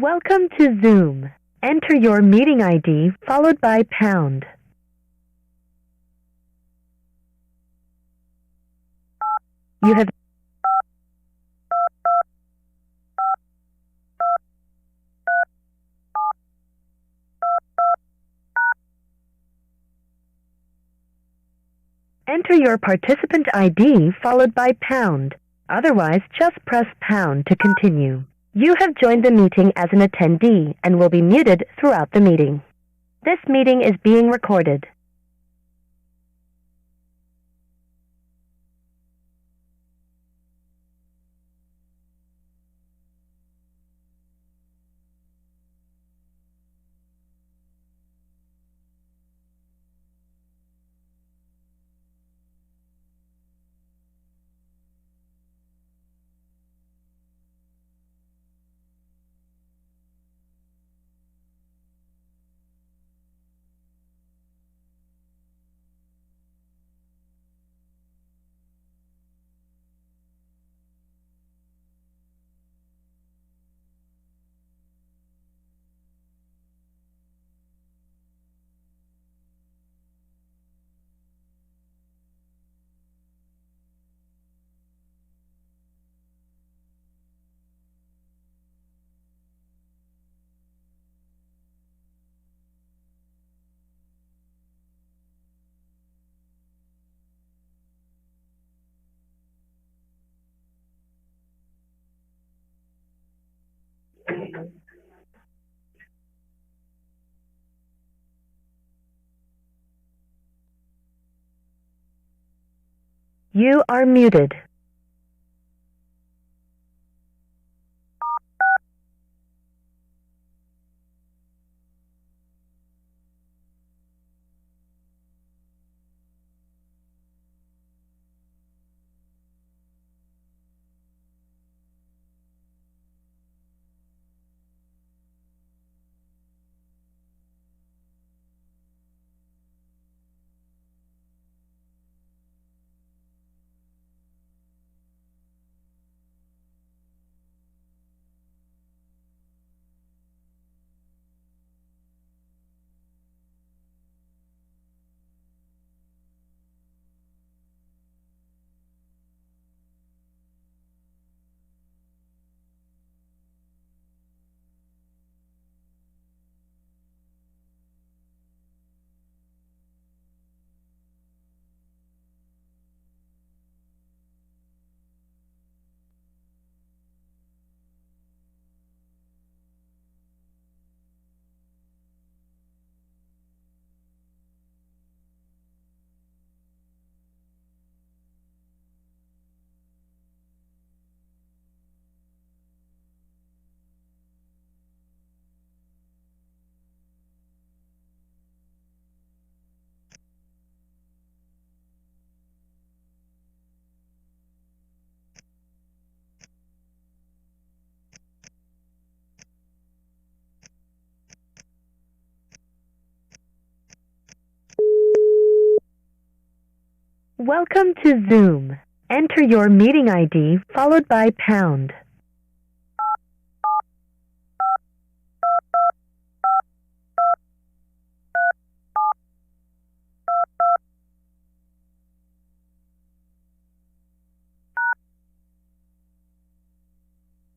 Welcome to Zoom. Enter your meeting ID followed by pound. You have Enter your participant ID followed by pound. Otherwise, just press pound to continue. You have joined the meeting as an attendee and will be muted throughout the meeting. This meeting is being recorded. You are muted. Welcome to Zoom. Enter your meeting ID followed by pound.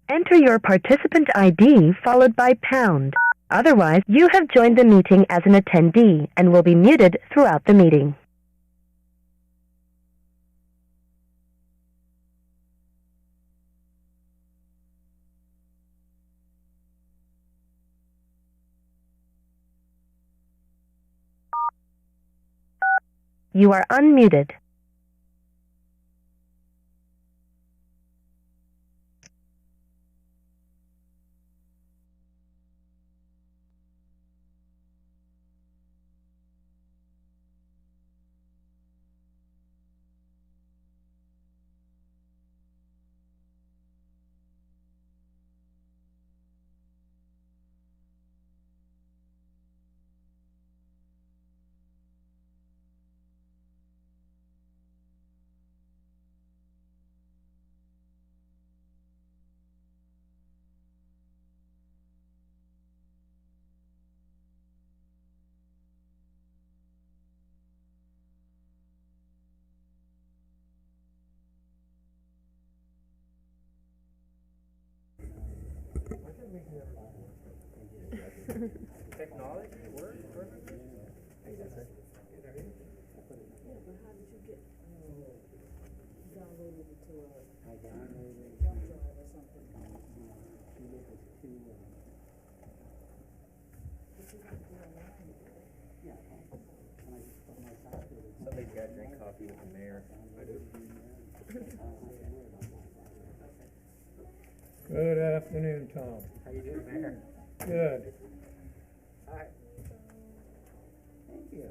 Enter your participant ID followed by pound. Otherwise, you have joined the meeting as an attendee and will be muted throughout the meeting. You are unmuted. Technology works perfectly? Yeah, but how did you get, downloaded it to a jump drive or something? Somebody's got to drink coffee with the mayor. I do. Good afternoon, Tom. How you doing, Mayor? Good. Hi. Thank you.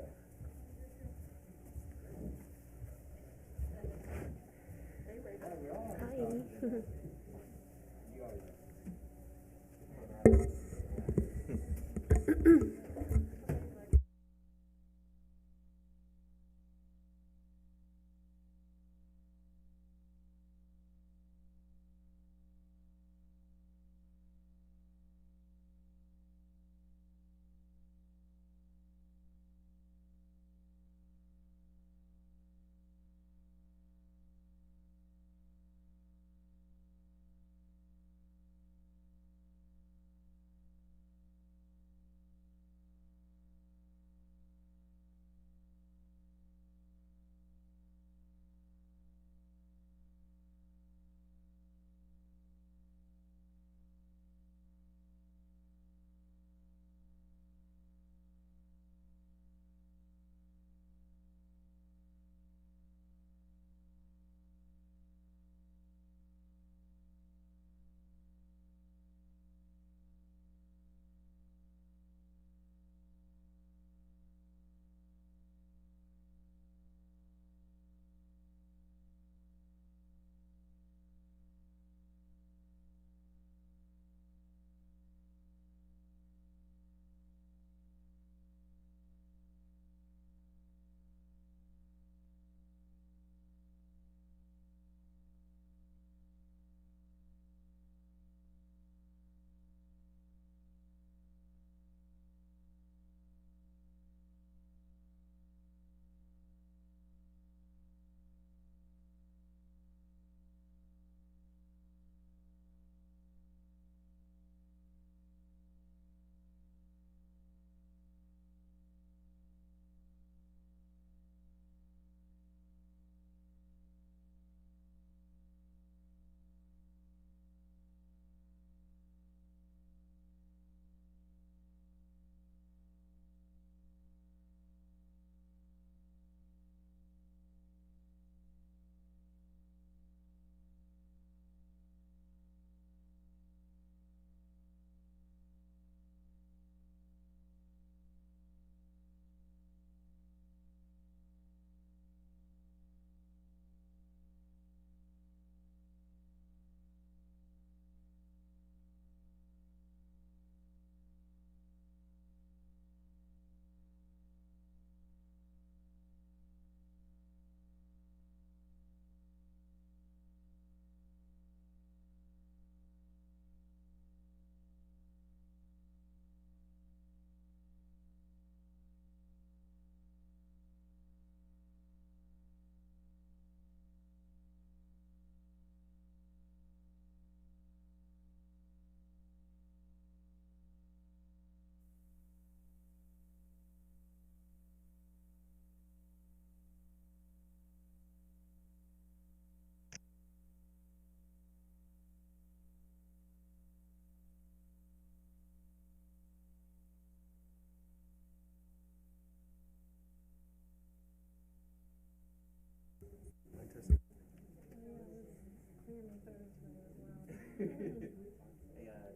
Hey,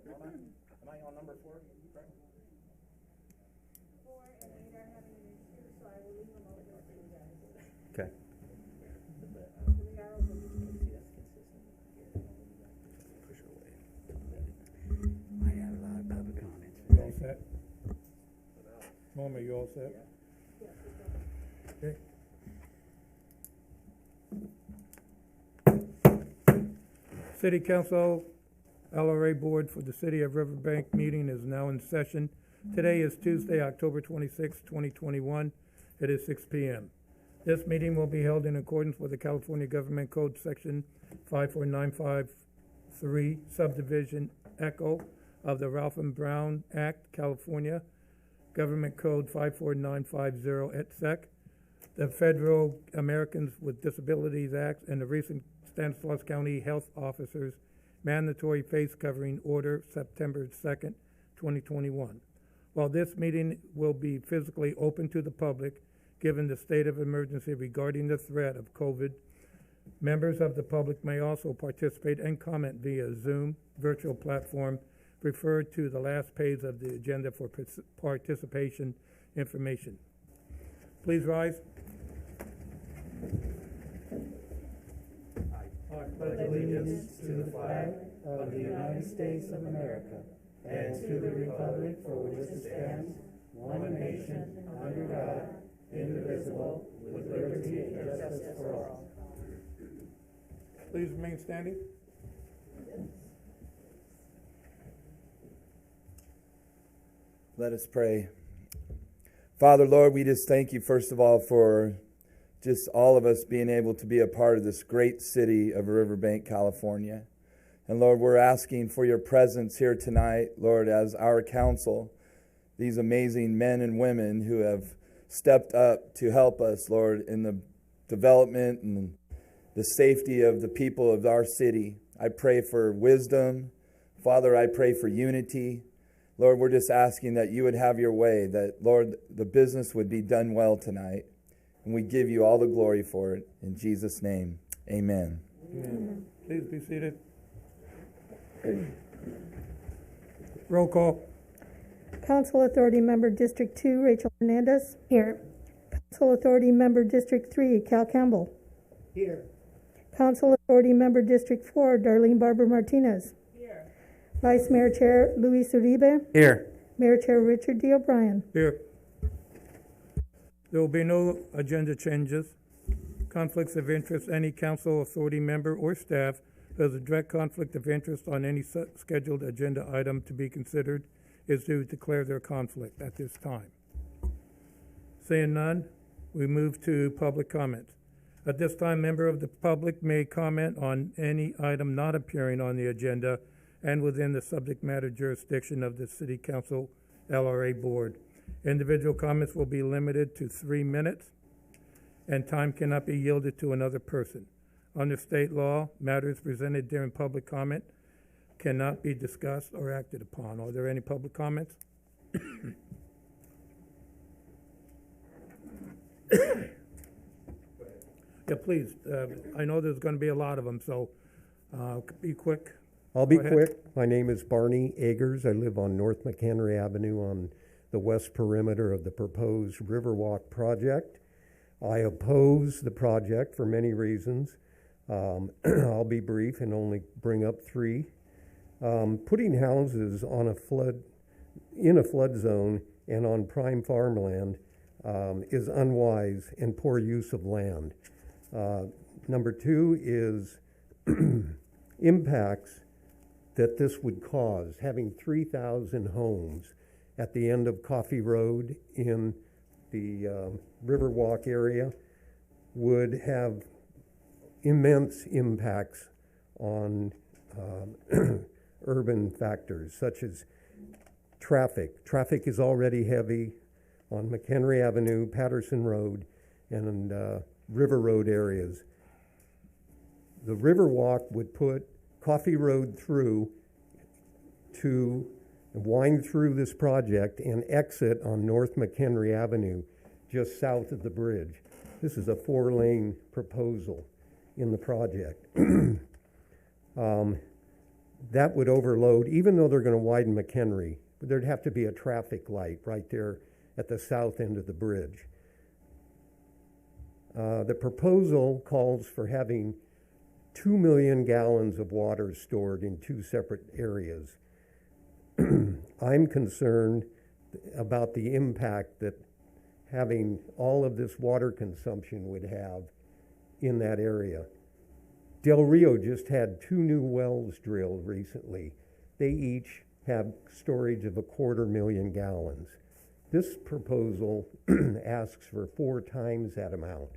Norma, am I on number 4? Correct? 4 and 8 are having an issue, so I will leave them open for you guys. Okay. The arrows will be. See, that's consistent. Push her away. I have a lot of public comments. You all set? Norma, you all set? Okay. City Council LRA Board for the City of Riverbank meeting is now in session. Today is Tuesday, October 26, 2021. It is 6 p.m. This meeting will be held in accordance with the California Government Code Section 54953, Subdivision Echo of the Ralph and Brown Act, California, Government Code 54950 et sec, the Federal Americans with Disabilities Act, and the recent Stanislaus County Health Officers Mandatory Face Covering Order, September 2nd, 2021. While this meeting will be physically open to the public, given the state of emergency regarding the threat of COVID, members of the public may also participate and comment via Zoom virtual platform. Refer to the last page of the agenda for participation information. Please rise. I pledge allegiance to the flag of the United States of America and to the republic for which it stands, one nation, under God, indivisible, with liberty and justice for all. Please remain standing. Let us pray. Father, Lord, we just thank you, first of all, for just all of us being able to be a part of this great city of Riverbank, California. And Lord, we're asking for your presence here tonight, Lord, as our council, these amazing men and women who have stepped up to help us, Lord, in the development and the safety of the people of our city. I pray for wisdom. Father, I pray for unity. Lord, we're just asking that you would have your way, that, Lord, the business would be done well tonight. And we give you all the glory for it. In Jesus' name, amen. Amen. Please be seated. Roll call. Council Authority Member District 2, Rachel Hernandez. Here. Council Authority Member District 3, Cal Campbell. Here. Council Authority Member District 4, Darlene Barber Martinez. Here. Vice Mayor Chair Luis Uribe. Here. Mayor Chair Richard D. O'Brien. Here. There will be no agenda changes. Conflicts of interest. Any council authority member or staff who has a direct conflict of interest on any scheduled agenda item to be considered is to declare their conflict at this time. Seeing none, we move to public comments. At this time, member of the public may comment on any item not appearing on the agenda and within the subject matter jurisdiction of the City Council LRA Board. Individual comments will be limited to 3 minutes, and time cannot be yielded to another person. Under state law, matters presented during public comment cannot be discussed or acted upon. Are there any public comments? Yeah, please. I know there's going to be a lot of them, so be quick. I'll be quick. My name is Barney Agers. I live on North McHenry Avenue on the west perimeter of the proposed Riverwalk project. I oppose the project for many reasons. I'll be brief and only bring up 3. Putting houses on in a flood zone and on prime farmland is unwise and poor use of land. Number 2 is impacts that this would cause. Having 3,000 homes at the end of Coffee Road in the Riverwalk area would have immense impacts on urban factors such as traffic. Traffic is already heavy on McHenry Avenue, Patterson Road, and River Road areas. The Riverwalk would put Coffee Road through to wind through this project and exit on North McHenry Avenue just south of the bridge. This is a 4-lane proposal in the project. That would overload, even though they're going to widen McHenry, but there'd have to be a traffic light right there at the south end of the bridge. The proposal calls for having 2 million gallons of water stored in 2 separate areas. I'm concerned about the impact that having all of this water consumption would have in that area. Del Rio just had 2 new wells drilled recently. They each have storage of 250,000 gallons. This proposal asks for 4 times that amount.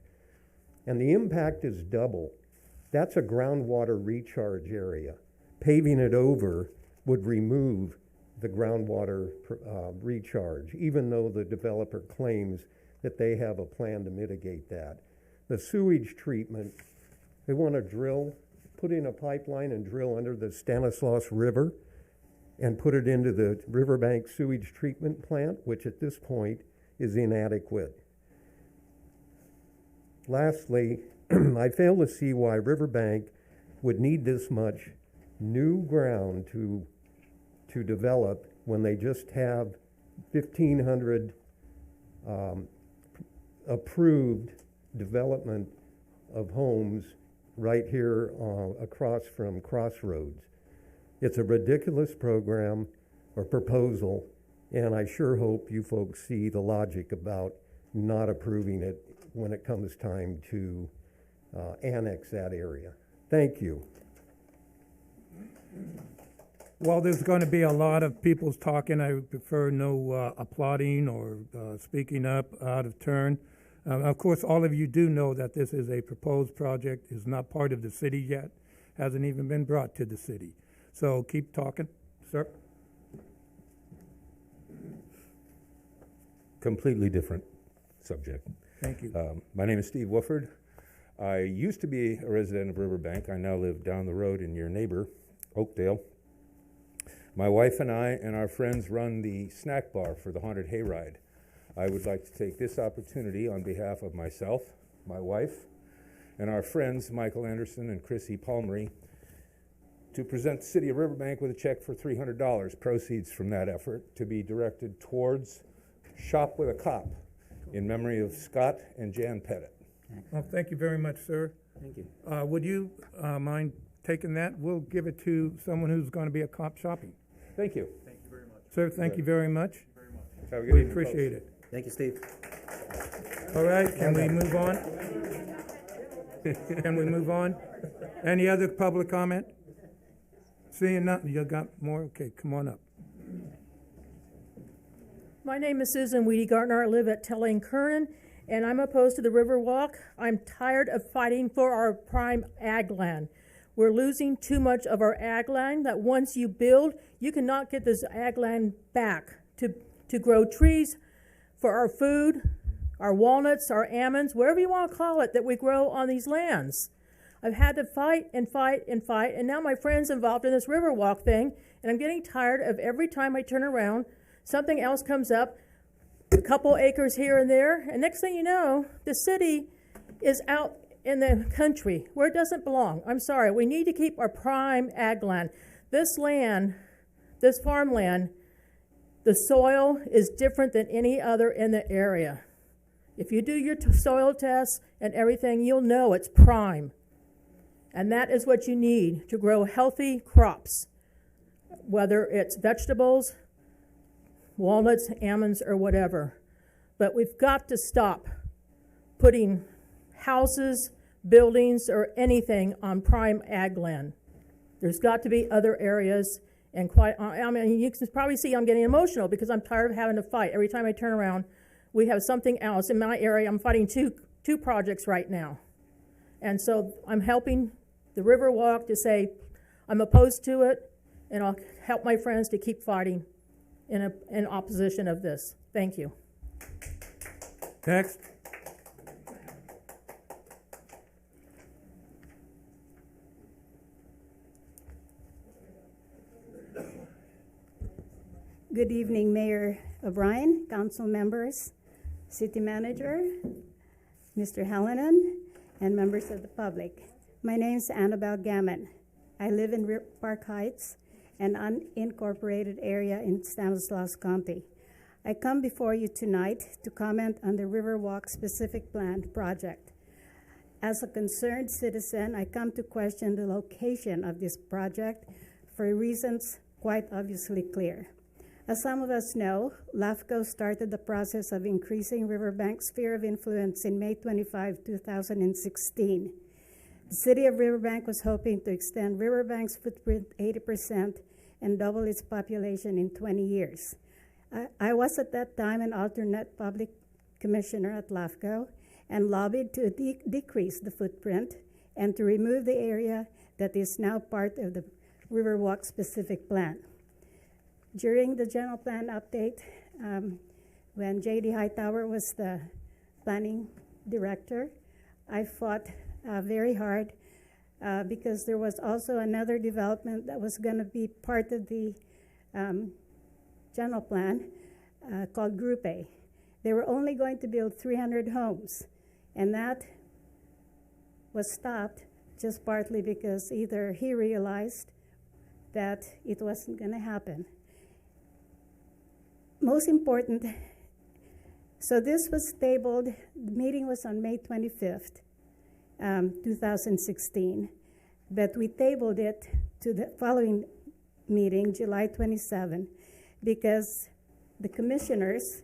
And the impact is double. That's a groundwater recharge area. Paving it over would remove the groundwater recharge, even though the developer claims that they have a plan to mitigate that. The sewage treatment, they want to put in a pipeline and drill under the Stanislaus River and put it into the Riverbank sewage treatment plant, which at this point is inadequate. Lastly, I fail to see why Riverbank would need this much new ground to develop when they just have 1,500 approved development of homes right here across from Crossroads. It's a ridiculous program or proposal, and I sure hope you folks see the logic about not approving it when it comes time to annex that area. Thank you. Well, there's going to be a lot of people talking. I would prefer no applauding or speaking up out of turn. Of course, all of you do know that this is a proposed project, is not part of the city yet, hasn't even been brought to the city. So keep talking, sir. Completely different subject. Thank you. My name is Steve Wooford. I used to be a resident of Riverbank. I now live down the road in your neighbor, Oakdale. My wife and I and our friends run the snack bar for the Haunted Hayride. I would like to take this opportunity on behalf of myself, my wife, and our friends Michael Anderson and Chrissy Palmery to present the city of Riverbank with a check for $300, proceeds from that effort to be directed towards Shop with a Cop in memory of Scott and Jan Pettit. Well, thank you very much, sir. Thank you. Would you mind taking that? We'll give it to someone who's going to be a cop shopping. Thank you. Thank you very much. Sir, thank you very much. Have a good We evening, appreciate folks. it. Thank you, Steve. All right, can we move on? Can we move on? Any other public comment? Seeing none, you got more? Okay, come on up. My name is Susan Weedy Gartner. I live at Telling Kernan, and I'm opposed to the Riverwalk. I'm tired of fighting for our prime ag land. We're losing too much of our ag land that once you build, you cannot get this ag land back to grow trees for our food, our walnuts, our almonds, whatever you want to call it, that we grow on these lands. I've had to fight and fight and fight, and now my friend's involved in this Riverwalk thing, and I'm getting tired of every time I turn around, something else comes up, a couple acres here and there, and next thing you know, the city is out in the country where it doesn't belong. I'm sorry, we need to keep our prime ag land. This land, this farmland, the soil is different than any other in the area. If you do your soil tests and everything, you'll know it's prime. And that is what you need to grow healthy crops, whether it's vegetables, walnuts, almonds, or whatever. But we've got to stop putting houses, buildings, or anything on prime ag land. There's got to be other areas, and you can probably see I'm getting emotional because I'm tired of having to fight. Every time I turn around, we have something else. In my area, I'm fighting two projects right now. And so I'm helping the Riverwalk to say I'm opposed to it, and I'll help my friends to keep fighting in opposition of this. Thank you. Next. Good evening, Mayor O'Brien, council members, city manager, Mr. Hallinan, and members of the public. My name is Annabelle Gammon. I live in Park Heights, an unincorporated area in Stanislaus County. I come before you tonight to comment on the Riverwalk specific plan project. As a concerned citizen, I come to question the location of this project for reasons quite obviously clear. As some of us know, LAFCO started the process of increasing Riverbank's sphere of influence in May 25, 2016. The city of Riverbank was hoping to extend Riverbank's footprint 80% and double its population in 20 years. I was at that time an alternate public commissioner at LAFCO and lobbied to decrease the footprint and to remove the area that is now part of the Riverwalk specific plan. During the general plan update, when J.D. Hightower was the planning director, I fought very hard because there was also another development that was going to be part of the general plan called Group A. They were only going to build 300 homes, and that was stopped just partly because either he realized that it wasn't going to happen. Most important, so this was tabled, the meeting was on May 25th, 2016, but we tabled it to the following meeting, July 27, because the commissioners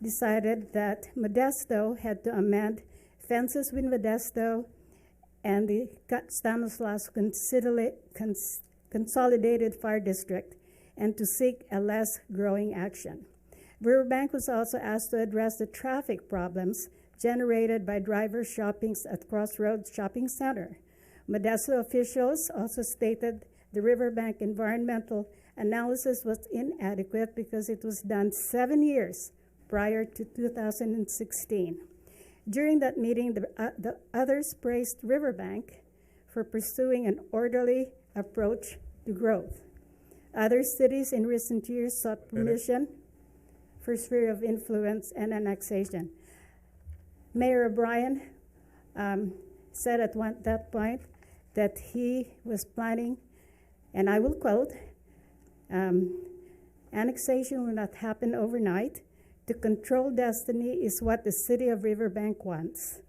decided that Modesto had to amend fences with Modesto and the Stanislaus Consolidated Fire District, and to seek a less growing action. Riverbank was also asked to address the traffic problems generated by driver shoppings at Crossroads Shopping Center. Modesto officials also stated the Riverbank environmental analysis was inadequate because it was done 7 years prior to 2016. During that meeting, the others praised Riverbank for pursuing an orderly approach to growth. Other cities in recent years sought permission for sphere of influence and annexation. Mayor O'Brien said at that point that he was planning, and I will quote, annexation will not happen overnight. To control destiny is what the city of Riverbank wants.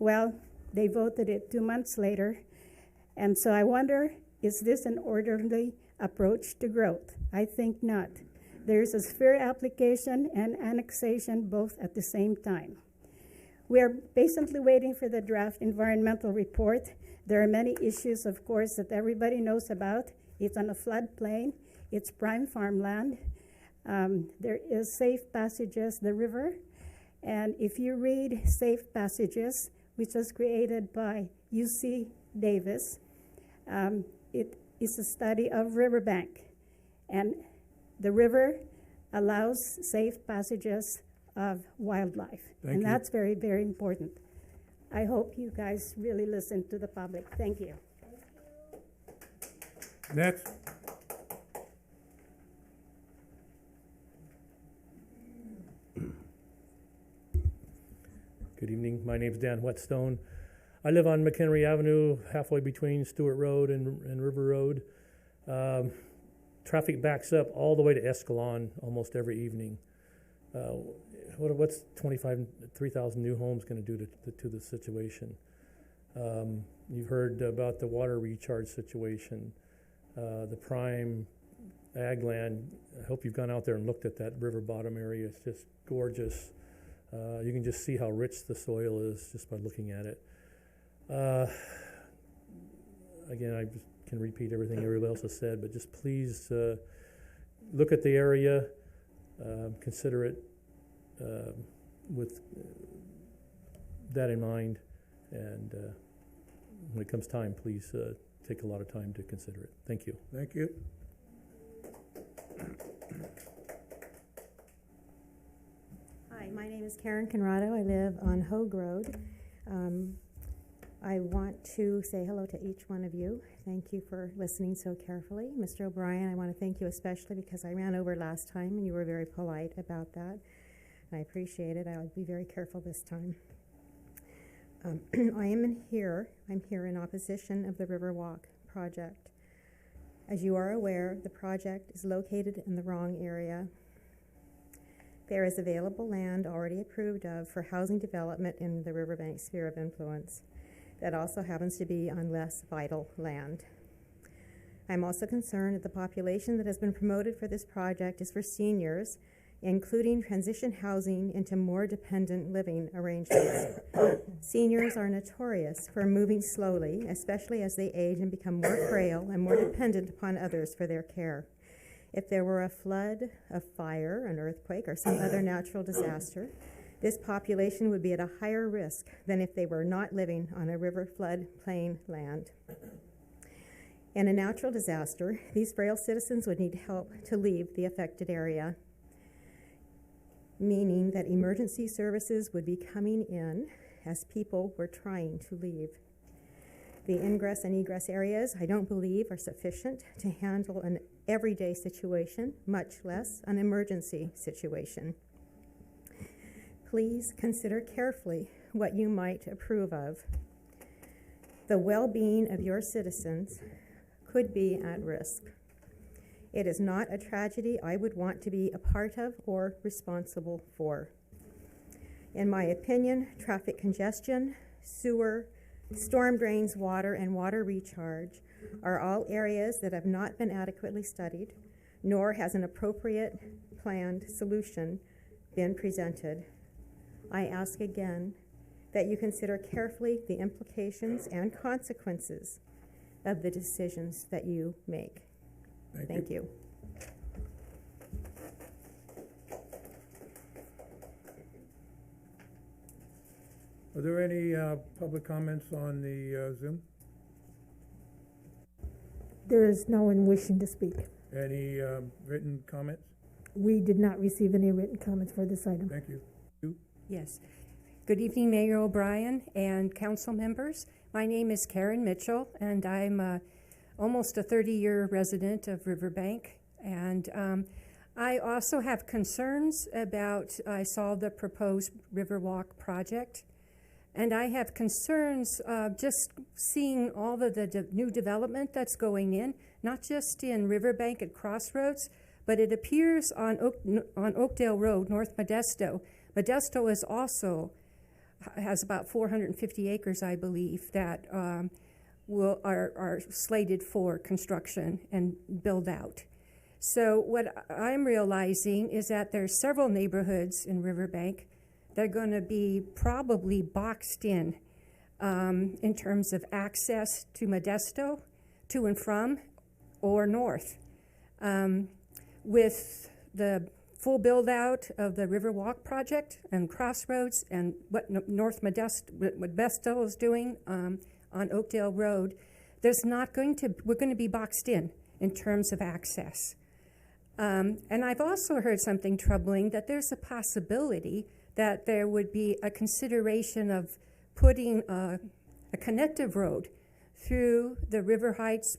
Well, they voted it 2 months later, and so I wonder, is this an orderly approach to growth? I think not. There's a sphere application and annexation both at the same time. We are patiently waiting for the draft environmental report. There are many issues, of course, that everybody knows about. It's on a floodplain. It's prime farmland. There is Safe Passages, the river. And if you read Safe Passages, which was created by UC Davis, it is a study of riverbank. And the river allows safe passages of wildlife. And that's very, very important. I hope you guys really listen to the public. Thank you. Next. Good evening. My name is Dan Whetstone. I live on McHenry Avenue, halfway between Stewart Road and River Road. Traffic backs up all the way to Escalon almost every evening. What's 3,000 new homes going to do to the situation? You've heard about the water recharge situation, the prime ag land. I hope you've gone out there and looked at that river bottom area. It's just gorgeous. You can just see how rich the soil is just by looking at it. Again, I can repeat everything everybody else has said, but just please look at the area, consider it with that in mind, and when it comes time, please take a lot of time to consider it. Thank you. Thank you. Hi, my name is Karen Conrado. I live on Hogue Road. I want to say hello to each one of you. Thank you for listening so carefully. Mr. O'Brien, I want to thank you especially because I ran over last time and you were very polite about that. And I appreciate it. I'll be very careful this time. I'm here in opposition of the Riverwalk project. As you are aware, the project is located in the wrong area. There is available land already approved of for housing development in the Riverbank sphere of influence. That also happens to be on less vital land. I'm also concerned that the population that has been promoted for this project is for seniors, including transition housing into more dependent living arrangements. Seniors are notorious for moving slowly, especially as they age and become more frail and more dependent upon others for their care. If there were a flood, a fire, an earthquake, or some other natural disaster, this population would be at a higher risk than if they were not living on a river flood plain land. In a natural disaster, these frail citizens would need help to leave the affected area, meaning that emergency services would be coming in as people were trying to leave. The ingress and egress areas, I don't believe, are sufficient to handle an everyday situation, much less an emergency situation. Please consider carefully what you might approve of. The well-being of your citizens could be at risk. It is not a tragedy I would want to be a part of or responsible for. In my opinion, traffic congestion, sewer, storm drains, water, and water recharge are all areas that have not been adequately studied, nor has an appropriate planned solution been presented. I ask again that you consider carefully the implications and consequences of the decisions that you make. Thank you. Are there any public comments on the Zoom? There is no one wishing to speak. Any written comments? We did not receive any written comments for this item. Thank you. Yes. Good evening, Mayor O'Brien and council members. My name is Karen Mitchell, and I'm almost a 30-year resident of Riverbank. And I also have concerns about, I saw the proposed Riverwalk project, and I have concerns just seeing all of the new development that's going in, not just in Riverbank at Crossroads, but it appears on Oakdale Road, North Modesto. Modesto is also has about 450 acres, I believe, that are slated for construction and build out. So what I'm realizing is that there's several neighborhoods in Riverbank that are going to be probably boxed in terms of access to Modesto, to and from, or north. With the full build-out of the Riverwalk project and Crossroads and what North Modesto is doing on Oakdale Road, we're going to be boxed in terms of access. And I've also heard something troubling, that there's a possibility that there would be a consideration of putting a connective road through the River Heights,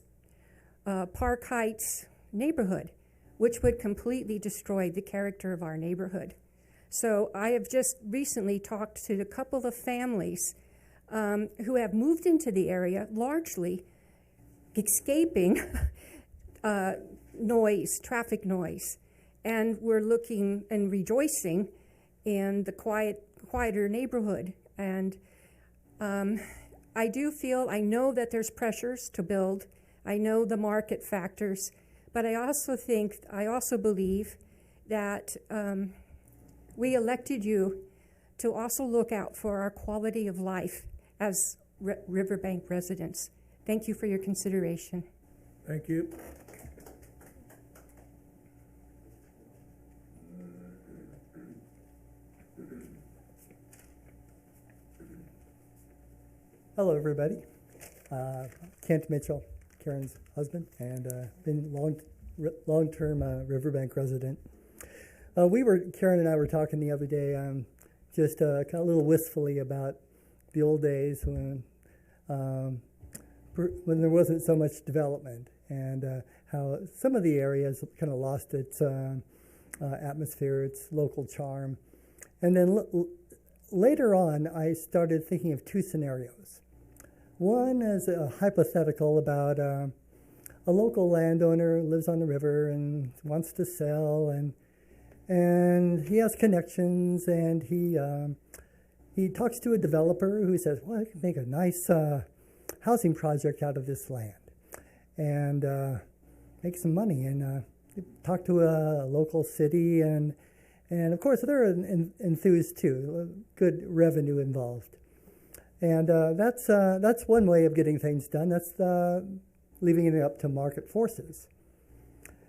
Park Heights neighborhood, which would completely destroy the character of our neighborhood. So I have just recently talked to a couple of families who have moved into the area, largely escaping noise, traffic noise. And we're looking and rejoicing in the quieter neighborhood. And I know that there's pressures to build. I know the market factors. But I also believe that we elected you to also look out for our quality of life as Riverbank residents. Thank you for your consideration. Thank you. Hello, everybody. Kent Mitchell, Karen's husband, and been long-term Riverbank resident. Karen and I were talking the other day, just kind of a little wistfully about the old days when there wasn't so much development, and how some of the areas kind of lost its atmosphere, its local charm. And then later on, I started thinking of two scenarios. One is a hypothetical about a local landowner lives on the river and wants to sell, and he has connections, and he talks to a developer who says, well, I can make a nice housing project out of this land and make some money, and talk to a local city, and of course they're enthused too, good revenue involved. And that's one way of getting things done. That's leaving it up to market forces.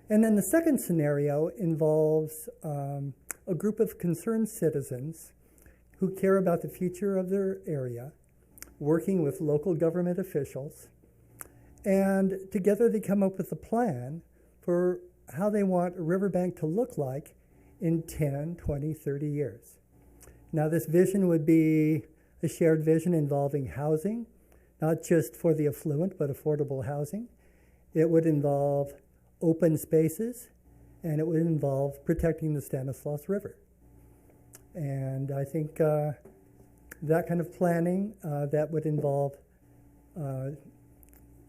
And then the second scenario involves a group of concerned citizens who care about the future of their area, working with local government officials, And together they come up with a plan for how they want Riverbank to look like in 10, 20, 30 years. Now, this vision would be a shared vision involving housing, not just for the affluent, but affordable housing. It would involve open spaces, and it would involve protecting the Stanislaus River. And I think that kind of planning, that would involve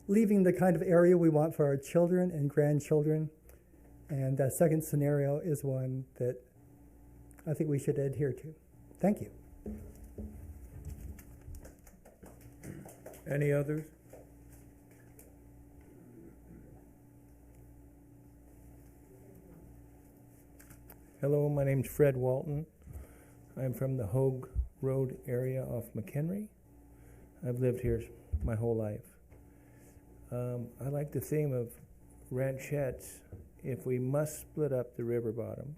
leaving the kind of area we want for our children and grandchildren. And that second scenario is one that I think we should adhere to. Thank you. Any others? Hello, my name's Fred Walton. I'm from the Hogue Road area off McHenry. I've lived here my whole life. I like the theme of ranchettes if we must split up the river bottom,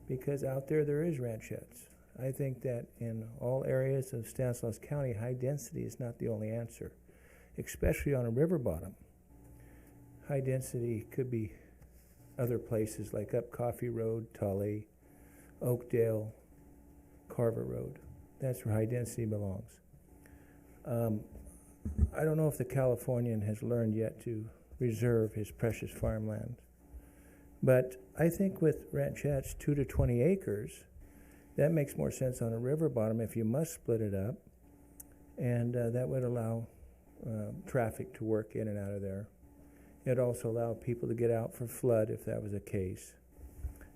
because out there is ranchettes. I think that in all areas of Stanislaus County, high density is not the only answer, especially on a river bottom. High density could be other places like up Coffee Road, Tully, Oakdale, Carver Road. That's where high density belongs. I don't know if the Californian has learned yet to reserve his precious farmland, but I think with ranchettes 2 to 20 acres, that makes more sense on a river bottom if you must split it up, and that would allow traffic to work in and out of there. It'd also allow people to get out for flood if that was the case.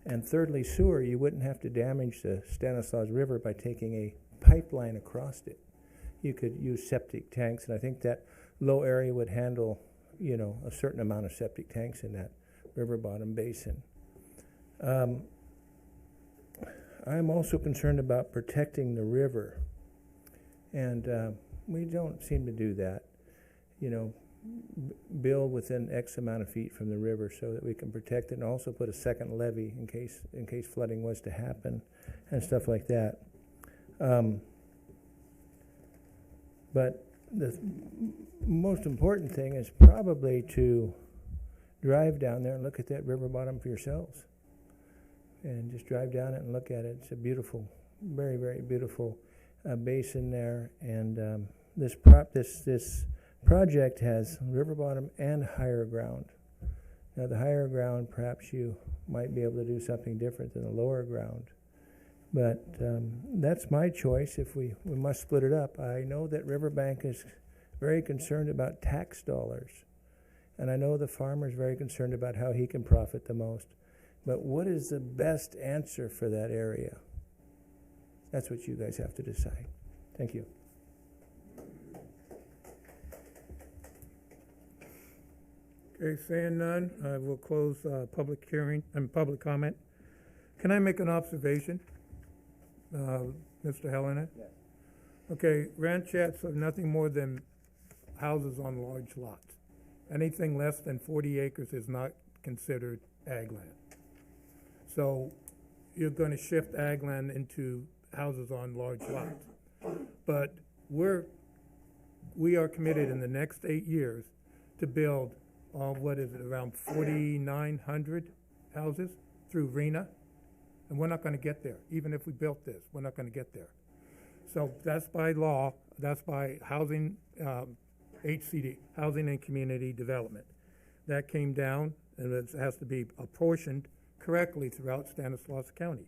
And thirdly, sewer, you wouldn't have to damage the Stanislaus River by taking a pipeline across it. You could use septic tanks, and I think that low area would handle, you know, a certain amount of septic tanks in that river bottom basin. I'm also concerned about protecting the river, and we don't seem to do that. You know, build within X amount of feet from the river so that we can protect it, and also put a second levee in case flooding was to happen and stuff like that. But the most important thing is probably to drive down there and look at that river bottom for yourselves. And just drive down it and look at it. It's a beautiful, very, very beautiful basin there. And this project has river bottom and higher ground. Now the higher ground, perhaps you might be able to do something different than the lower ground. But that's my choice if we must split it up. I know that Riverbank is very concerned about tax dollars. And I know the farmer is very concerned about how he can profit the most. But what is the best answer for that area? That's what you guys have to decide. Thank you. Okay, seeing none, I will close public hearing and public comment. Can I make an observation, Mr. Helena? Yes. Okay, ranchettes are nothing more than houses on large lots. Anything less than 40 acres is not considered ag land. So you're going to shift ag land into houses on large lots. But we are committed in the next 8 years to build, what is it, around 4,900 houses through RENA. And we're not going to get there. Even if we built this, we're not going to get there. So that's by law. That's by housing, HCD, Housing and Community Development. That came down, and it has to be apportioned correctly throughout Stanislaus County.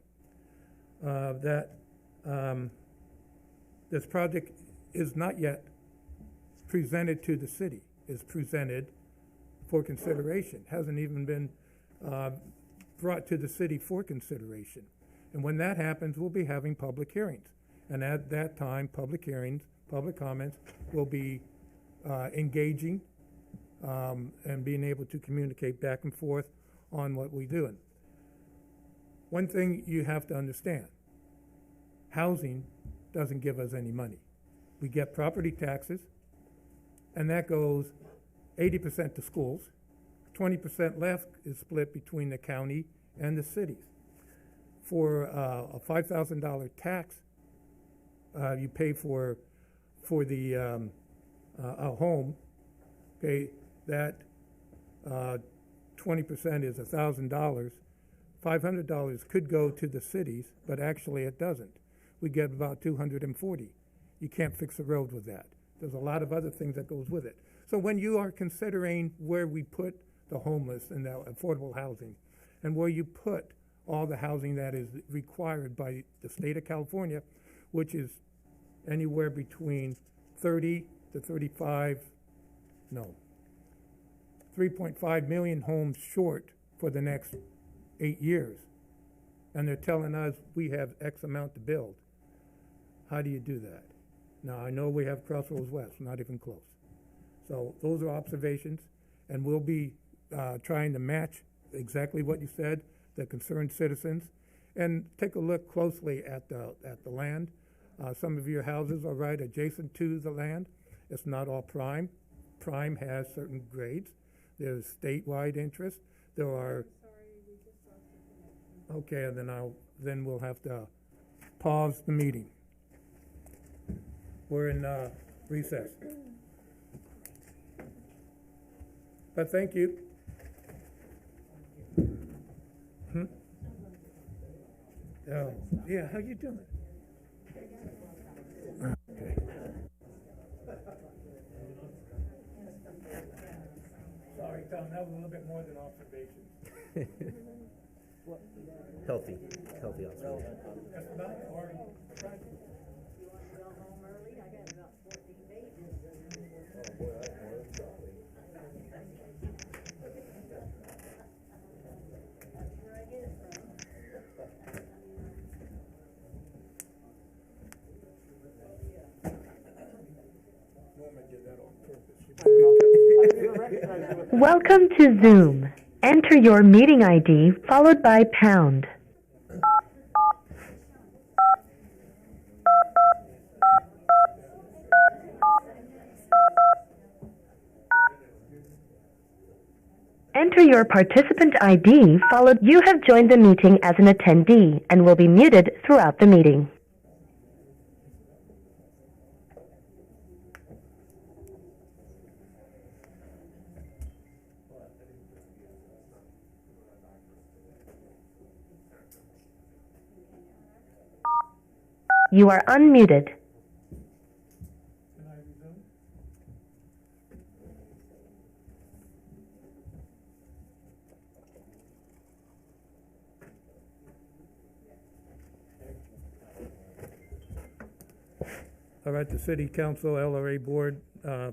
This project is not yet presented to the city. It's presented for consideration. Hasn't even been brought to the city for consideration. And when that happens, we'll be having public hearings. And at that time, public hearings, public comments will be engaging and being able to communicate back and forth on what we're doing. One thing you have to understand, housing doesn't give us any money. We get property taxes, and that goes 80% to schools. 20% left is split between the county and the cities. For a $5,000 tax, you pay for the a home. Okay, that 20% is $1,000. $500 could go to the cities, but actually it doesn't. We get about $240. You can't fix a road with that. There's a lot of other things that goes with it. So when you are considering where we put the homeless and the affordable housing, and where you put all the housing that is required by the state of California, which is anywhere between 30 to 3.5 million homes short for the next 8 years. And they're telling us we have X amount to build. How do you do that? Now, I know we have Crossroads West, not even close. So those are observations, and we'll be trying to match exactly what you said, the concerned citizens, and take a look closely at the land. Some of your houses are right adjacent to the land. It's not all prime. Prime has certain grades. There's statewide interest. There are. Okay, and then we'll have to pause the meeting. We're in recess. But thank you. Yeah, how you doing? Okay. Sorry, Tom, that was a little bit more than observation. Healthy observation. That's about it, Marty. Welcome to Zoom. Enter your meeting ID followed by pound. Enter your participant ID followed. You have joined the meeting as an attendee and will be muted throughout the meeting. You are unmuted. All right, the City Council LRA Board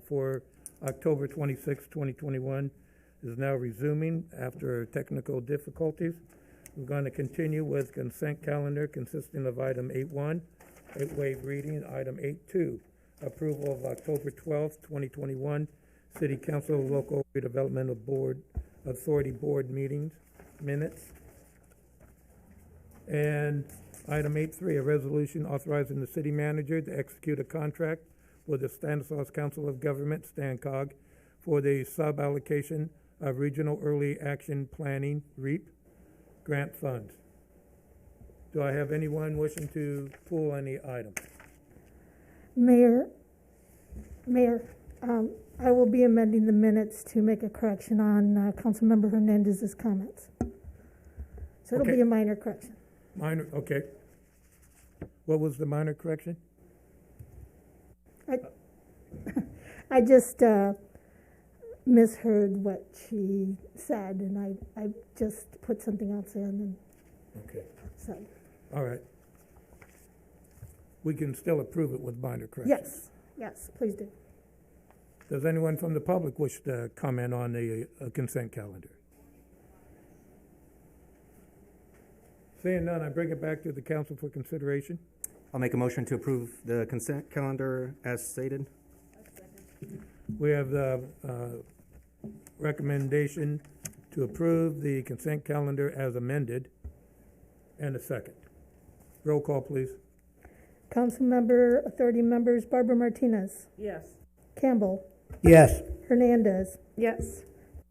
for October 26, 2021 is now resuming after technical difficulties. We're going to continue with consent calendar consisting of item 8.1, 8-waive reading, item 8.2, approval of October 12th, 2021 City Council Local Redevelopmental Board Authority Board meetings minutes. And item 8.3, a resolution authorizing the city manager to execute a contract with the Stanislaus Council of Government, STANCOG, for the sub-allocation of Regional Early Action Planning, REAP, grant funds. Do I have anyone wishing to pull any items? Mayor, I will be amending the minutes to make a correction on Councilmember Hernandez's comments. So it'll be a minor correction. Minor, okay. What was the minor correction? I just misheard what she said, and I just put something else in. And okay. So. All right. We can still approve it with minor corrections. Yes, please do. Does anyone from the public wish to comment on the consent calendar? Seeing none, I bring it back to the council for consideration. I'll make a motion to approve the consent calendar as stated. We have the recommendation to approve the consent calendar as amended, and a second. Roll call, please. Councilmember Authority members Barbara Martinez. Yes. Campbell. Yes. Hernandez. Yes.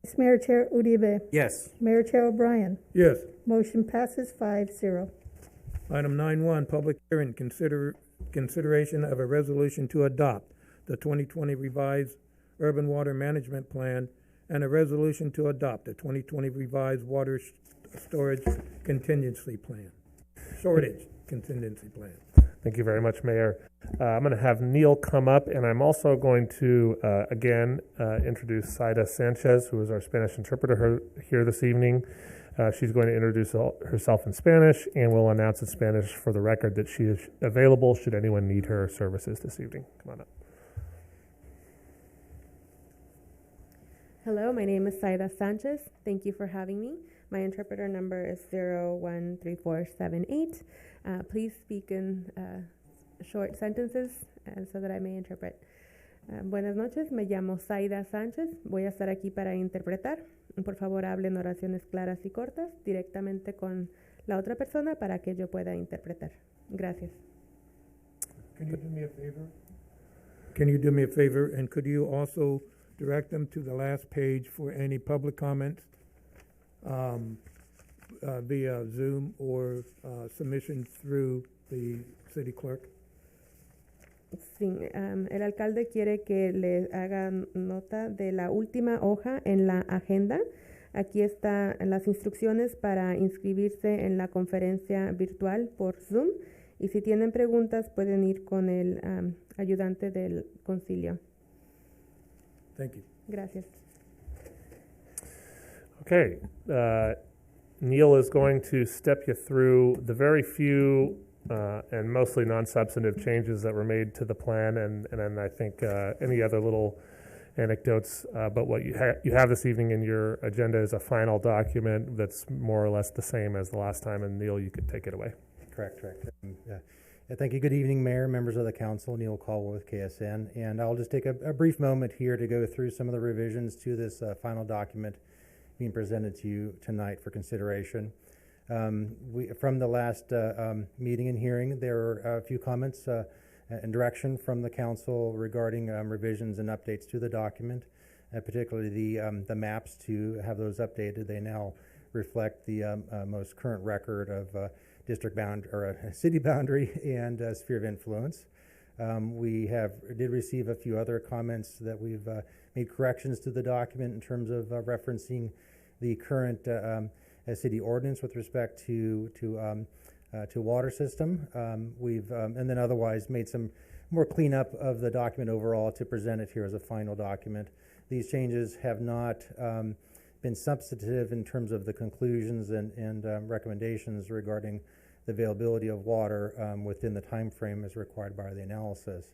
Vice Mayor Chair Uribe. Yes. Mayor Chair O'Brien. Yes. Motion passes 5-0. Item 9.1, public hearing, consideration of a resolution to adopt the 2020 revised urban water management plan and a resolution to adopt a 2020 revised water storage contingency plan. Shortage contingency plan. Thank you very much, Mayor. I'm going to have Neil come up, and I'm also going to, again, introduce Saida Sanchez, who is our Spanish interpreter here this evening. She's going to introduce herself in Spanish, and will announce in Spanish for the record that she is available should anyone need her services this evening. Come on up. Hello, my name is Saida Sanchez. Thank you for having me. My interpreter number is 013478. Please speak in short sentences so that I may interpret. Buenas noches, me llamo Saida Sánchez. Voy a estar aquí para interpretar. Por favor, hablen oraciones claras y cortas directamente con la otra persona para que yo pueda interpretar. Gracias. Can you do me a favor? Can you do me a favor, and could you also direct them to the last page for any public comments via Zoom or submissions through the city clerk? Sí, el alcalde quiere que le hagan nota de la última hoja en la agenda. Aquí están las instrucciones para inscribirse en la conferencia virtual por Zoom. Y si tienen preguntas, pueden ir con el ayudante del concilio. Thank you. Gracias. Okay. Neil is going to step you through the very few and mostly non-substantive changes that were made to the plan, and then I think any other little anecdotes. But what you have this evening in your agenda is a final document that's more or less the same as the last time, and Neil, you could take it away. Correct. Thank you. Good evening, Mayor, members of the council. Neil Caldwell with KSN, and I'll just take a brief moment here to go through some of the revisions to this final document being presented to you tonight for consideration. From the last meeting and hearing, there were a few comments and direction from the council regarding revisions and updates to the document, particularly the maps, to have those updated. They now reflect the most current record of district bound or city boundary and sphere of influence. We did receive a few other comments that we've made corrections to the document in terms of referencing the current city ordinance with respect to water system. We've and then otherwise made some more cleanup of the document overall to present it here as a final document. These changes have not been substantive in terms of the conclusions and recommendations regarding the availability of water within the time frame as required by the analysis.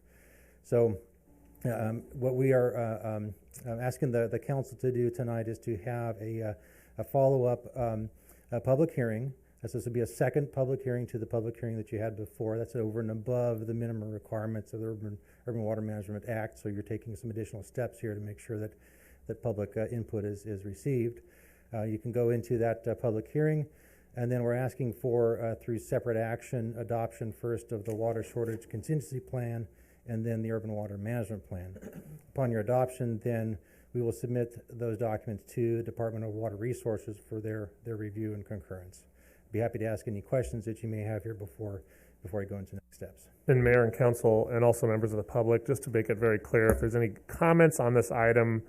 So what we are asking the council to do tonight is to have a follow-up public hearing. So this would be a second public hearing to the public hearing that you had before. That's over and above the minimum requirements of the Urban Water Management Act. So you're taking some additional steps here to make sure that public input is received. You can go into that public hearing, and then we're asking for, through separate action, adoption first of the water shortage contingency plan and then the urban water management plan. Upon your adoption, then we will submit those documents to the Department of Water Resources for their review and concurrence. I'd be happy to ask any questions that you may have here before I go into next steps. And Mayor and Council, and also members of the public, just to make it very clear, if there's any comments on this item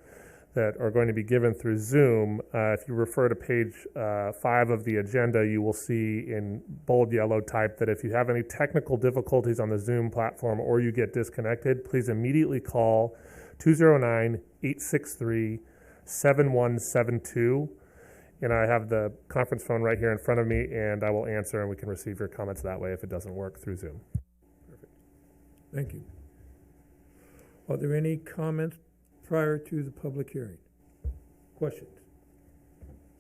that are going to be given through Zoom, if you refer to page 5 of the agenda, you will see in bold yellow type that if you have any technical difficulties on the Zoom platform or you get disconnected, please immediately call 209-863-7172. And I have the conference phone right here in front of me, and I will answer, and we can receive your comments that way if it doesn't work through Zoom. Perfect. Thank you. Are there any comments prior to the public hearing? Questions?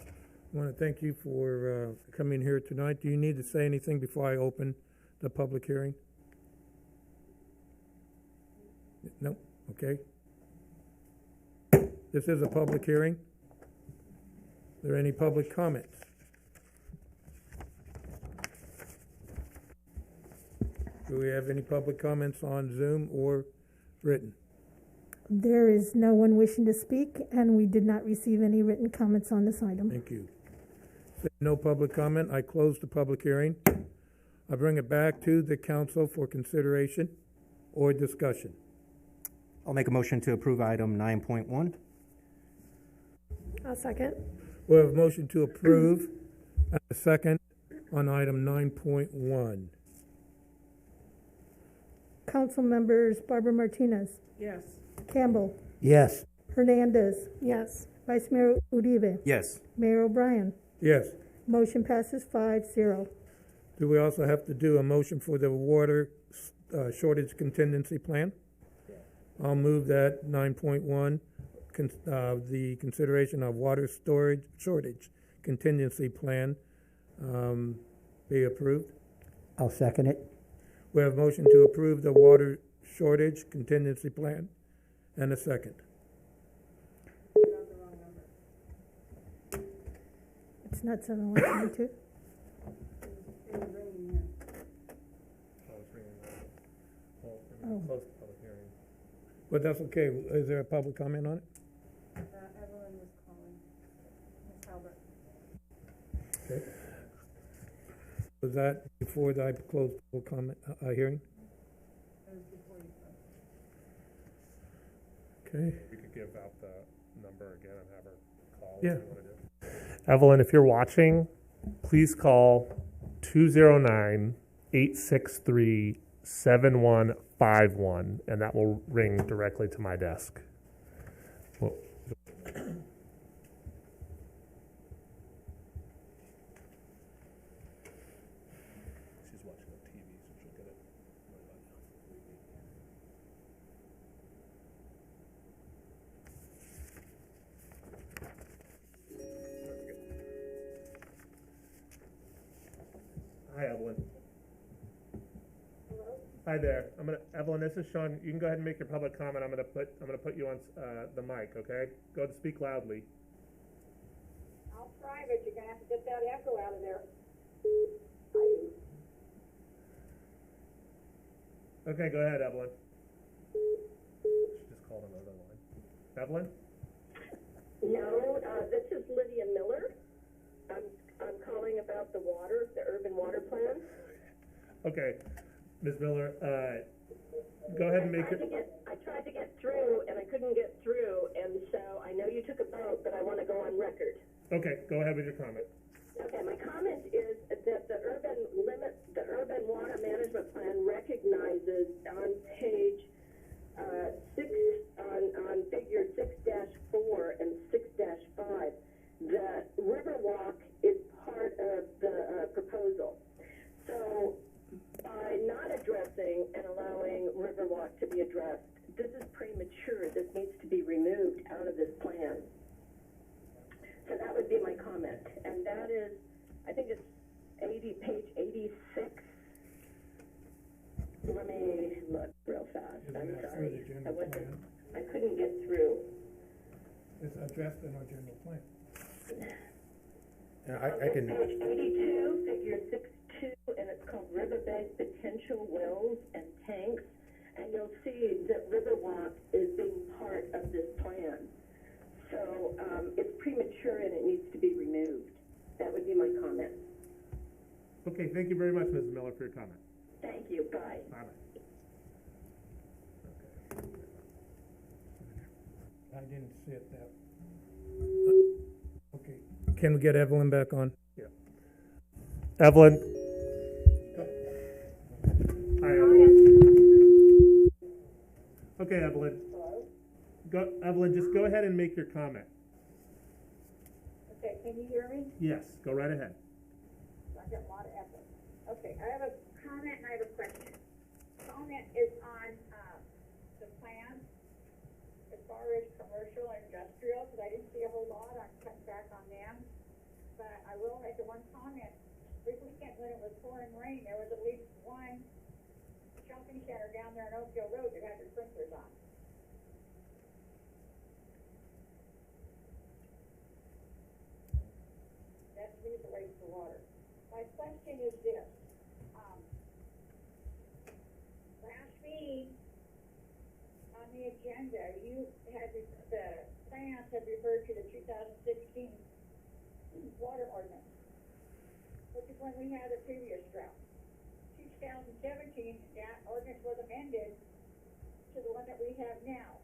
I want to thank you for coming here tonight. Do you need to say anything before I open the public hearing? No? Okay. This is a public hearing. Are there any public comments? Do we have any public comments on Zoom or written? There is no one wishing to speak, and we did not receive any written comments on this item. Thank you. No public comment. I close the public hearing. I bring it back to the council for consideration or discussion. I'll make a motion to approve item 9.1. I'll second. We have a motion to approve and a second on item 9.1. Council members Barbara Martinez, Yes. Campbell, Yes. Hernandez. Yes. Vice Mayor Uribe. Yes. Mayor O'Brien. Yes. Motion passes 5-0. Do we also have to do a motion for the water shortage contingency plan? I'll move that 9.1, the consideration of water storage shortage contingency plan be approved. I'll second it. We have a motion to approve the water shortage contingency plan and a second. It's not 7-1-22. Close the public hearing. But that's okay. Is there a public comment on it? Evelyn was calling. Ms. Halbert. Okay. Was that before I closed the public comment hearing? It was before you spoke. Okay. We could give out the number again and have her call. Yeah. If you want to do. Evelyn, if you're watching, please call 209-863-7151, and that will ring directly to my desk. Well, she's watching on TV, so she'll get it. Hi, Evelyn. Hello? Hi there. Evelyn, this is Sean. You can go ahead and make your public comment. I'm gonna put you on the mic, okay? Go ahead and speak loudly. I'll try, but you're gonna have to get that echo out of there. Okay, go ahead, Evelyn. She just called another line. Evelyn? No, this is Lydia Miller. I'm calling about the water, the urban water plan. Okay, Ms. Miller, go ahead and make your... I tried to get through, and I couldn't get through, and so I know you took a vote, but I want to go on record. Okay, go ahead with your comment. Okay, my comment is that the urban water management plan recognizes on page 6, on figure 6-4 and 6-5, that Riverwalk is part of the proposal. So by not addressing and allowing Riverwalk to be addressed, this is premature. This needs to be removed out of this plan. So that would be my comment. And that is, I think it's page 86. Let me look real fast. I'm sorry. I couldn't get through. It's addressed in our general plan. I can. Page 82, figure 6.2, and it's called Riverbank Potential Wells and Tanks. And you'll see that Riverwalk is being part of this plan. So it's premature and it needs to be removed. That would be my comment. Okay, thank you very much, Mrs. Miller, for your comment. Thank you. Bye. Bye-bye. I didn't see it that. Okay. Can we get Evelyn back on? Yeah. Evelyn. Hi, Evelyn. Okay, Evelyn. Hello? Evelyn, just go ahead and make your comment. Okay, can you hear me? Yes, go right ahead. I got a lot of echo. Okay, I have a comment and I have a question. Comment is on the plan as far as commercial and industrial, because I didn't see a whole lot. I'm cutting back on them. But I will make one comment. This weekend when it was pouring rain, there was at least one shopping center down there on Oakdale Road that had their sprinklers on. That's the reason waste the water. My question is this. Last meeting on the agenda, you had, the plans had referred to the 2016 water ordinance, which is when we had a previous drought. 2017, that ordinance was amended to the one that we have now.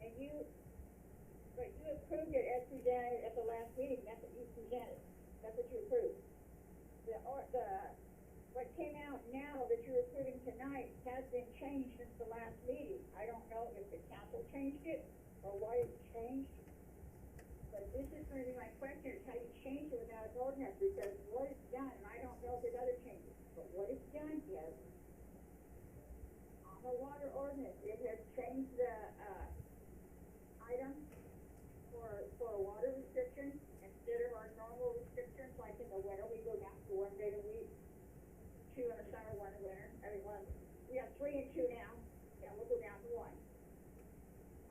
And you But you approved it as presented at the last meeting. That's what you presented. That's what you approved. What came out now that you're approving tonight has been changed since the last meeting. I don't know if the council changed it or why it's changed. But this is going to be my question, is how you change it without an ordinance, because what it's done, and I don't know if there's other changes, but what it's done is, on the water ordinance, it has changed the item for water restrictions instead of our normal restrictions, like in the winter we go down to 1 day a week, 2 in the summer, 1 in the winter. I mean, we have 3 and 2 now, and we'll go down to 1.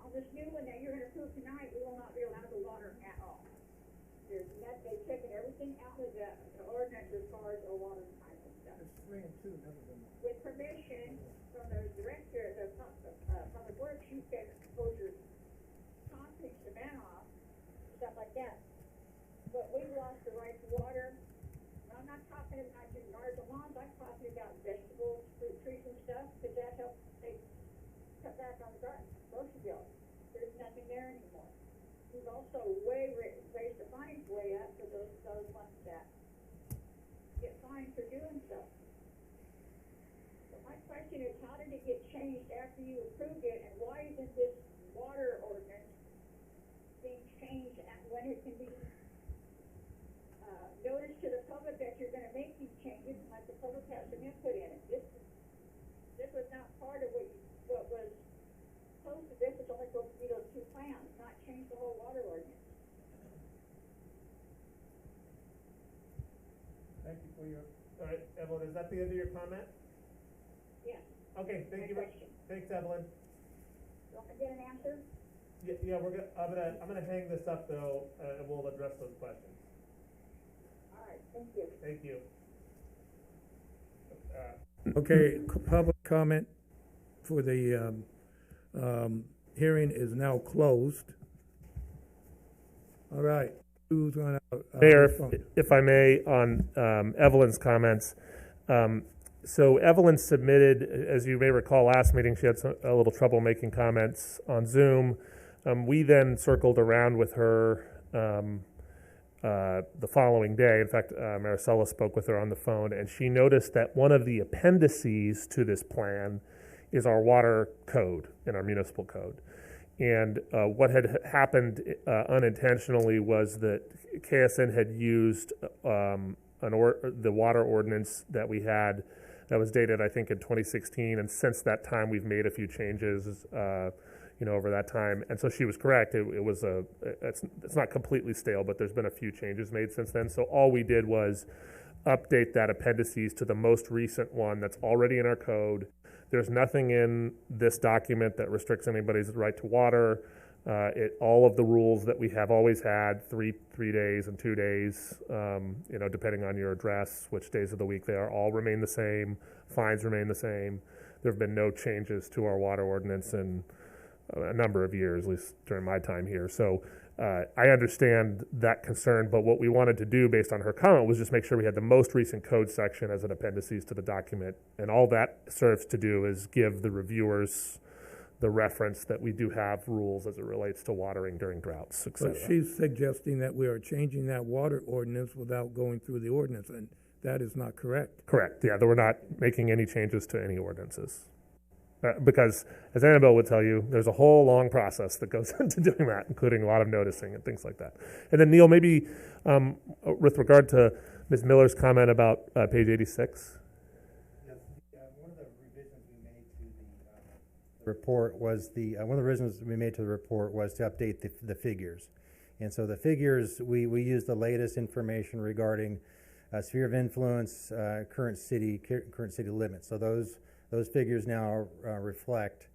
On this new one that you're going to approve tonight, we will not be allowed to water at all. They've taken everything out of the ordinance as far as the water type of stuff. It's 3 and 2, never been. With permission from the director, from the board, you can close your concrete cement off, stuff like that. But we lost the right to water. I'm not talking about your yards and lawns. I'm talking about vegetables, fruit trees and stuff, because that helps they cut back on the grocery bill. There's nothing there anymore. We've also raised the fines way up for those ones that get fined for doing so. So my question is, how did it get changed after you approved it, and why isn't this water ordinance being changed when it can be notice to the public that you're going to make these changes and let the public have some input in it? This was not part of what was posted. This was only supposed to be those 2 plans, not change the whole water ordinance. Thank you for your, all right, Evelyn, is that the end of your comment? Yes. Okay, thank you. Thanks, Evelyn. You want to get an answer? Yeah, I'm gonna hang this up though, and we'll address those questions. All right, thank you. Thank you. Okay, public comment for the hearing is now closed. All right, who's going to? Mayor, if I may, on Evelyn's comments. So Evelyn submitted, as you may recall, last meeting she had a little trouble making comments on Zoom. We then circled around with her the following day. In fact, Maricela spoke with her on the phone, and she noticed that one of the appendices to this plan is our water code in our municipal code. And what had happened unintentionally was that KSN had used the water ordinance that we had that was dated, I think, in 2016, and since that time we've made a few changes, over that time. And so she was correct. It's not completely stale, but there's been a few changes made since then. So all we did was update that appendices to the most recent one that's already in our code. There's nothing in this document that restricts anybody's right to water. All of the rules that we have always had, 3 days and 2 days, depending on your address, which days of the week they are, all remain the same. Fines remain the same. There have been no changes to our water ordinance in a number of years, at least during my time here. So I understand that concern, but what we wanted to do based on her comment was just make sure we had the most recent code section as an appendices to the document. And all that serves to do is give the reviewers the reference that we do have rules as it relates to watering during droughts, et cetera. But she's suggesting that we are changing that water ordinance without going through the ordinance, and that is not correct. Correct, yeah, that we're not making any changes to any ordinances. Because, as Annabelle would tell you, there's a whole long process that goes into doing that, including a lot of noticing and things like that. And then, Neil, maybe with regard to Ms. Miller's comment about page 86. One of the revisions we made to the report was one of the revisions we made to the report was to update the figures. And so the figures, we used the latest information regarding sphere of influence, current city limits. So those figures now reflect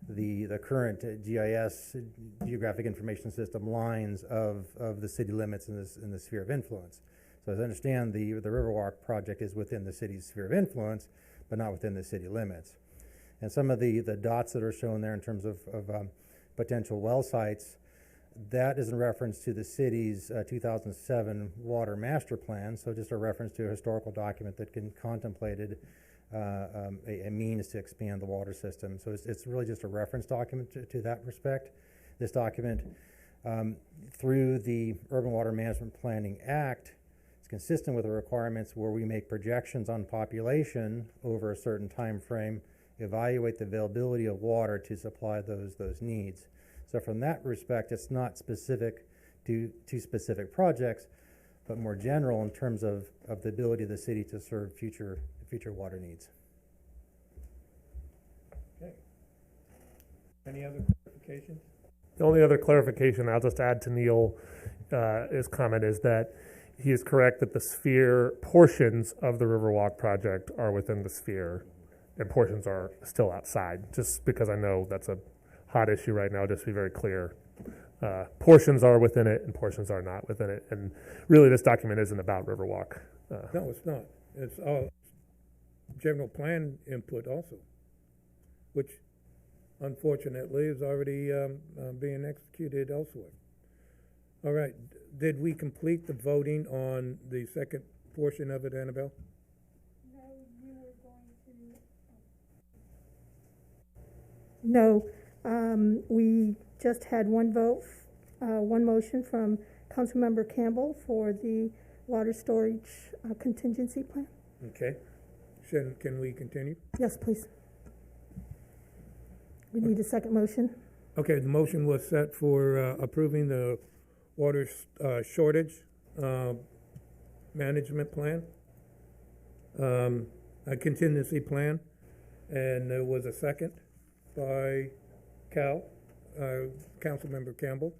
the current GIS, Geographic Information System, lines of the city limits in the sphere of influence. So as I understand, the Riverwalk project is within the city's sphere of influence, but not within the city limits. And some of the dots that are shown there in terms of potential well sites, that is in reference to the city's 2007 water master plan. So just a reference to a historical document that contemplated a means to expand the water system. So it's really just a reference document to that respect. This document Through the Urban Water Management Planning Act, it's consistent with the requirements where we make projections on population over a certain time frame, evaluate the availability of water to supply those needs. So from that respect, it's not specific to specific projects, but more general in terms of the ability of the city to serve future water needs. Okay. Any other clarifications? The only other clarification I'll just add to Neil's comment is that he is correct that the sphere portions of the Riverwalk project are within the sphere and portions are still outside, just because I know that's a hot issue right now, just to be very clear. Portions are within it and portions are not within it. And really this document isn't about Riverwalk. No, it's not. It's all general plan input also, which unfortunately is already being executed elsewhere. All right, did we complete the voting on the second portion of it, Annabelle? No, you were going to. No, we just had one vote, one motion from Councilmember Campbell for the water storage contingency plan. Okay. Can we continue? Yes, please. We need a second motion. Okay, the motion was set for approving the water shortage management plan, a contingency plan, and there was a second by Councilmember Campbell.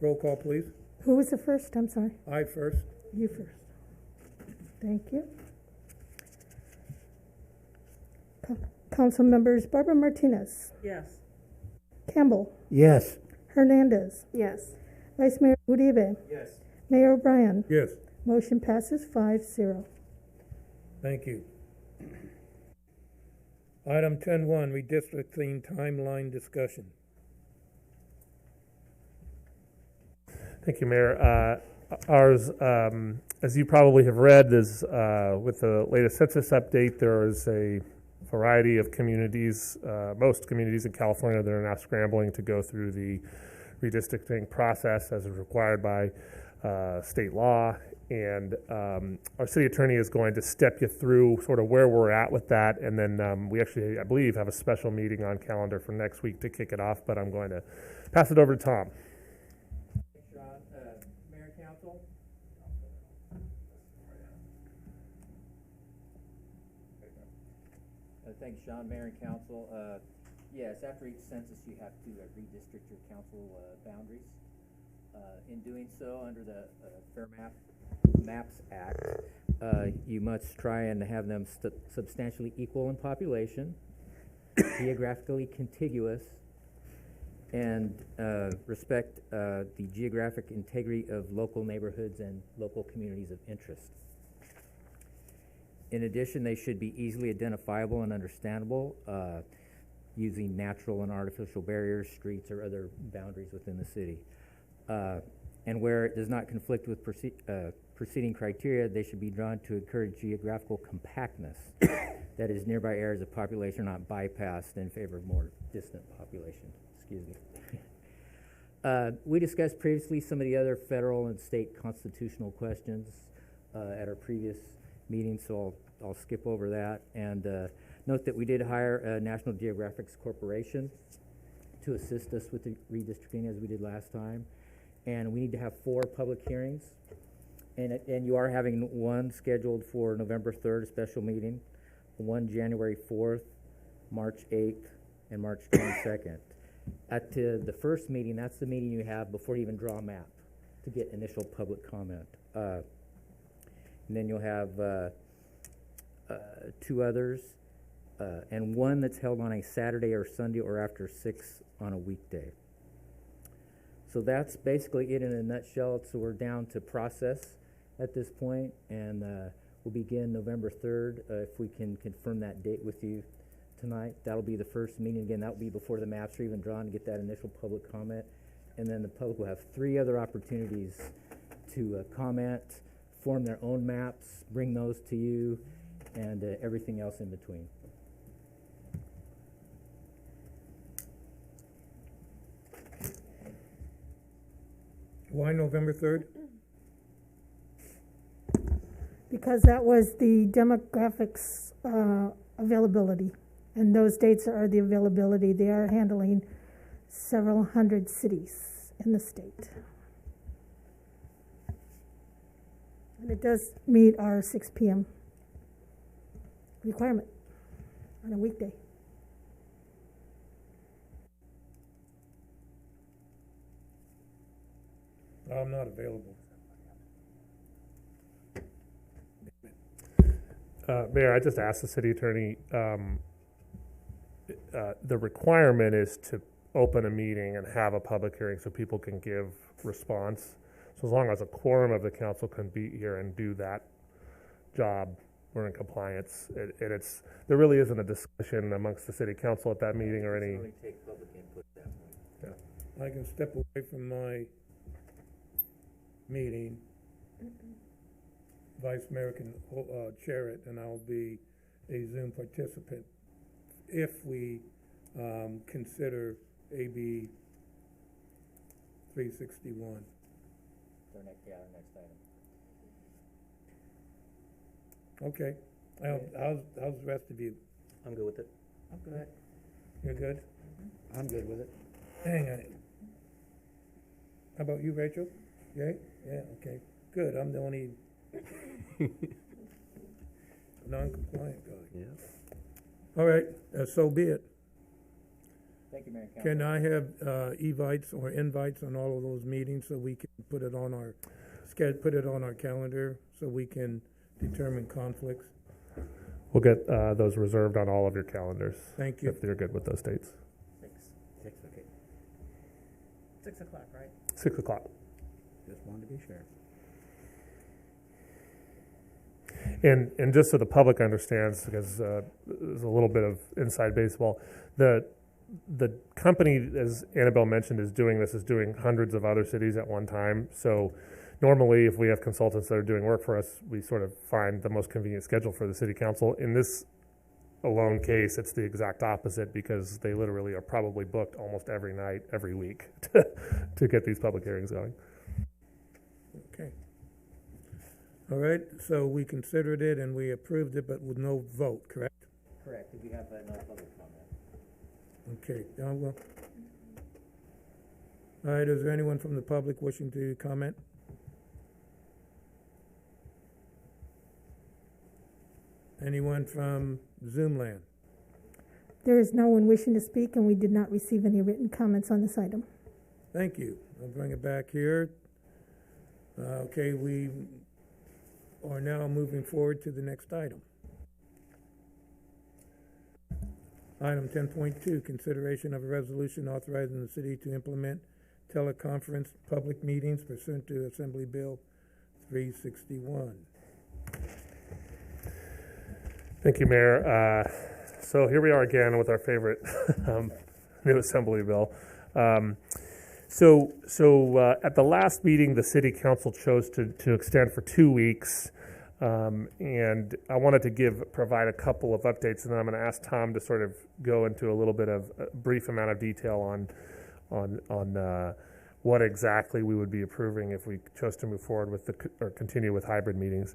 Roll call, please. Who was the first? I'm sorry. I first. You first. Thank you. Council members Barbara Martinez. Yes. Campbell. Yes. Hernandez. Yes. Vice Mayor Uribe. Yes. Mayor O'Brien. Yes. Motion passes 5-0. Thank you. Item 10.1, redistricting timeline discussion. Thank you, Mayor. Ours, as you probably have read, is with the latest census update, there is a variety of communities, most communities in California that are now scrambling to go through the redistricting process as required by state law. And our city attorney is going to step you through sort of where we're at with that. And then we actually, I believe, have a special meeting on calendar for next week to kick it off, but I'm going to pass it over to Tom. Thanks, Sean. Mayor and Council. Thanks, Sean. Mayor and Council. Yes, after each census, you have to redistrict your council boundaries. In doing so, under the Fair Maps Act, you must try and have them substantially equal in population, geographically contiguous, and respect the geographic integrity of local neighborhoods and local communities of interest. In addition, they should be easily identifiable and understandable using natural and artificial barriers, streets, or other boundaries within the city. And where it does not conflict with preceding criteria, they should be drawn to encourage geographical compactness. That is, nearby areas of population are not bypassed in favor of more distant populations. Excuse me. We discussed previously some of the other federal and state constitutional questions at our previous meeting, so I'll skip over that. And note that we did hire National Geographic's Corporation to assist us with the redistricting as we did last time. And we need to have 4 public hearings. And you are having one scheduled for November 3rd, a special meeting, one January 4th, March 8th, and March 22nd. At the first meeting, that's the meeting you have before you even draw a map to get initial public comment. And then you'll have 2 others, and one that's held on a Saturday or Sunday or after 6 on a weekday. So that's basically it in a nutshell. So we're down to process at this point, and we'll begin November 3rd. If we can confirm that date with you tonight, that'll be the first meeting. Again, that'll be before the maps are even drawn to get that initial public comment. And then the public will have 3 other opportunities to comment, form their own maps, bring those to you, and everything else in between. Why November 3rd? Because that was the demographics availability. And those dates are the availability. They are handling several hundred cities in the state. And it does meet our 6 p.m. requirement on a weekday. I'm not available. Mayor, I just asked the city attorney, the requirement is to open a meeting and have a public hearing so people can give response. So as long as a quorum of the council can be here and do that job, we're in compliance. There really isn't a discussion amongst the city council at that meeting or any. Only take public input at that point. Yeah. I can step away from my meeting. Vice Mayor can chair it, and I'll be a Zoom participant if we consider AB 361. Our next item. Okay. How's the rest of you? I'm good with it. I'm good. You're good? I'm good with it. Hang on. How about you, Rachel? Yeah? Yeah, okay. Good. I'm the only non-compliant guy. Yeah. All right, so be it. Thank you, Mayor and Council. Can I have evites or invites on all of those meetings so we can put it on our calendar so we can determine conflicts? We'll get those reserved on all of your calendars. Thank you. If you're good with those dates. 6, okay. 6 o'clock, right? 6 o'clock. Just wanted to be sure. And just so the public understands, because there's a little bit of inside baseball, the company, as Annabelle mentioned, is doing hundreds of other cities at one time. So normally, if we have consultants that are doing work for us, we sort of find the most convenient schedule for the city council. In this alone case, it's the exact opposite because they literally are probably booked almost every night, every week to get these public hearings going. Okay. All right, so we considered it and we approved it, but with no vote, correct? Correct. Did we have no public comment? Okay, well. All right, is there anyone from the public wishing to comment? Anyone from Zoom land? There is no one wishing to speak, and we did not receive any written comments on this item. Thank you. I'll bring it back here. Okay, we are now moving forward to the next item. Item 10.2, consideration of a resolution authorizing the city to implement teleconference public meetings pursuant to Assembly Bill 361. Thank you, Mayor. So here we are again with our favorite new Assembly bill. So at the last meeting, the City Council chose to extend for 2 weeks, and I wanted to provide a couple of updates, and then I'm going to ask Tom to sort of go into a little bit of a brief amount of detail on what exactly we would be approving if we chose to move forward with or continue with hybrid meetings.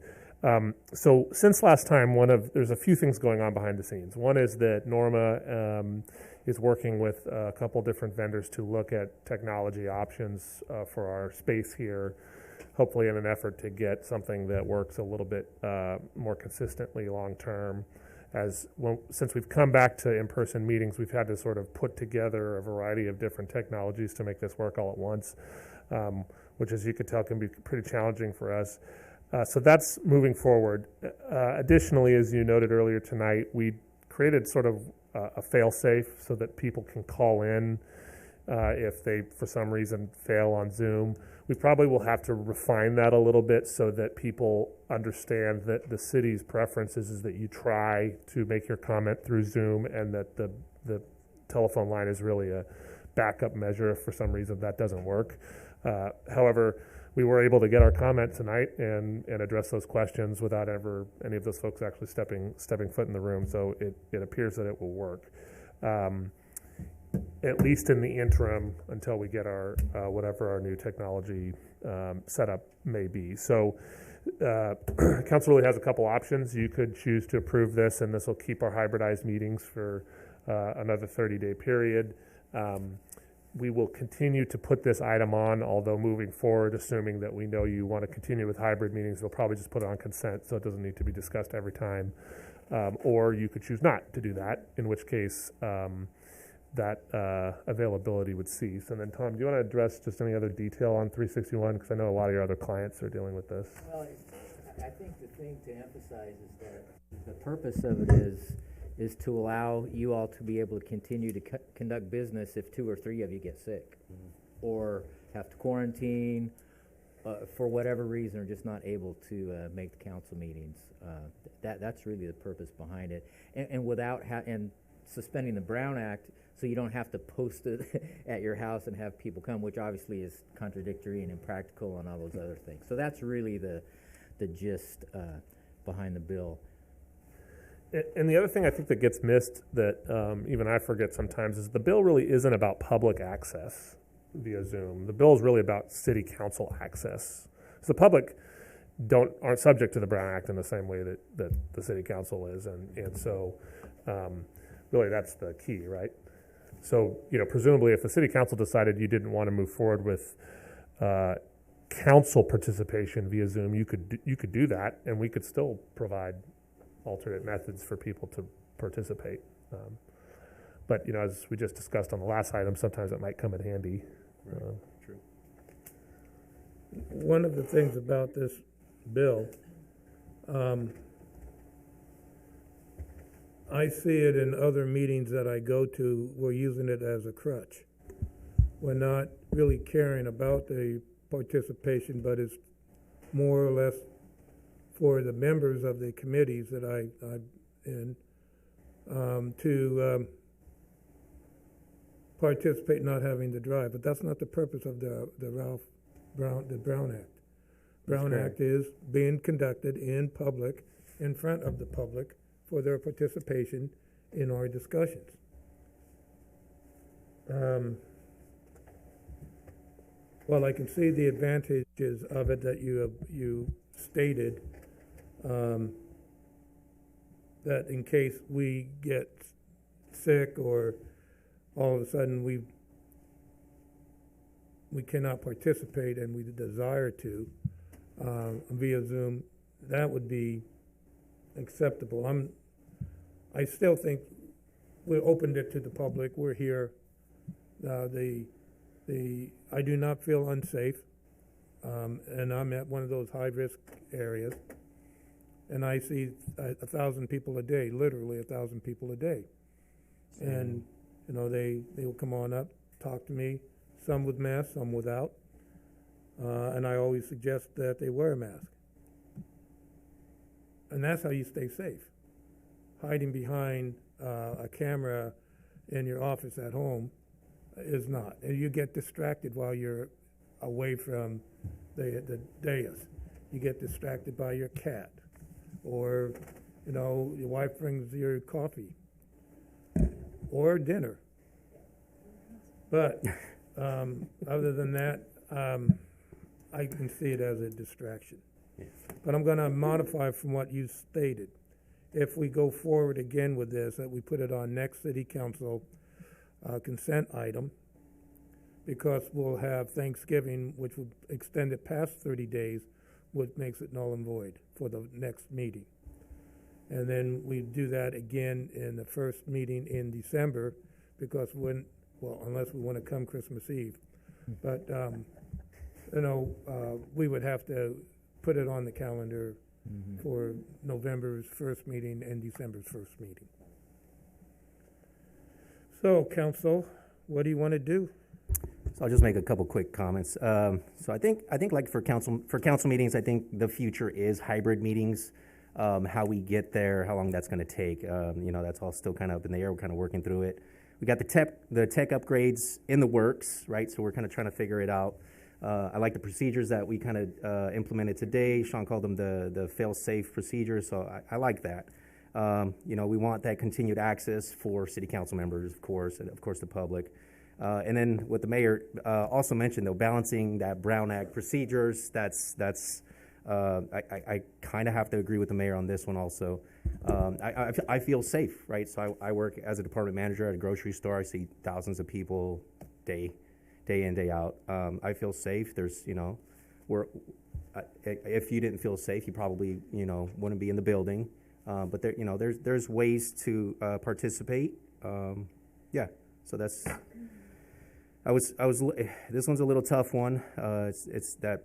So since last time, there's a few things going on behind the scenes. One is that Norma is working with a couple different vendors to look at technology options for our space here, hopefully in an effort to get something that works a little bit more consistently long term. Since we've come back to in-person meetings, we've had to sort of put together a variety of different technologies to make this work all at once, which, as you could tell, can be pretty challenging for us. So that's moving forward. Additionally, as you noted earlier tonight, we created sort of a fail-safe so that people can call in if they, for some reason, fail on Zoom. We probably will have to refine that a little bit so that people understand that the city's preference is that you try to make your comment through Zoom, and that the telephone line is really a backup measure if for some reason that doesn't work. However, we were able to get our comment tonight and address those questions without ever any of those folks actually stepping foot in the room. So it appears that it will work, at least in the interim, until we get our whatever our new technology setup may be. So council really has a couple options. You could choose to approve this, and this will keep our hybridized meetings for another 30-day period. We will continue to put this item on, although moving forward, assuming that we know you want to continue with hybrid meetings, we'll probably just put it on consent so it doesn't need to be discussed every time. Or you could choose not to do that, in which case that availability would cease. And then, Tom, do you want to address just any other detail on 361? Because I know a lot of your other clients are dealing with this. Well, I think the thing to emphasize is that the purpose of it is to allow you all to be able to continue to conduct business if 2 or 3 of you get sick, or have to quarantine for whatever reason, or just not able to make the council meetings. That's really the purpose behind it, and without and suspending the Brown Act, so you don't have to post it at your house and have people come, which obviously is contradictory and impractical and all those other things. So that's really the gist behind the bill. And the other thing I think that gets missed that even I forget sometimes is the bill really isn't about public access via Zoom. The bill is really about city council access. So the public aren't subject to the Brown Act in the same way that the city council is, and so really that's the key, right? So presumably if the city council decided you didn't want to move forward with council participation via Zoom, you could do that, and we could still provide alternate methods for people to participate. But as we just discussed on the last item, sometimes it might come in handy. Right. True. One of the things about this bill, I see it in other meetings that I go to, we're using it as a crutch. We're not really caring about the participation, but it's more or less for the members of the committees that I'm in to participate, not having to drive. But that's not the purpose of the Brown Act. Brown Act is being conducted in public, in front of the public, for their participation in our discussions. Well, I can see the advantages of it that you stated. That in case we get sick or all of a sudden we cannot participate and we desire to via Zoom, that would be acceptable. I still think we opened it to the public. We're here. I do not feel unsafe, and I'm at one of those high-risk areas. And I see 1,000 people a day, literally 1,000 people a day. And, they will come on up, talk to me, some with masks, some without. And I always suggest that they wear a mask. And that's how you stay safe. Hiding behind a camera in your office at home is not. And you get distracted while you're away from the dais. You get distracted by your cat. Or, your wife brings your coffee or dinner. But other than that, I can see it as a distraction. Yeah. But I'm going to modify from what you stated. If we go forward again with this, that we put it on next city council consent item, because we'll have Thanksgiving, which would extend it past 30 days, which makes it null and void for the next meeting. And then we do that again in the first meeting in December, because unless we want to come Christmas Eve. But, we would have to put it on the calendar for November's first meeting and December's first meeting. So, council, what do you want to do? So I'll just make a couple quick comments. So I think like for council meetings, I think the future is hybrid meetings. How we get there, how long that's going to take, that's all still kind of up in the air. We're kind of working through it. We got the tech upgrades in the works, right? So we're kind of trying to figure it out. I like the procedures that we kind of implemented today. Sean called them the fail-safe procedures, so I like that. We want that continued access for city council members, of course, and of course the public. And then what the mayor also mentioned, though, balancing that Brown Act procedures, I kind of have to agree with the mayor on this one also. I feel safe, right? So I work as a department manager at a grocery store. I see thousands of people day in, day out. I feel safe. There's, if you didn't feel safe, you probably, wouldn't be in the building. But there, there's ways to participate. Yeah. So that's. This one's a little tough one. It's that,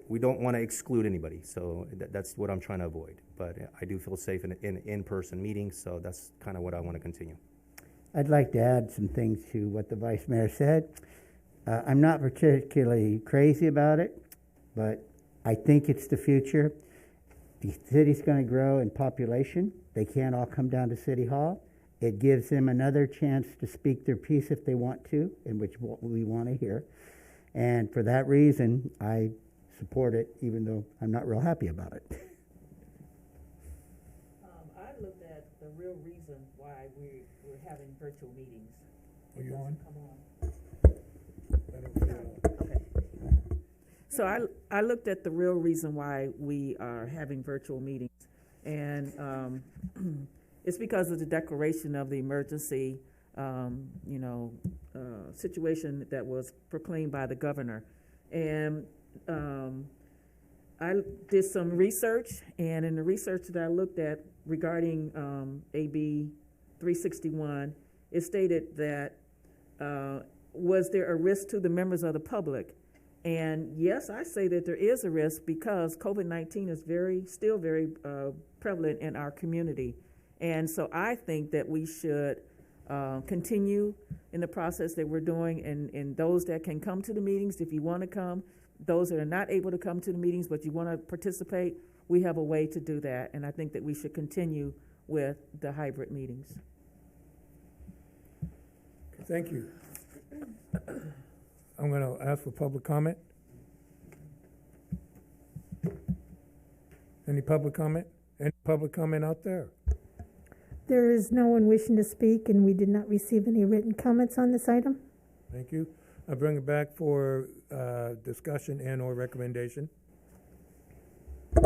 we don't want to exclude anybody. So that's what I'm trying to avoid. But I do feel safe in in-person meetings. So that's kind of what I want to continue. I'd like to add some things to what the Vice Mayor said. I'm not particularly crazy about it, but I think it's the future. The city's going to grow in population. They can't all come down to City Hall. It gives them another chance to speak their piece if they want to, in which we want to hear. And for that reason, I support it, even though I'm not real happy about it. I looked at the real reason why we're having virtual meetings. Are you on? Come on. Okay. So I looked at the real reason why we are having virtual meetings, and it's because of the declaration of the emergency, situation that was proclaimed by the governor. And I did some research, and in the research that I looked at regarding AB 361, it stated that was there a risk to the members of the public? And yes, I say that there is a risk because COVID-19 is still very prevalent in our community. And so I think that we should continue in the process that we're doing, and those that can come to the meetings, if you want to come, those that are not able to come to the meetings but you want to participate, we have a way to do that. And I think that we should continue with the hybrid meetings. Thank you. I'm going to ask for public comment. Any public comment? Any public comment out there? There is no one wishing to speak, and we did not receive any written comments on this item. Thank you. I bring it back for discussion and or recommendation. So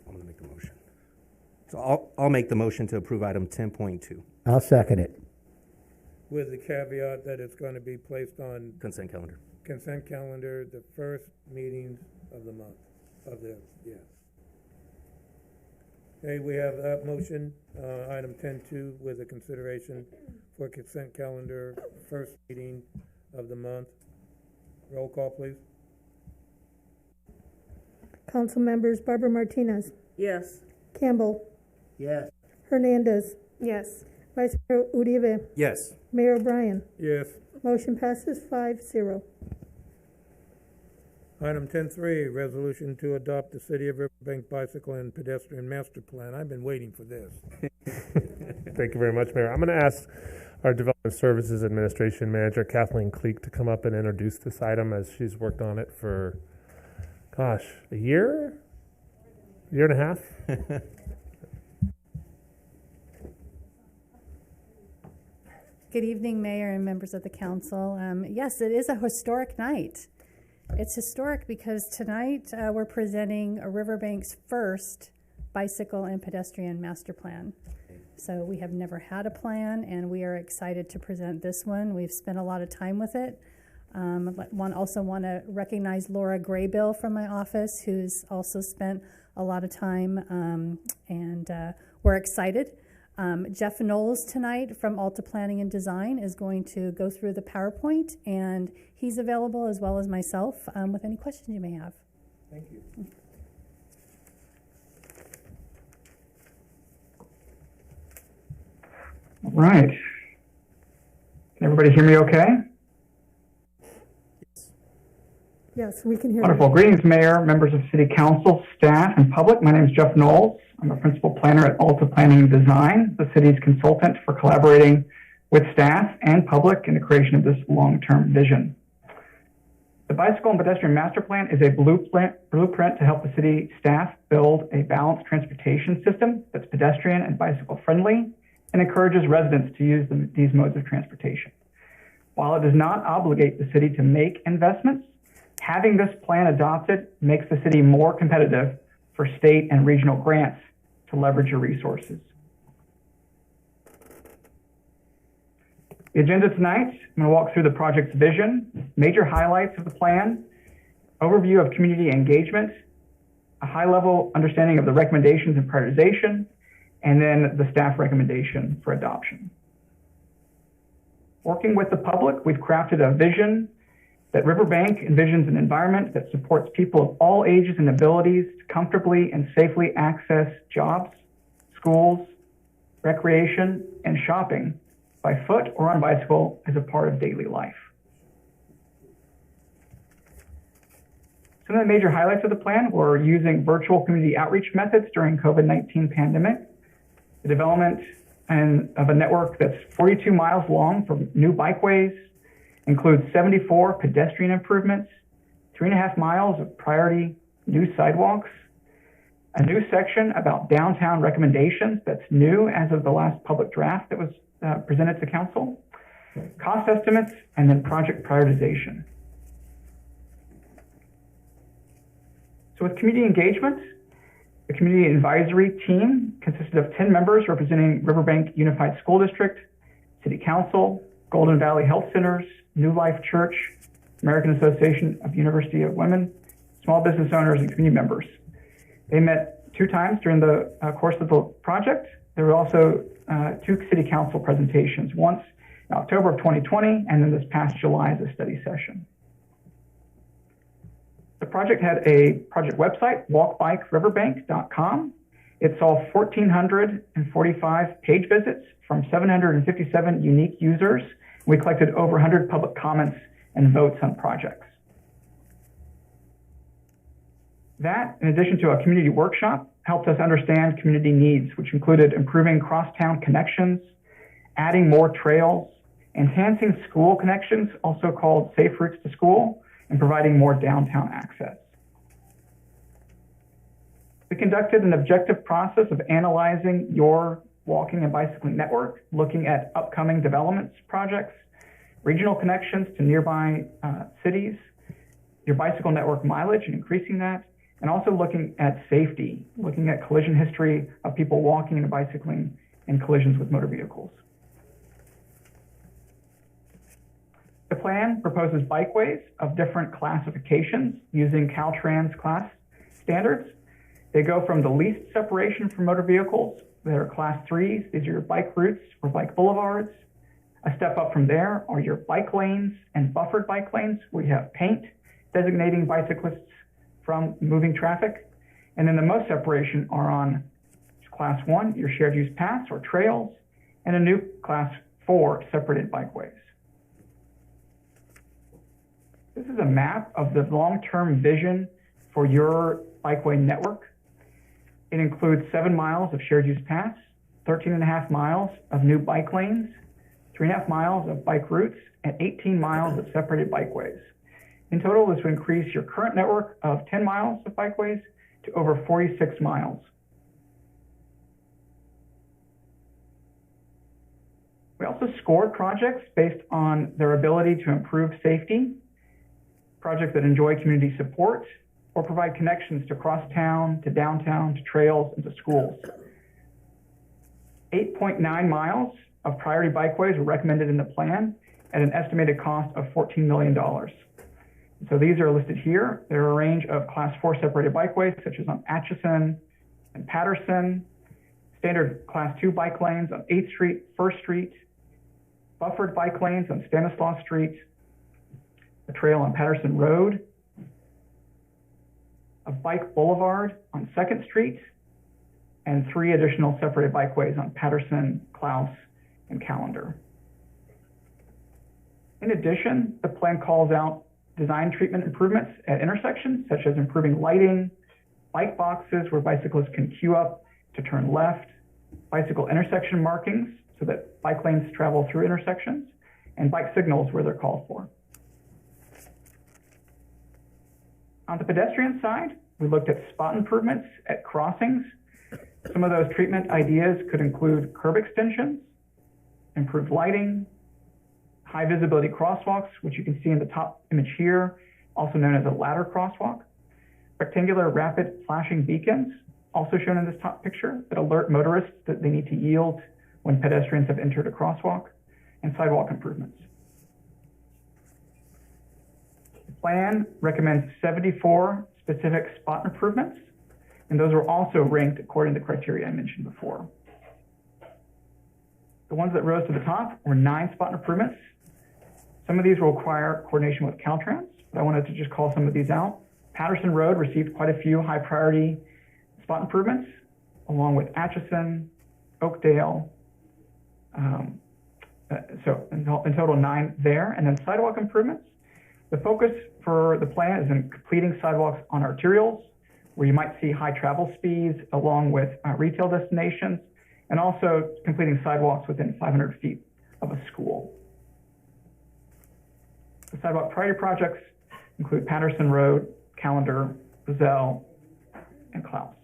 I'm going to make the motion. So I'll make the motion to approve item 10.2. I'll second it. With the caveat that it's going to be placed on consent calendar. Consent calendar, the first meetings of the month, yes. Okay, we have that motion, item 10.2, with a consideration for consent calendar, first meeting of the month. Roll call, please. Council members Barbara Martinez. Yes. Campbell. Yes. Hernandez. Yes. Vice Mayor Uribe. Yes. Mayor O'Brien. Yes. Motion passes 5-0. Item 10.3, resolution to adopt the City of Riverbank Bicycle and Pedestrian Master Plan. I've been waiting for this. Thank you very much, Mayor. I'm going to ask our Development Services Administration Manager, Kathleen Cleek, to come up and introduce this item, as she's worked on it for, gosh, a year and a half? Good evening, Mayor and members of the council. Yes, it is a historic night. It's historic because tonight we're presenting a Riverbank's first bicycle and pedestrian master plan. So we have never had a plan, and we are excited to present this one. We've spent a lot of time with it. Also want to recognize Laura Graybill from my office, who's also spent a lot of time, and we're excited. Jeff Knowles tonight from Alta Planning and Design is going to go through the PowerPoint, and he's available as well as myself with any questions you may have. Thank you. All right. Can everybody hear me okay? Yes, we can hear Wonderful. you. Greetings, Mayor, members of City Council, staff, and public. My name is Jeff Knowles. I'm a principal planner at Alta Planning and Design, the city's consultant for collaborating with staff and public in the creation of this long-term vision. The Bicycle and Pedestrian Master Plan is a blueprint to help the city staff build a balanced transportation system that's pedestrian and bicycle friendly and encourages residents to use these modes of transportation. While it does not obligate the city to make investments, having this plan adopted makes the city more competitive for state and regional grants to leverage your resources. The agenda tonight, I'm going to walk through the project's vision, major highlights of the plan, overview of community engagement, a high-level understanding of the recommendations and prioritization, and then the staff recommendation for adoption. Working with the public, we've crafted a vision that Riverbank envisions an environment that supports people of all ages and abilities to comfortably and safely access jobs, schools, recreation, and shopping by foot or on bicycle as a part of daily life. Some of the major highlights of the plan were using virtual community outreach methods during COVID-19 pandemic, the development of a network that's 42 miles long for new bikeways, includes 74 pedestrian improvements, 3.5 miles of priority new sidewalks, a new section about downtown recommendations that's new as of the last public draft that was presented to council, cost estimates, and then project prioritization. So with community engagement, the community advisory team consisted of 10 members representing Riverbank Unified School District, City Council, Golden Valley Health Centers, New Life Church, American Association of University of Women, small business owners, and community members. They met 2 times during the course of the project. There were also 2 City Council presentations, once in October of 2020, and then this past July as a study session. The project had a project website, walkbikeriverbank.com. It saw 1,445 page visits from 757 unique users. We collected over 100 public comments and votes on projects. That, in addition to a community workshop, helped us understand community needs, which included improving crosstown connections, adding more trails, enhancing school connections, also called safe routes to school, and providing more downtown access. We conducted an objective process of analyzing your walking and bicycling network, looking at upcoming developments projects, regional connections to nearby cities, your bicycle network mileage and increasing that, and also looking at safety, looking at collision history of people walking and bicycling in collisions with motor vehicles. The plan proposes bikeways of different classifications using Caltrans class standards. They go from the least separation from motor vehicles, that are class 3s. These are your bike routes or bike boulevards. A step up from there are your bike lanes and buffered bike lanes, where you have paint designating bicyclists from moving traffic. And then the most separation are on class 1, your shared use paths or trails, and a new class 4 separated bikeways. This is a map of the long-term vision for your bikeway network. It includes 7 miles of shared use paths, 13.5 miles of new bike lanes, 3.5 miles of bike routes, and 18 miles of separated bikeways. In total, this would increase your current network of 10 miles of bikeways to over 46 miles. We also scored projects based on their ability to improve safety, projects that enjoy community support, or provide connections to crosstown, to downtown, to trails, and to schools. 8.9 miles of priority bikeways were recommended in the plan at an estimated cost of $14 million. So these are listed here. There are a range of class 4 separated bikeways, such as on Atchison and Patterson, standard class 2 bike lanes on 8th Street, 1st Street, buffered bike lanes on Stanislaus Street, a trail on Patterson Road, a bike boulevard on 2nd Street, and 3 additional separated bikeways on Patterson, Klaus, and Callender. In addition, the plan calls out design treatment improvements at intersections, such as improving lighting, bike boxes where bicyclists can queue up to turn left, bicycle intersection markings so that bike lanes travel through intersections, and bike signals where they're called for. On the pedestrian side, we looked at spot improvements at crossings Some of those treatment ideas could include curb extensions, improved lighting, high visibility crosswalks, which you can see in the top image here, also known as a ladder crosswalk, rectangular rapid flashing beacons, also shown in this top picture, that alert motorists that they need to yield when pedestrians have entered a crosswalk, and sidewalk improvements. The plan recommends 74 specific spot improvements, and those are also ranked according to the criteria I mentioned before. The ones that rose to the top were 9 spot improvements. Some of these will require coordination with Caltrans, but I wanted to just call some of these out. Patterson Road received quite a few high priority spot improvements, along with Atchison, Oakdale. So in total 9 there. And then sidewalk improvements. The focus for the plan is in completing sidewalks on arterials, where you might see high travel speeds along with retail destinations, and also completing sidewalks within 500 feet of a school. The sidewalk priority projects include Patterson Road, Callender, Roselle, and Klaus.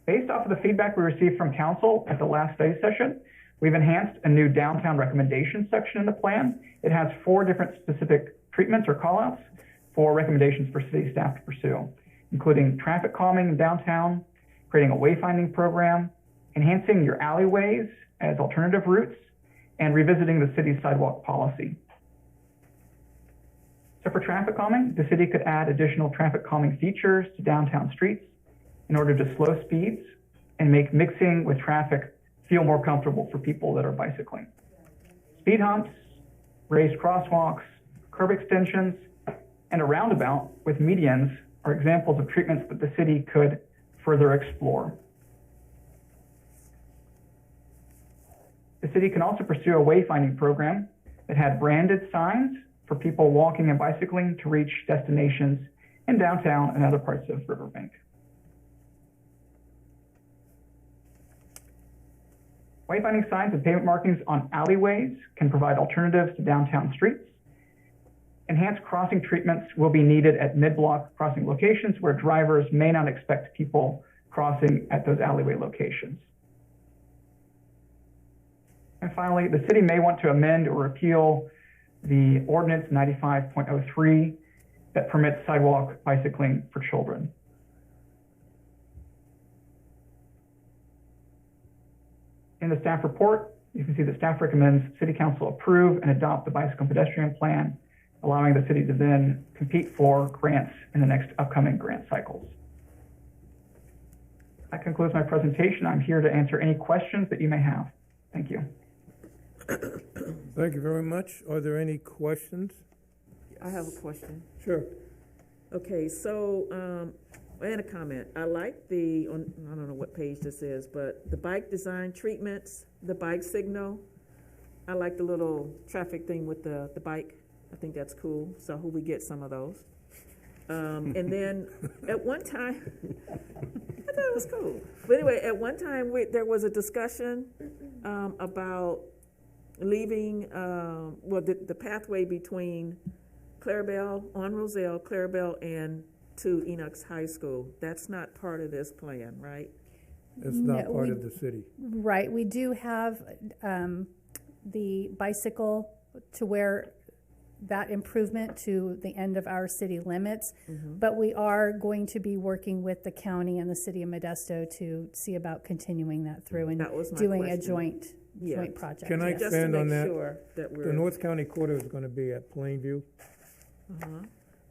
Based off of the feedback we received from council at the last study session, we've enhanced a new downtown recommendations section in the plan. It has 4 different specific treatments or callouts for recommendations for city staff to pursue, including traffic calming in downtown, creating a wayfinding program, enhancing your alleyways as alternative routes, and revisiting the city's sidewalk policy. So for traffic calming, the city could add additional traffic calming features to downtown streets in order to slow speeds and make mixing with traffic feel more comfortable for people that are bicycling. Speed humps, raised crosswalks, curb extensions, and a roundabout with medians are examples of treatments that the city could further explore. The city can also pursue a wayfinding program that had branded signs for people walking and bicycling to reach destinations in downtown and other parts of Riverbank. Wayfinding signs and pavement markings on alleyways can provide alternatives to downtown streets. Enhanced crossing treatments will be needed at mid-block crossing locations where drivers may not expect people crossing at those alleyway locations. And finally, the city may want to amend or repeal the Ordinance 95.03 that permits sidewalk bicycling for children. In the staff report, you can see that staff recommends City Council approve and adopt the bicycle and pedestrian plan, allowing the city to then compete for grants in the next upcoming grant cycles. That concludes my presentation. I'm here to answer any questions that you may have. Thank you. Thank you very much. Are there any questions? I have a question. Sure. Okay, so, and a comment. I like I don't know what page this is, but the bike design treatments, the bike signal. I like the little traffic thing with the bike. I think that's cool. So I hope we get some of those. And then at one time, I thought it was cool. But anyway, at one time there was a discussion about leaving, the pathway between Clarabelle, on Roselle, Clarabelle, and to Enoch's High School. That's not part of this plan, right? It's not part of the city. Right. We do have the bicycle to where that improvement to the end of our city limits, but we are going to be working with the county and the city of Modesto to see about continuing that through and doing question. A joint project. Can I yes. expand on that? Sure that The North County Quarter is going to be at Plainview.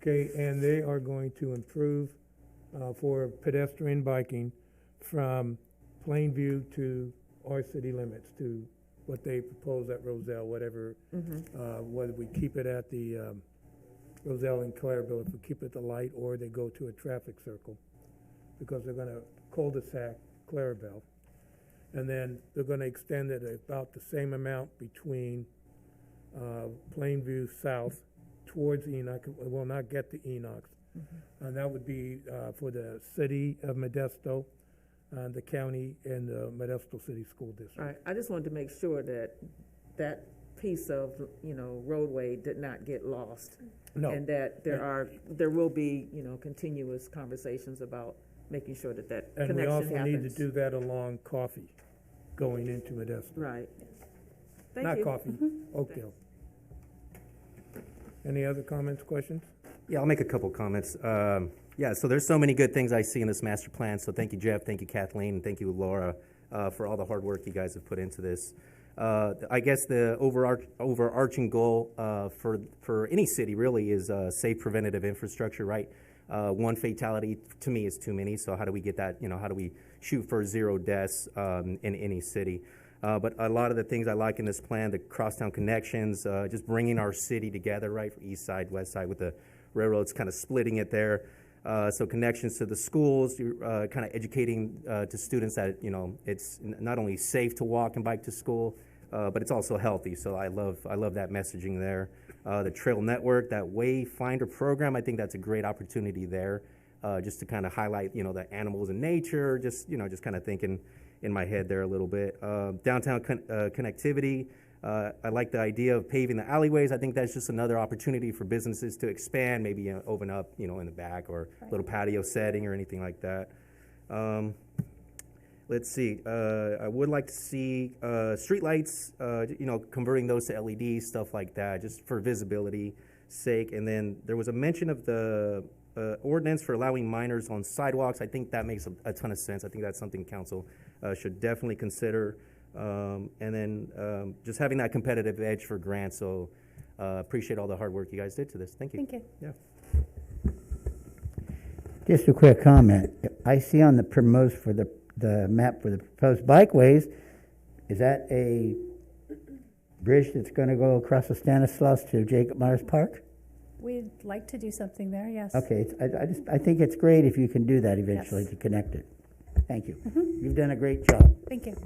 Okay, and they are going to improve for pedestrian biking from Plainview to our city limits, to what they propose at Roselle, whatever, whether we keep it at the Roselle and Clarabelle, if we keep it the light, or they go to a traffic circle, because they're going to cul-de-sac Clarabelle. And then they're going to extend it about the same amount between Plainview South towards Enoch. It will not get to Enoch. And that would be for the city of Modesto, the county, and the Modesto City School District. All right. I just wanted to make sure that that piece of, roadway did not get lost. No. And that there will be, continuous conversations about making sure that And connection we also happens. need to do that along Coffee, going into Modesto. Right. Thank Not you. Coffee, Oakdale. Any other comments, questions? Yeah, I'll make a couple comments. Yeah, so there's so many good things I see in this master plan. So thank you, Jeff. Thank you, Kathleen. And thank you, Laura, for all the hard work you guys have put into this. I guess the overarching goal for any city really is safe preventative infrastructure, right? One fatality to me is too many. So how do we get that? How do we shoot for 0 deaths in any city? But a lot of the things I like in this plan, the crosstown connections, just bringing our city together, right? East side, west side, with the railroads kind of splitting it there. So connections to the schools, kind of educating to students that, it's not only safe to walk and bike to school, but it's also healthy. So I love that messaging there. The trail network, that Wayfinder program, I think that's a great opportunity there, just to kind of highlight, the animals in nature, just kind of thinking in my head there a little bit. Downtown connectivity. I like the idea of paving the alleyways. I think that's just another opportunity for businesses to expand, maybe open up, in the back, or a little patio setting or anything like that. Let's see. I would like to see streetlights, converting those to LEDs, stuff like that, just for visibility sake. And then there was a mention of the ordinance for allowing minors on sidewalks. I think that makes a ton of sense. I think that's something council should definitely consider. And then just having that competitive edge for grants. So appreciate all the hard work you guys did to this. Thank you. Thank you. Yeah. Just a quick comment. I see on the map for the proposed bikeways, is that a bridge that's going to go across the Stanislaus to Jacob Myers Park? We'd like to do something there, yes. Okay, I think it's great if you can do that eventually, Yes. to connect it. Thank you. You've done a great job. Thank you.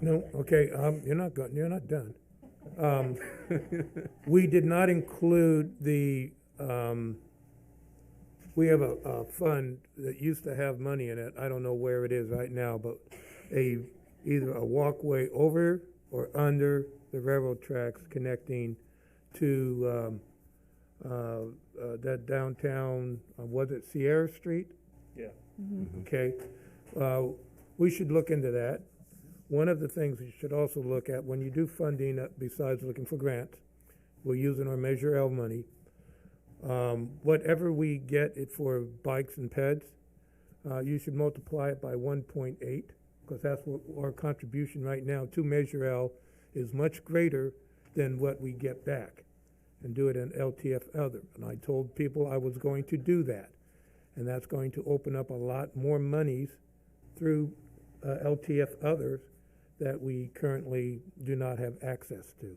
No, okay, you're not done. We did not include the, we have a fund that used to have money in it. I don't know where it is right now, but either a walkway over or under the railroad tracks connecting to that downtown, was it Sierra Street? Yeah. Okay. We should look into that. One of the things you should also look at when you do funding, besides looking for grants, we're using our Measure L money. Whatever we get it for bikes and peds, you should multiply it by 1.8, because that's what our contribution right now to Measure L is much greater than what we get back, and do it in LTF other. And I told people I was going to do that, and that's going to open up a lot more monies through LTF others that we currently do not have access to.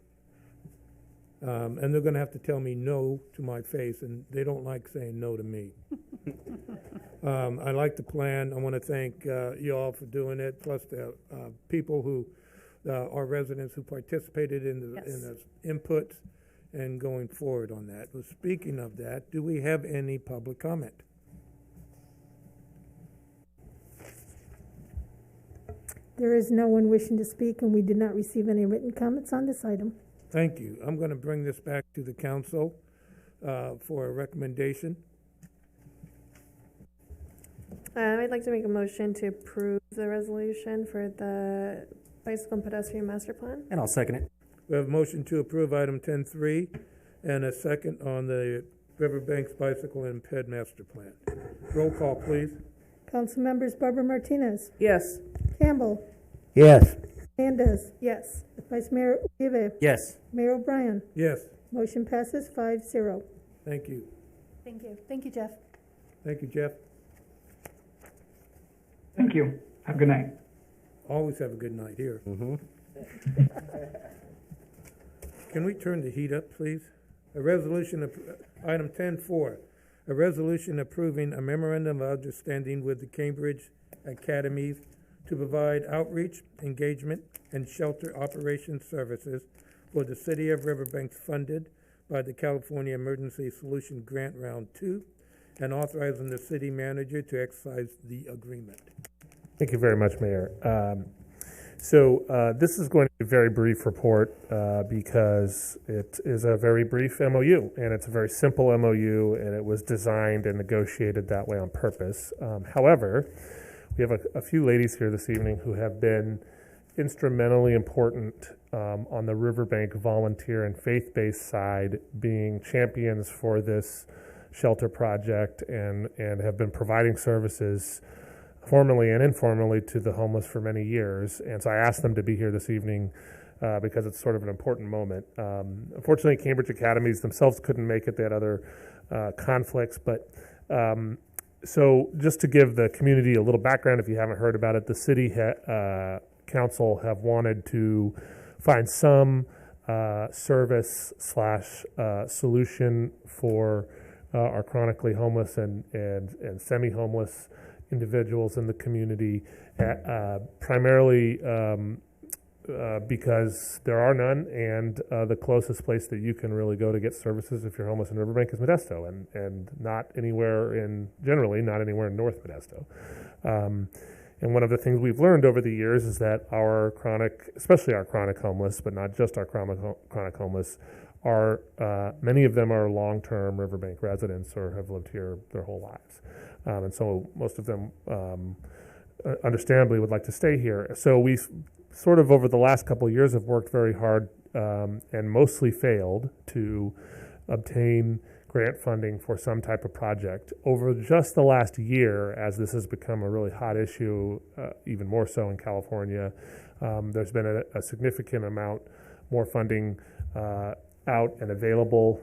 And they're going to have to tell me no to my face, and they don't like saying no to me. I like the plan. I want to thank you all for doing it, plus the people who, our residents who participated in the inputs and going forward on that. Well, speaking of that, do we have any public comment? There is no one wishing to speak, and we did not receive any written comments on this item. Thank you. I'm going to bring this back to the council for a recommendation. I'd like to make a motion to approve the resolution for the bicycle and pedestrian master plan. And I'll second it. We have a motion to approve item 10.3 and a second on the Riverbank's bicycle and ped master plan. Roll call, please. Council members Barbara Martinez. Yes. Campbell. Yes. Hernandez. Yes. Vice Mayor Uribe. Yes. Mayor O'Brien. Yes. Motion passes 5-0. Thank you. Thank you. Thank you, Jeff. Thank you, Jeff. Thank you. Have a good night. Always have a good night here. Can we turn the heat up, please? A resolution, item 10.4, a resolution approving a memorandum of understanding with the Cambridge Academies to provide outreach, engagement, and shelter operations services for the City of Riverbank, funded by the California Emergency Solution Grant Round 2, and authorizing the city manager to exercise the agreement. Thank you very much, Mayor. So this is going to be a very brief report because it is a very brief MOU, and it's a very simple MOU, and it was designed and negotiated that way on purpose. However, we have a few ladies here this evening who have been instrumentally important on the Riverbank volunteer and faith-based side, being champions for this shelter project and have been providing services formally and informally to the homeless for many years. And so I asked them to be here this evening because it's sort of an important moment. Unfortunately, Cambridge Academies themselves couldn't make it. They had other conflicts. But so just to give the community a little background, if you haven't heard about it, the city council have wanted to find some service / solution for our chronically homeless and semi-homeless individuals in the community, primarily because there are none, and the closest place that you can really go to get services if you're homeless in Riverbank is Modesto, and generally not anywhere in North Modesto. And one of the things we've learned over the years is that especially our chronic homeless, but not just our chronic homeless, many of them are long-term Riverbank residents or have lived here their whole lives. And so most of them understandably would like to stay here. So we sort of over the last couple of years have worked very hard and mostly failed to obtain grant funding for some type of project. Over just the last year, as this has become a really hot issue, even more so in California, there's been a significant amount more funding out and available.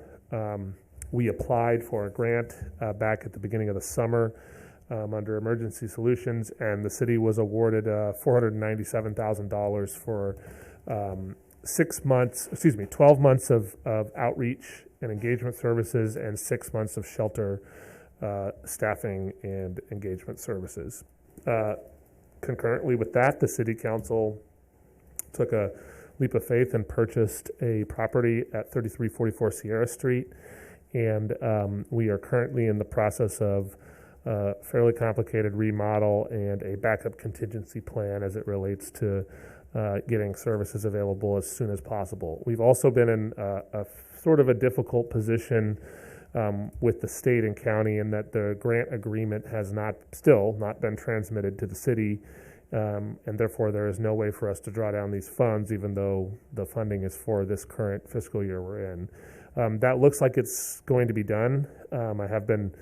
We applied for a grant back at the beginning of the summer under Emergency Solutions, and the city was awarded $497,000 for 12 months of outreach and engagement services and 6 months of shelter staffing and engagement services. Concurrently with that, the city council took a leap of faith and purchased a property at 3344 Sierra Street. And we are currently in the process of a fairly complicated remodel and a backup contingency plan as it relates to getting services available as soon as possible. We've also been in a sort of a difficult position with the state and county in that the grant agreement has still not been transmitted to the city, and therefore there is no way for us to draw down these funds, even though the funding is for this current fiscal year we're in. That looks like it's going to be done. I have been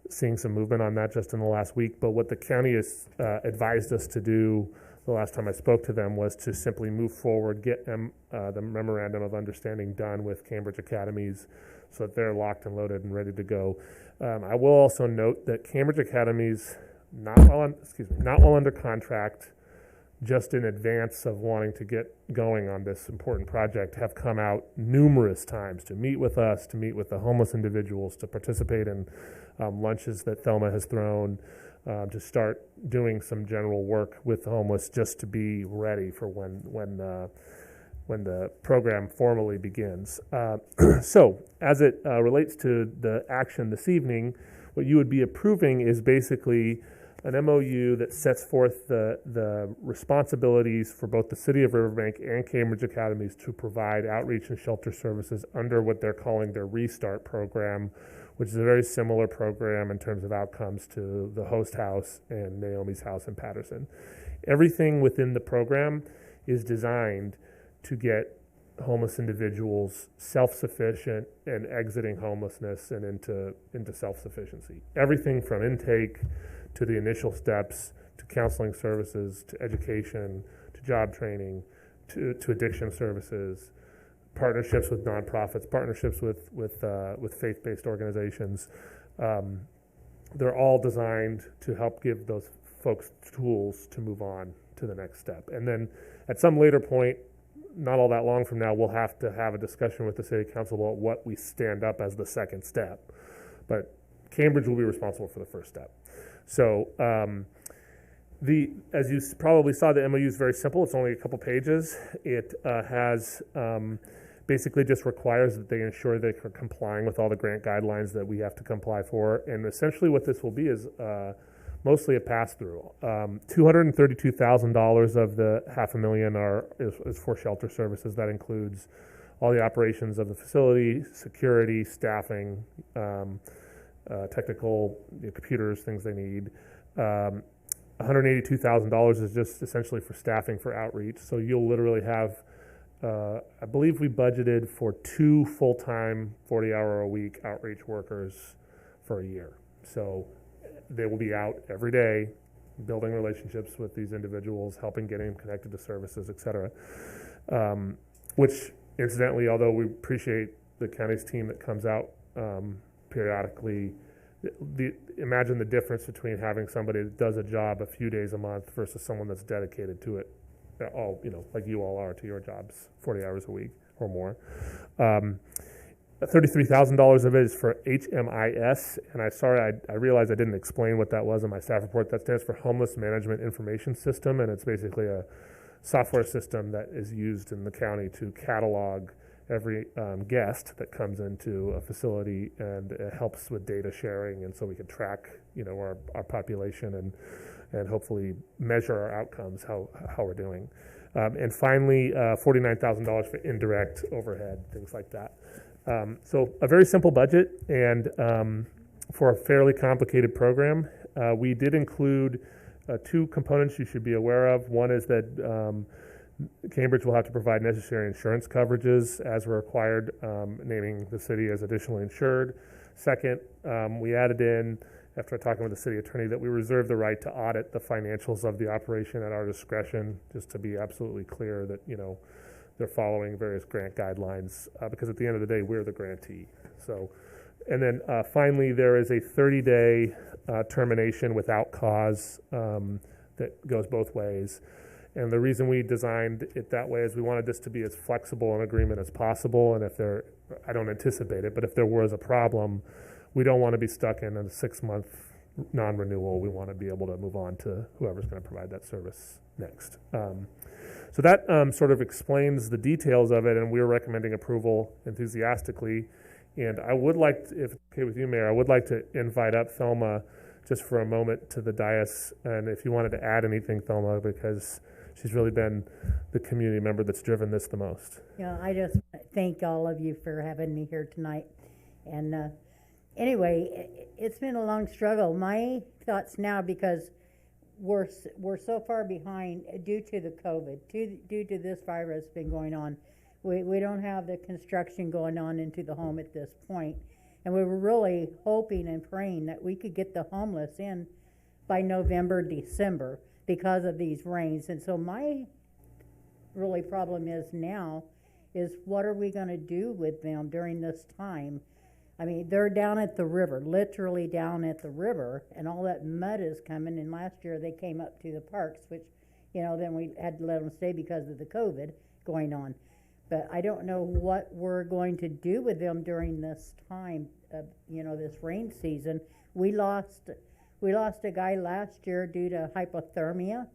seeing some movement on that just in the last week, but what the county has advised us to do the last time I spoke to them was to simply move forward, get the memorandum of understanding done with Cambridge Academies so that they're locked and loaded and ready to go. I will also note that Cambridge Academies, not while under contract, just in advance of wanting to get going on this important project, have come out numerous times to meet with us, to meet with the homeless individuals, to participate in lunches that Thelma has thrown, to start doing some general work with the homeless just to be ready for when the program formally begins. So as it relates to the action this evening, what you would be approving is basically an MOU that sets forth the responsibilities for both the City of Riverbank and Cambridge Academies to provide outreach and shelter services under what they're calling their Restart program, which is a very similar program in terms of outcomes to the Host House and Naomi's House in Patterson. Everything within the program is designed to get homeless individuals self-sufficient and exiting homelessness and into self-sufficiency. Everything from intake to the initial steps, to counseling services, to education, to job training, to addiction services, partnerships with nonprofits, partnerships with faith-based organizations. They're all designed to help give those folks tools to move on to the next step. And then at some later point, not all that long from now, we'll have to have a discussion with the City Council about what we stand up as the second step. But Cambridge will be responsible for the first step. So as you probably saw, the MOU is very simple. It's only a couple pages. It has basically just requires that they ensure they're complying with all the grant guidelines that we have to comply for. And essentially what this will be is mostly a pass-through. $232,000 of the $500,000 is for shelter services. That includes all the operations of the facility, security, staffing, technical computers, things they need. $182,000 is just essentially for staffing for outreach. So you'll literally have, I believe we budgeted for 2 full-time 40-hour-a-week outreach workers for a year. So they will be out every day, building relationships with these individuals, helping getting them connected to services, et cetera. Which, incidentally, although we appreciate the county's team that comes out periodically, imagine the difference between having somebody that does a job a few days a month versus someone that's dedicated to it, all, like you all are to your jobs, 40 hours a week or more. $33,000 of it is for HMIS, and I realized I didn't explain what that was in my staff report. That stands for Homeless Management Information System, and it's basically a software system that is used in the county to catalog every guest that comes into a facility, and it helps with data sharing, and so we can track, our population and hopefully measure our outcomes, how we're doing. And finally, $49,000 for indirect overhead, things like that. So a very simple budget, and for a fairly complicated program. We did include 2 components you should be aware of. One is that Cambridge will have to provide necessary insurance coverages as required, naming the city as additionally insured. Second, we added in, after talking with the city attorney, that we reserve the right to audit the financials of the operation at our discretion, just to be absolutely clear that, they're following various grant guidelines, because at the end of the day, we're the grantee. So, and then finally, there is a 30-day termination without cause that goes both ways. And the reason we designed it that way is we wanted this to be as flexible an agreement as possible. And if I don't anticipate it, but if there was a problem, we don't want to be stuck in a 6-month non-renewal. We want to be able to move on to whoever's going to provide that service next. So that sort of explains the details of it, and we're recommending approval enthusiastically. And I would like, if it's okay with you, Mayor, I would like to invite up Thelma just for a moment to the dais, and if you wanted to add anything, Thelma, because she's really been the community member that's driven this the most. Yeah, I just thank all of you for having me here tonight. And anyway, it's been a long struggle. My thoughts now, because we're so far behind due to the COVID, due to this virus been going on. We don't have the construction going on into the home at this point. And we were really hoping and praying that we could get the homeless in by November, December because of these rains. And so my really problem is now is what are we going to do with them during this time? I mean, they're down at the river, literally down at the river, and all that mud is coming. And last year they came up to the parks, which, then we had to let them stay because of the COVID going on. But I don't know what we're going to do with them during this time of, this rain season. We lost a guy last year due to hypothermia,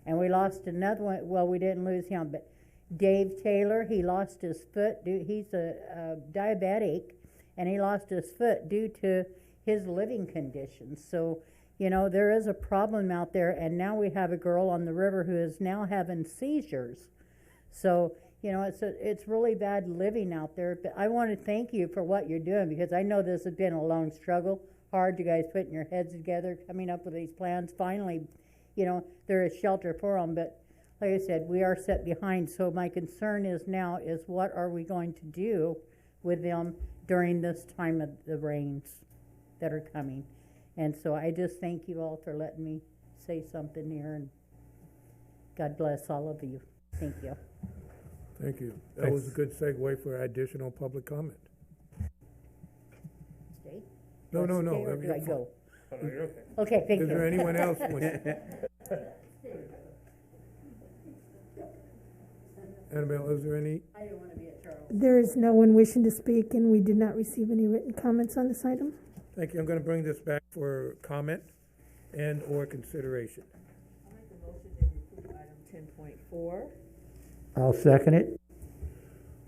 and we lost another one. Well, we didn't lose him, but Dave Taylor, he lost his foot. He's a diabetic, and he lost his foot due to his living conditions. So, there is a problem out there, and now we have a girl on the river who is now having seizures. So, it's really bad living out there. But I want to thank you for what you're doing, because I know this has been a long struggle, hard, you guys putting your heads together, coming up with these plans. Finally, there is shelter for them, but like I said, we are set behind. So my concern is what are we going to do with them during this time of the rains that are coming? And so I just thank you all for letting me say something here, and God bless all of you. Thank you. Thank you. That was a good segue for additional public comment. Stay? No. Stay, or do I go? Oh, no, you're okay. Okay, thank you. Is there anyone else? Annabelle, is there any? I don't want to be at Charles. There is no one wishing to speak, and we did not receive any written comments on this item. Thank you. I'm going to bring this back for comment and or consideration. I'll make a motion that we approve item 10.4. I'll second it.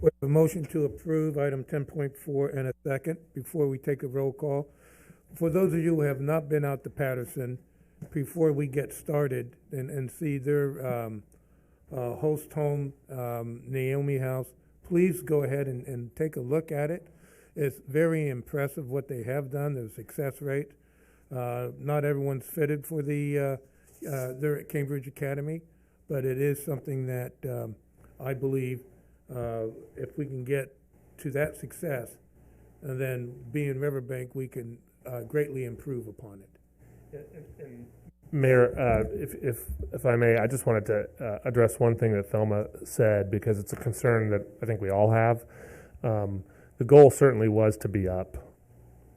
We have a motion to approve item 10.4 and a second. Before we take a roll call, for those of you who have not been out to Patterson, before we get started and see their host home, Naomi House, please go ahead and take a look at it. It's very impressive what they have done, the success rate. Not everyone's fitted for they're at Cambridge Academy, but it is something that I believe if we can get to that success, and then being Riverbank, we can greatly improve upon it. Mayor, if I may, I just wanted to address one thing that Thelma said, because it's a concern that I think we all have. The goal certainly was to be up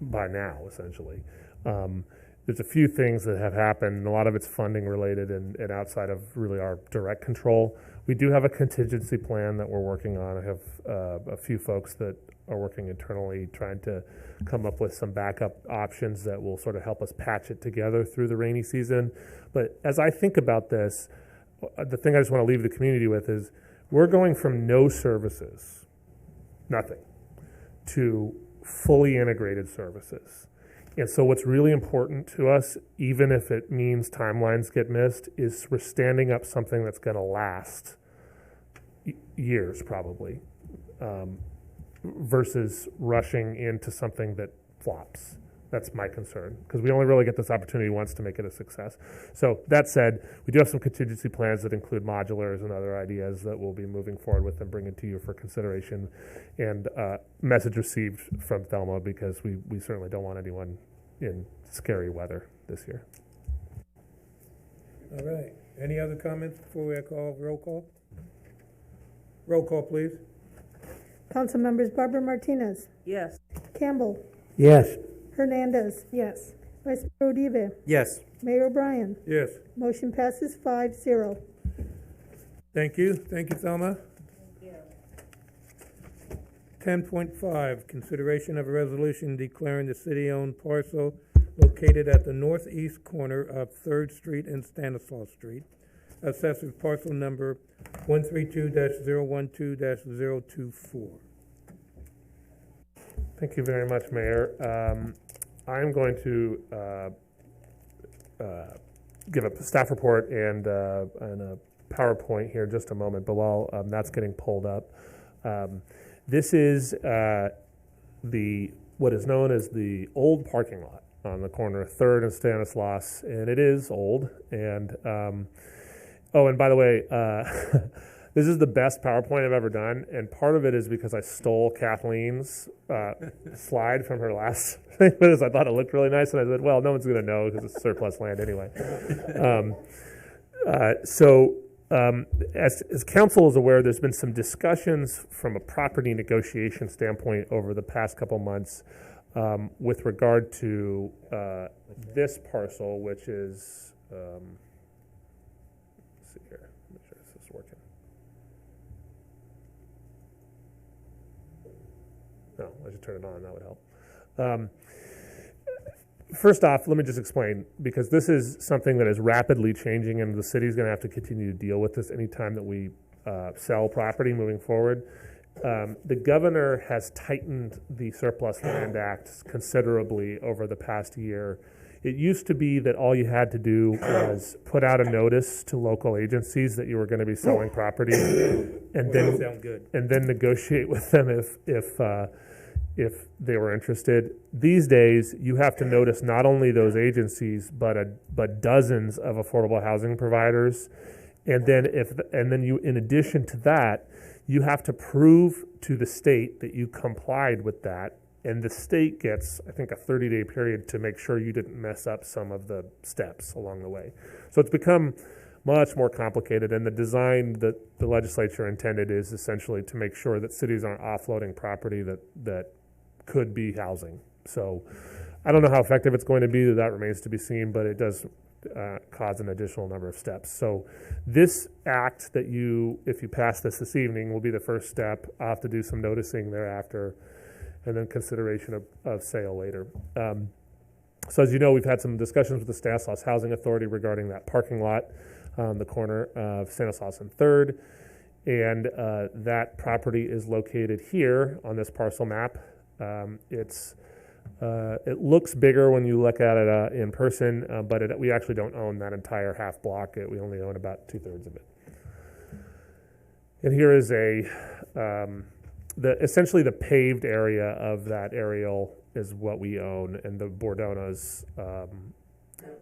by now, essentially. There's a few things that have happened, and a lot of it's funding related and outside of really our direct control. We do have a contingency plan that we're working on. I have a few folks that are working internally trying to come up with some backup options that will sort of help us patch it together through the rainy season. But as I think about this, the thing I just want to leave the community with is we're going from no services, nothing, to fully integrated services. And so what's really important to us, even if it means timelines get missed, is we're standing up something that's going to last years probably, versus rushing into something that flops. That's my concern, because we only really get this opportunity once to make it a success. So that said, we do have some contingency plans that include modulars and other ideas that we'll be moving forward with and bringing to you for consideration. And message received from Thelma, because we certainly don't want anyone in scary weather this year. All right. Any other comments before we call roll call? Roll call, please. Council members Barbara Martinez, Yes. Campbell, Yes. Hernandez, Yes. Vice Mayor Uribe, Yes. Mayor O'Brien. Yes. Motion passes 5-0. Thank you. Thank you, Thelma. 10.5, consideration of a resolution declaring the city-owned parcel located at the northeast corner of 3rd Street and Stanislaus Street, assessors parcel number 132-012-024. Thank you very much, Mayor. I'm going to give a staff report and a PowerPoint here in just a moment, but while that's getting pulled up, this is what is known as the old parking lot on the corner of 3rd and Stanislaus, and it is old. And oh, and by the way, this is the best PowerPoint I've ever done, and part of it is because I stole Kathleen's slide from her last thing, because I thought it looked really nice, and I said, well, no one's going to know because it's surplus land anyway. As council is aware, there's been some discussions from a property negotiation standpoint over the past couple months with regard to this parcel, which is, let's see here, make sure this is working. No, I should turn it on, that would help. First off, let me just explain, because this is something that is rapidly changing, and the city's going to have to continue to deal with this anytime that we sell property moving forward. The governor has tightened the Surplus Land Act considerably over the past year. It used to be that all you had to do was put out a notice to local agencies that you were going to be selling property, and then negotiate with them if they were interested. These days, you have to notice not only those agencies, but dozens of affordable housing providers, and then you, in addition to that, you have to prove to the state that you complied with that, and the state gets, I think, a 30-day period to make sure you didn't mess up some of the steps along the way. So it's become much more complicated, and the design that the legislature intended is essentially to make sure that cities aren't offloading property that could be housing. So I don't know how effective it's going to be. That remains to be seen, but it does cause an additional number of steps. So this act that if you pass this evening, will be the first step. I'll have to do some noticing thereafter, and then consideration of sale later. So as you know, we've had some discussions with the Stanislaus Housing Authority regarding that parking lot on the corner of Stanislaus and 3rd, and that property is located here on this parcel map. It's It looks bigger when you look at it in person, but we actually don't own that entire half block. We only own about 2/3 of it. And here is essentially the paved area of that aerial is what we own, and the Bordonas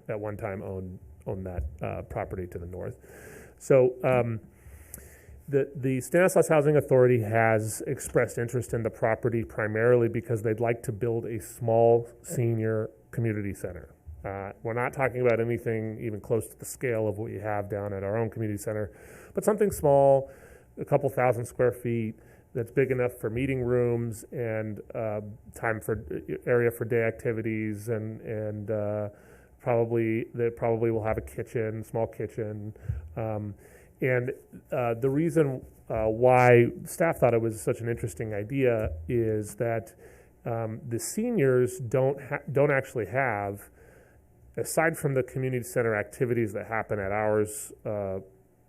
at one time owned that property to the north. So the Stanislaus Housing Authority has expressed interest in the property primarily because they'd like to build a small senior community center. We're not talking about anything even close to the scale of what we have down at our own community center, but something small, a couple thousand square feet, that's big enough for meeting rooms and area for day activities, and they probably will have a kitchen, small kitchen. And the reason why staff thought it was such an interesting idea is that the seniors don't actually have, aside from the community center activities that happen at ours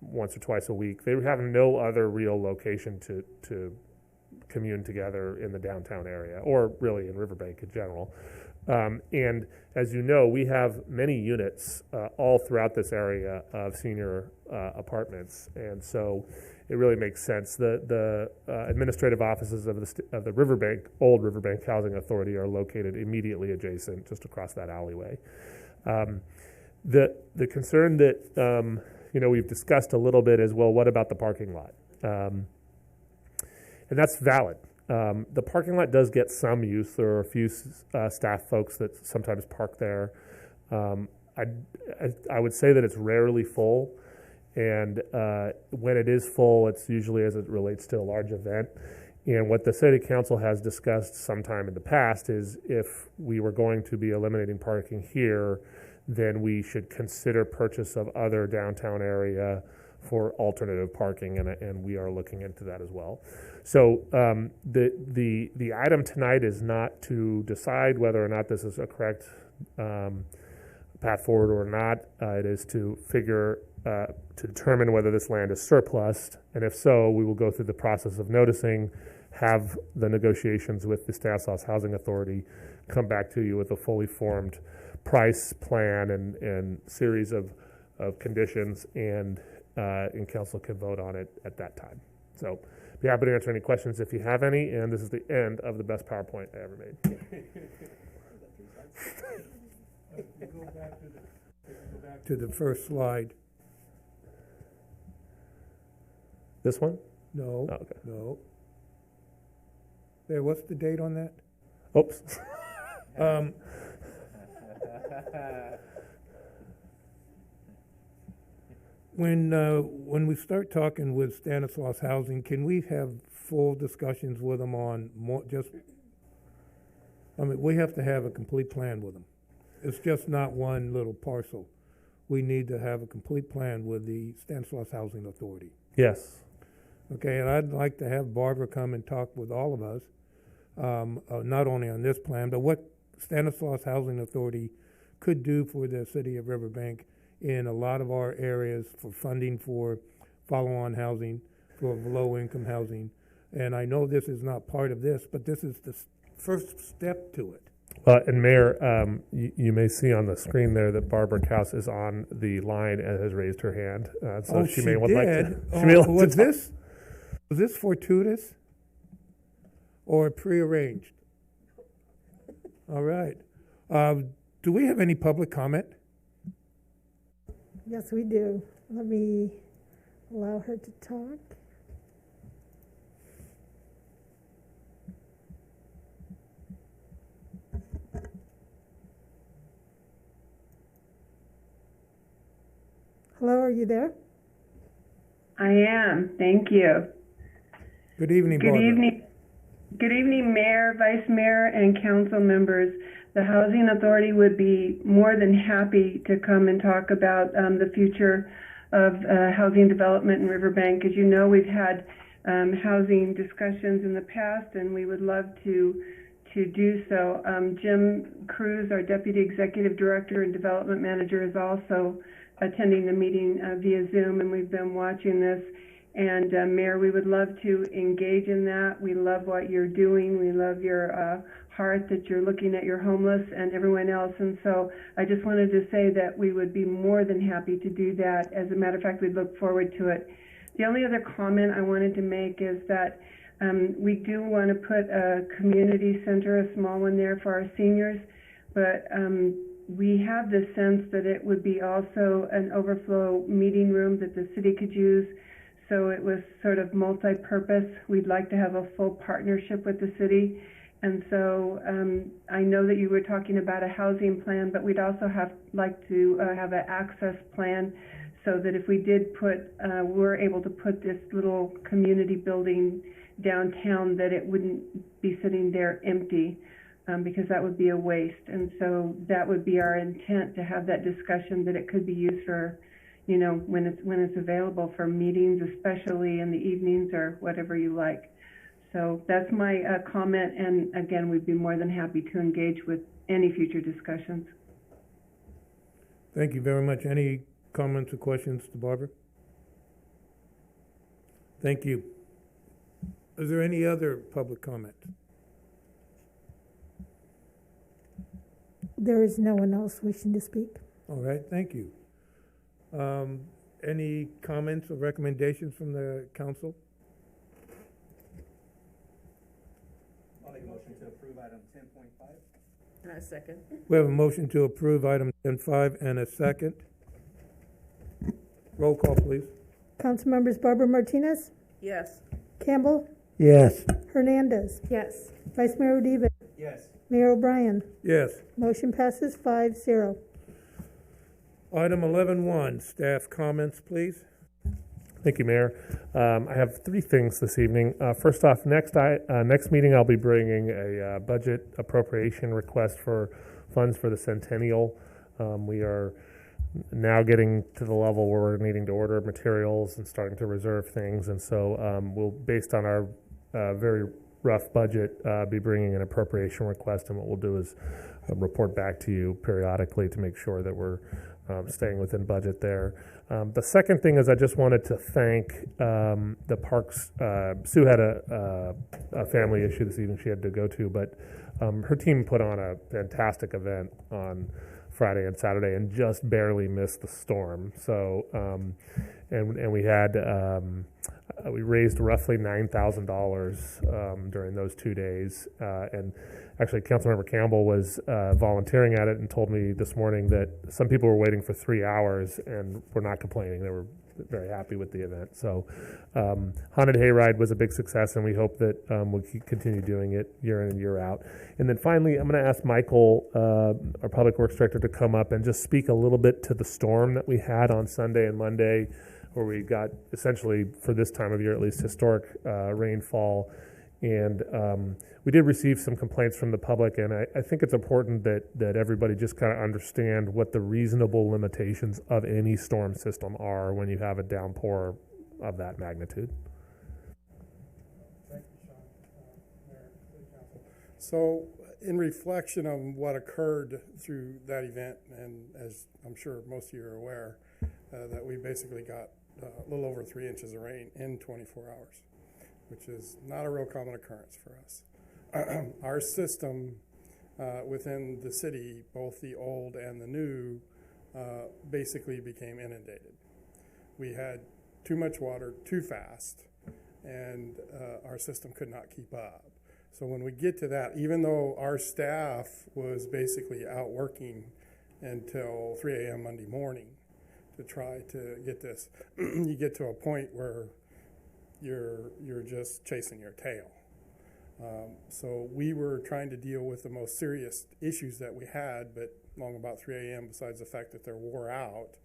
once or twice a week, they have no other real location to commune together in the downtown area, or really in Riverbank in general. And as you know, we have many units all throughout this area of senior apartments, and so it really makes sense. The administrative offices of the old Riverbank Housing Authority are located immediately adjacent, just across that alleyway. The concern that we've discussed a little bit is, well, what about the parking lot? And that's valid. The parking lot does get some use. There are a few staff folks that sometimes park there. I would say that it's rarely full, and when it is full, it's usually as it relates to a large event. And what the City Council has discussed sometime in the past is if we were going to be eliminating parking here, then we should consider purchase of other downtown area for alternative parking, and we are looking into that as well. So the item tonight is not to decide whether or not this is a correct path forward or not. It is to determine whether this land is surplus, and if so, we will go through the process of noticing, have the negotiations with the Stanislaus Housing Authority, come back to you with a fully formed price plan and series of conditions, and council can vote on it at that time. So be happy to answer any questions if you have any, and this is the end of the best PowerPoint I ever made. Go back to the first slide. This one? No. Oh, okay. No. There, what's the date on that? Oops. When we start talking with Stanislaus Housing, can we have full discussions with them on more? We have to have a complete plan with them. It's just not one little parcel. We need to have a complete plan with the Stanislaus Housing Authority. Yes. Okay, and I'd like to have Barbara come and talk with all of us, not only on this plan, but what Stanislaus Housing Authority could do for the city of Riverbank in a lot of our areas for funding for follow-on housing, for low-income housing. And I know this is not part of this, but this is the first step to it. And Mayor, you may see on the screen there that Barbara Kaus is on the line and has raised her hand. So she may would like to. Was this fortuitous or prearranged? All right. Do we have any public comment? Yes, we do. Let me allow her to talk. Hello, are you there? I am. Thank you. Good evening, Barbara. Good evening, Mayor, Vice Mayor, and council members. The Housing Authority would be more than happy to come and talk about the future of housing development in Riverbank. As you know, we've had housing discussions in the past, and we would love to do so. Jim Cruz, our Deputy Executive Director and Development Manager, is also attending the meeting via Zoom, and we've been watching this. And Mayor, we would love to engage in that. We love what you're doing. We love your heart that you're looking at your homeless and everyone else. And so I just wanted to say that we would be more than happy to do that. As a matter of fact, we'd look forward to it. The only other comment I wanted to make is that we do want to put a community center, a small one there for our seniors, but we have the sense that it would be also an overflow meeting room that the city could use. So it was sort of multi-purpose. We'd like to have a full partnership with the city. And so I know that you were talking about a housing plan, but we'd also like to have an access plan so that if we did we're able to put this little community building downtown, that it wouldn't be sitting there empty, because that would be a waste. And so that would be our intent, to have that discussion, that it could be used for, when it's available for meetings, especially in the evenings or whatever you like. So that's my comment, and again, we'd be more than happy to engage with any future discussions. Thank you very much. Any comments or questions to Barbara? Thank you. Is there any other public comment? There is no one else wishing to speak. All right, thank you. Any comments or recommendations from the council? I'll make a motion to approve item 10.5. And I second. We have a motion to approve item 10.5 and a second. Roll call, please. Council members Barbara Martinez, Yes. Campbell, Yes. Hernandez, Yes. Vice Mayor Odiva, Yes. Mayor O'Brien. Yes. Motion passes 5-0. Item 11.1, staff comments, please. Thank you, Mayor. I have three things this evening. First off, next meeting I'll be bringing a budget appropriation request for funds for the Centennial. We are now getting to the level where we're needing to order materials and starting to reserve things, and so we'll, based on our very rough budget, be bringing an appropriation request, and what we'll do is report back to you periodically to make sure that we're staying within budget there. The second thing is I just wanted to thank the parks. Sue had a family issue this evening she had to go to, but her team put on a fantastic event on Friday and Saturday and just barely missed the storm. So, and we had, we raised roughly $9,000 during those 2 days. And actually, Councilmember Campbell was volunteering at it and told me this morning that some people were waiting for 3 hours and were not complaining. They were very happy with the event. So, Haunted Hayride was a big success, and we hope that we'll continue doing it year in and year out. And then finally, I'm going to ask Michael, our Public Works Director, to come up and just speak a little bit to the storm that we had on Sunday and Monday, where we got essentially, for this time of year at least, historic rainfall. And we did receive some complaints from the public, and I think it's important that everybody just kind of understand what the reasonable limitations of any storm system are when you have a downpour of that magnitude. Thank you, Sean. Mayor, City Council. So, in reflection on what occurred through that event, and as I'm sure most of you are aware, that we basically got a little over 3 inches of rain in 24 hours. Which is not a real common occurrence for us. Our system within the city, both the old and the new, basically became inundated. We had too much water too fast, and our system could not keep up. So when we get to that, even though our staff was basically out working until 3 a.m. Monday morning to try to get this, you get to a point where you're just chasing your tail. So we were trying to deal with the most serious issues that we had, but long about 3 a.m., besides the fact that they're wore out,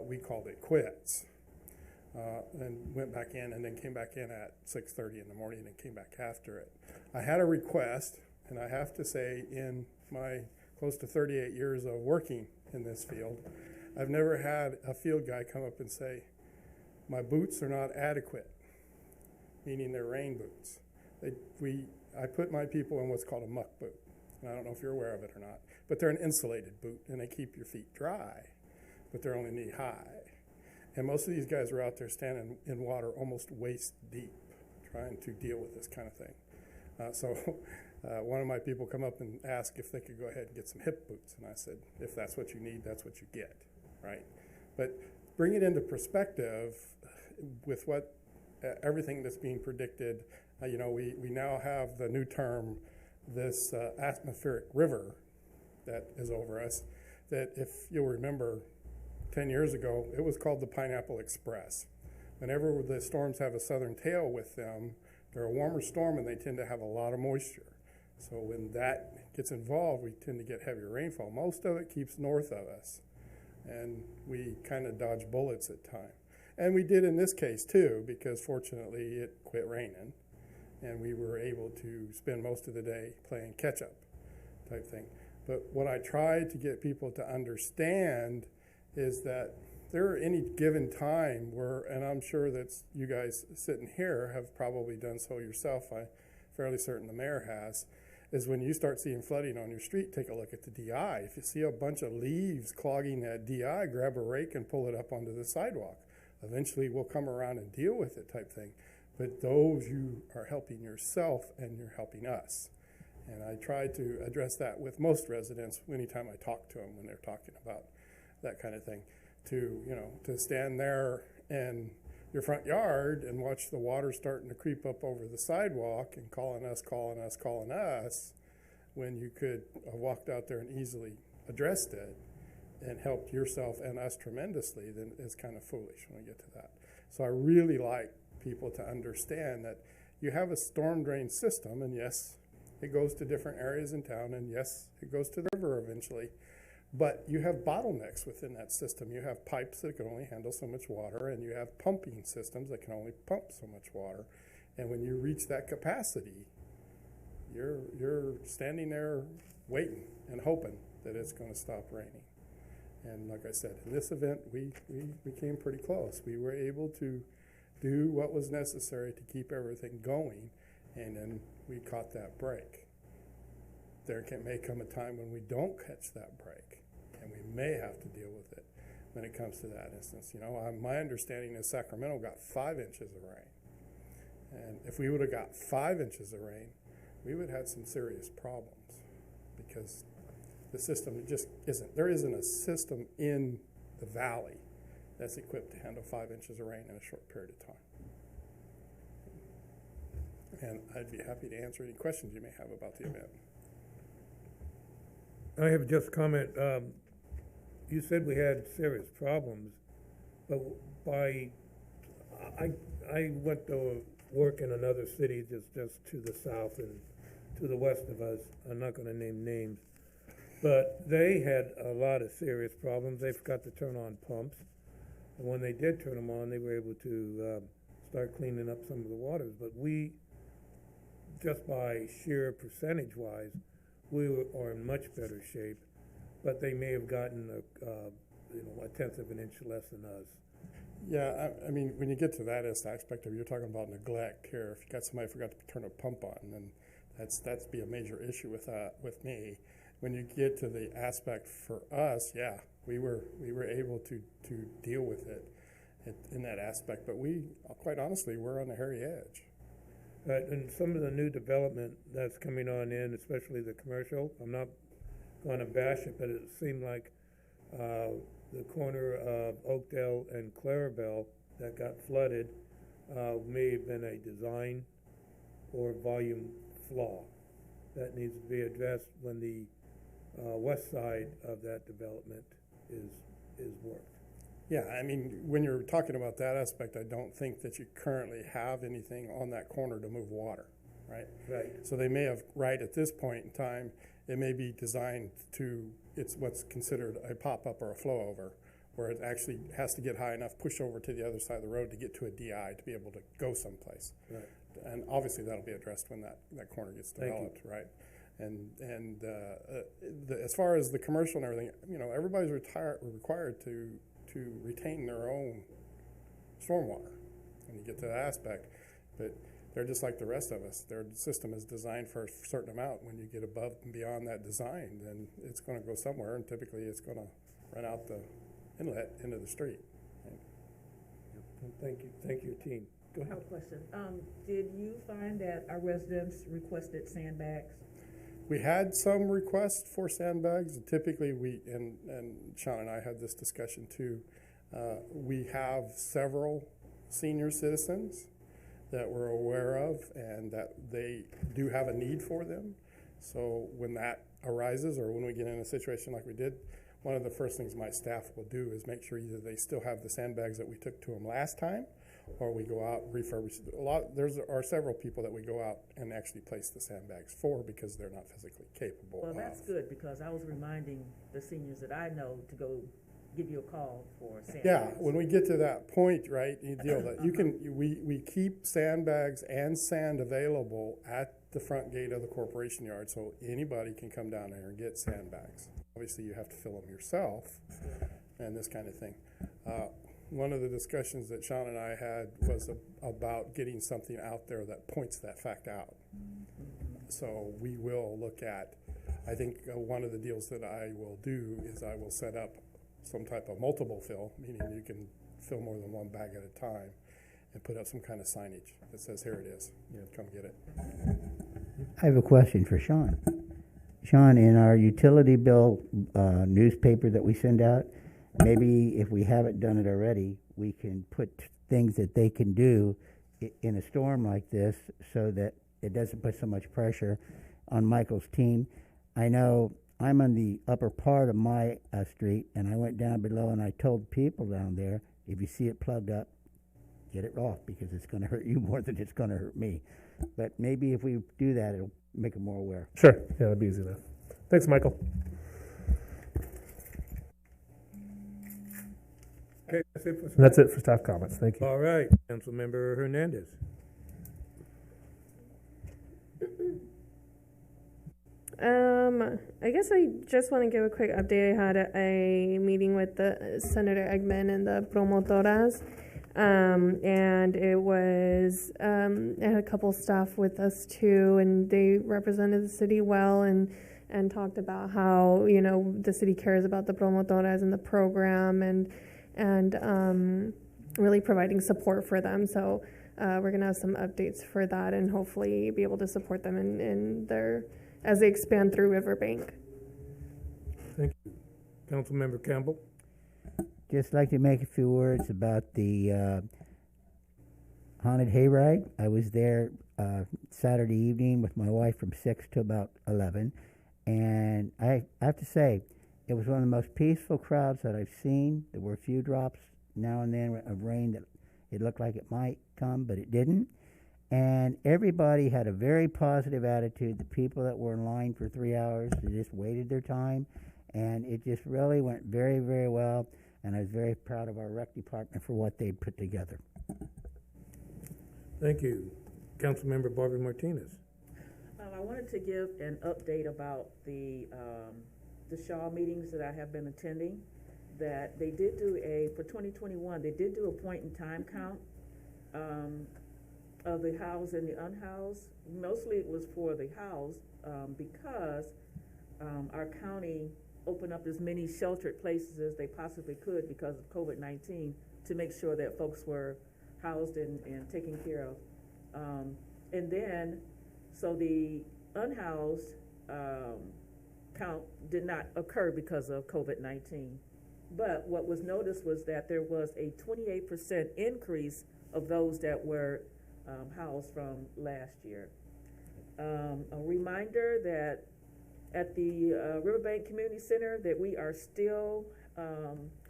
we called it quits. And went back in and then came back in at 6:30 in the morning and came back after it. I had a request, and I have to say, in my close to 38 years of working in this field, I've never had a field guy come up and say, my boots are not adequate, meaning they're rain boots. I put my people in what's called a muck boot. And I don't know if you're aware of it or not, but they're an insulated boot, and they keep your feet dry, but they're only knee high. And most of these guys were out there standing in water almost waist deep, trying to deal with this kind of thing. So one of my people come up and ask if they could go ahead and get some hip boots. And I said, if that's what you need, that's what you get, right? But bring it into perspective with what everything that's being predicted. You know, we now have the new term, this atmospheric river that is over us, that if you'll remember 10 years ago, it was called the Pineapple Express. Whenever the storms have a southern tail with them, they're a warmer storm and they tend to have a lot of moisture. So when that gets involved, we tend to get heavier rainfall. Most of it keeps north of us, and we kind of dodge bullets at times. And we did in this case too, because fortunately it quit raining, and we were able to spend most of the day playing catch-up type thing. But what I tried to get people to understand is that there are any given time where, and I'm sure that you guys sitting here have probably done so yourself, I'm fairly certain the mayor has, is when you start seeing flooding on your street, take a look at the DI. If you see a bunch of leaves clogging that DI, grab a rake and pull it up onto the sidewalk. Eventually we'll come around and deal with it type thing. But those, you are helping yourself and you're helping us. And I try to address that with most residents anytime I talk to them when they're talking about that kind of thing. To stand there in your front yard and watch the water starting to creep up over the sidewalk and calling us, when you could have walked out there and easily addressed it and helped yourself and us tremendously, then it's kind of foolish when we get to that. So I really like people to understand that you have a storm drain system, and yes, it goes to different areas in town, and yes, it goes to the river eventually. But you have bottlenecks within that system. You have pipes that can only handle so much water, and you have pumping systems that can only pump so much water. And when you reach that capacity, you're standing there waiting and hoping that it's going to stop raining. And like I said, in this event, we came pretty close. We were able to do what was necessary to keep everything going, and then we caught that break. There may come a time when we don't catch that break, and we may have to deal with it when it comes to that instance. You know, my understanding is Sacramento got 5 inches of rain. And if we would have got 5 inches of rain, we would have had some serious problems, because the system just isn't. There isn't a system in the valley that's equipped to handle 5 inches of rain in a short period of time. And I'd be happy to answer any questions you may have about the event. I have just a comment. You said we had serious problems, but I went to work in another city just to the south and to the west of us. I'm not going to name names, but they had a lot of serious problems. They forgot to turn on pumps, and when they did turn them on, they were able to start cleaning up some of the waters. But we, just by sheer percentage-wise, we are in much better shape, but they may have gotten a tenth of an inch less than us. Yeah, I mean, when you get to that aspect of, you're talking about neglect here. If you got somebody forgot to turn a pump on, then that's be a major issue with me. When you get to the aspect for us, yeah, we were able to deal with it in that aspect, but we, quite honestly, we're on the hairy edge. And some of the new development that's coming on in, especially the commercial, I'm not going to bash it, but it seemed like the corner of Oakdale and Clarabelle that got flooded may have been a design or volume flaw that needs to be addressed when the west side of that development is worked. Yeah, I mean, when you're talking about that aspect, I don't think that you currently have anything on that corner to move water, right? Right. So they may have, right at this point in time, it may be designed to, it's what's considered a pop-up or a flow-over, where it actually has to get high enough, push over to the other side of the road to get to a DI to be able to go someplace. Right. And obviously that'll be addressed when that corner gets developed, right? And as far as the commercial and everything, you know, everybody's required to retain their own stormwater when you get to that aspect. But they're just like the rest of us. Their system is designed for a certain amount. When you get above and beyond that design, then it's going to go somewhere, and typically it's going to run out the inlet into the street. Right? Thank you, team. Go I ahead. have a question. Did you find that our residents requested sandbags? We had some requests for sandbags. Typically, and Sean and I had this discussion too. We have several senior citizens that we're aware of and that they do have a need for them. So when that arises, or when we get in a situation like we did, one of the first things my staff will do is make sure either they still have the sandbags that we took to them last time, or we go out and refurbish. There are several people that we go out and actually place the sandbags for because they're not physically capable. Well, that's good, because I was reminding the seniors that I know to go give you a call for sandbags. Yeah, when we get to that point, right, you deal that you can. We keep sandbags and sand available at the front gate of the corporation yard, so anybody can come down there and get sandbags. Obviously, you have to fill them yourself, and this kind of thing. One of the discussions that Sean and I had was about getting something out there that points that fact out. So we will look at, I think one of the deals that I will do is I will set up some type of multiple fill, meaning you can fill more than one bag at a time, and put up some kind of signage that says, here it is, come get it. I have a question for Sean. Sean, in our utility bill newspaper that we send out, maybe if we haven't done it already, we can put things that they can do in a storm like this so that it doesn't put so much pressure on Michael's team. I know I'm on the upper part of my street, and I went down below and I told people down there, if you see it plugged up, get it off, because it's going to hurt you more than it's going to hurt me. But maybe if we do that, it'll make them more aware. Sure. Yeah, that'd be easy enough. Thanks, Michael. Okay, that's it for staff. That's it for staff comments. Thank you. All right, Councilmember Hernandez. I guess I just want to give a quick update. I had a meeting with the Senator Eggman and the promotoras, and it was, I had a couple staff with us too, and they represented the city well and talked about how, you know, the city cares about the promotoras and the program and really providing support for them. So we're going to have some updates for that and hopefully be able to support them in their, as they expand through Riverbank. Thank you. Councilmember Campbell. Just like to make a few words about the haunted hayride. I was there Saturday evening with my wife from 6 to about 11, and I have to say, it was one of the most peaceful crowds that I've seen. There were a few drops now and then of rain that it looked like it might come, but it didn't. And everybody had a very positive attitude. The people that were in line for 3 hours, they just waited their time, and it just really went very, very well. And I was very proud of our rec department for what they put together. Thank you. Councilmember Barbara Martinez. I wanted to give an update about the Shaw meetings that I have been attending. That they did do for 2021, they did do a point in time count of the housed and the unhoused. Mostly it was for the housed because our county opened up as many sheltered places as they possibly could because of COVID-19 to make sure that folks were housed and taken care of. And then, so the unhoused count did not occur because of COVID-19. But what was noticed was that there was a 28% increase of those that were housed from last year. A reminder that at the Riverbank Community Center that we are still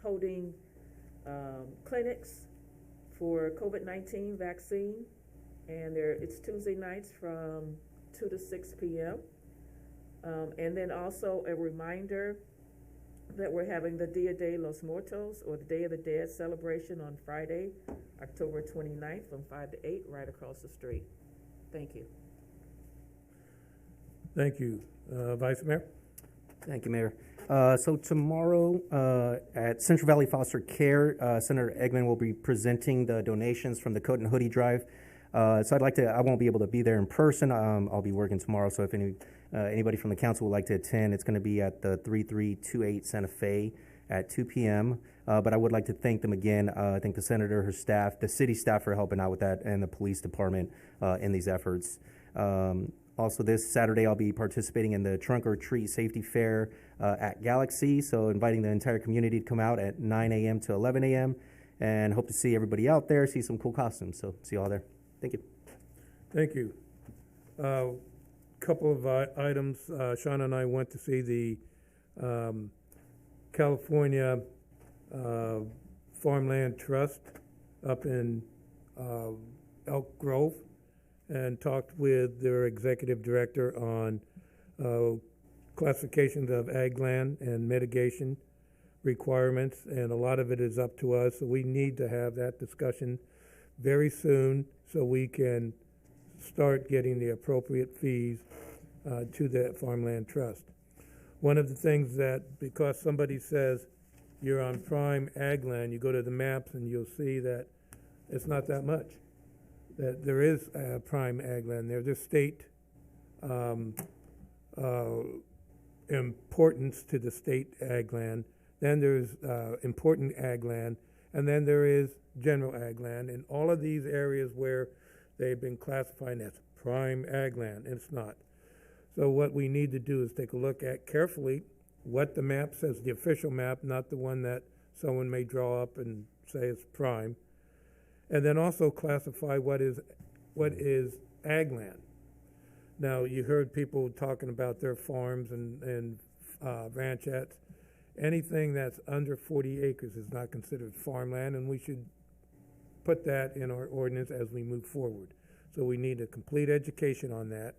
holding clinics for COVID-19 vaccine, and it's Tuesday nights from 2 to 6 p.m. And then also a reminder that we're having the Dia de los Muertos, or the Day of the Dead celebration on Friday, October 29th from 5 to 8, right across the street. Thank you. Thank you. Vice Mayor? Thank you, Mayor. So tomorrow at Central Valley Foster Care, Senator Eggman will be presenting the donations from the Coat and Hoodie Drive. So I won't be able to be there in person. I'll be working tomorrow, so if anybody from the council would like to attend, it's going to be at the 3328 Santa Fe at 2 p.m. But I would like to thank them again. I thank the senator, her staff, the city staff for helping out with that, and the police department in these efforts. Also, this Saturday, I'll be participating in the Trunk or Treat Safety Fair at Galaxy. So inviting the entire community to come out at 9 a.m. to 11 a.m. and hope to see everybody out there, see some cool costumes. So see you all there. Thank you. Thank you. Couple of items. Sean and I went to see the California Farmland Trust up in Elk Grove and talked with their executive director on classifications of ag land and mitigation requirements, and a lot of it is up to us. So we need to have that discussion very soon so we can start getting the appropriate fees to the Farmland Trust. One of the things that, because somebody says you're on prime ag land, you go to the maps and you'll see that it's not that much. That there is prime ag land there. There's state importance to the state ag land. Then there's important ag land, and then there is general ag land. And all of these areas where they've been classified as prime ag land, and it's not. So what we need to do is take a look at carefully what the map says, the official map, not the one that someone may draw up and say it's prime. And then also classify what is ag land. Now, you heard people talking about their farms and ranchettes. Anything that's under 40 acres is not considered farmland, and we should put that in our ordinance as we move forward. So we need a complete education on that,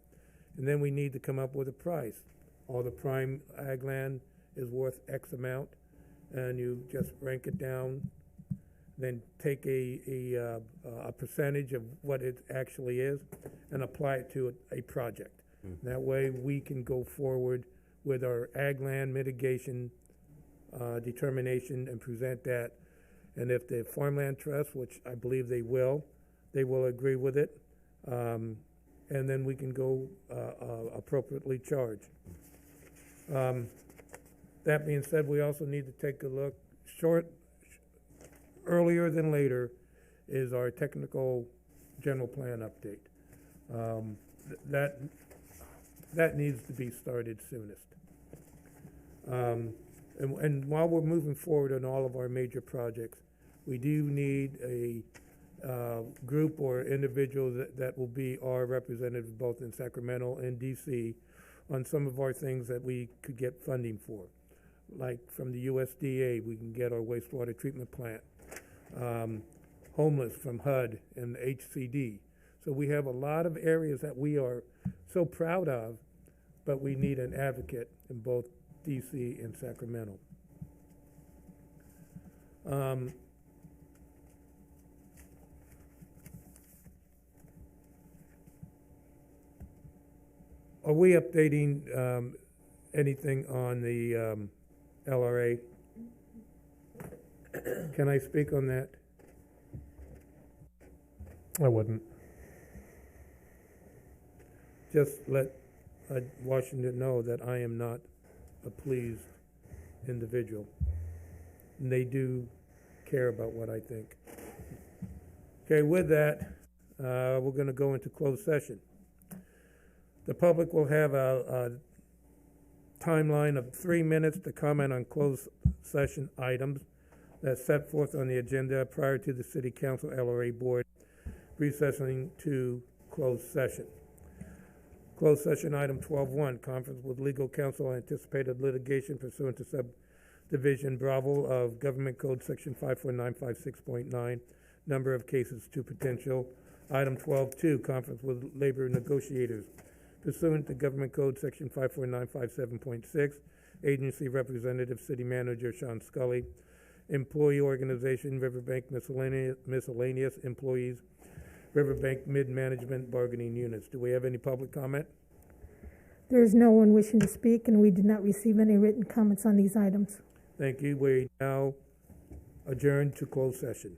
and then we need to come up with a price. All the prime ag land is worth X amount, and you just rank it down, then take a percentage of what it actually is and apply it to a project. That way we can go forward with our ag land mitigation determination and present that. And if the Farmland Trust, which I believe they will agree with it, and then we can go appropriately charge. That being said, we also need to take a look, earlier than later, is our technical general plan update. That needs to be started soonest. And while we're moving forward on all of our major projects, we do need a group or individual that will be our representatives both in Sacramento and DC on some of our things that we could get funding for. Like from the USDA, we can get our wastewater treatment plant. Homeless from HUD and HCD. So we have a lot of areas that we are so proud of, but we need an advocate in both DC and Sacramento. Are we updating anything on the LRA? Can I speak on that? I wouldn't. Just let Washington know that I am not a pleased individual. And they do care about what I think. Okay, with that, we're going to go into closed session. The public will have a timeline of 3 minutes to comment on closed session items that's set forth on the agenda prior to the City Council LRA Board recessing to closed session. Closed session item 12.1, conference with legal counsel on anticipated litigation pursuant to subdivision Bravo of Government Code Section 54956.9, number of cases to potential. Item 12.2, conference with labor negotiators pursuant to Government Code Section 54957.6, agency representative, city manager Sean Scully, employee organization Riverbank miscellaneous employees, Riverbank mid-management bargaining units. Do we have any public comment? There is no one wishing to speak, and we did not receive any written comments on these items. Thank you. We now adjourn to closed session.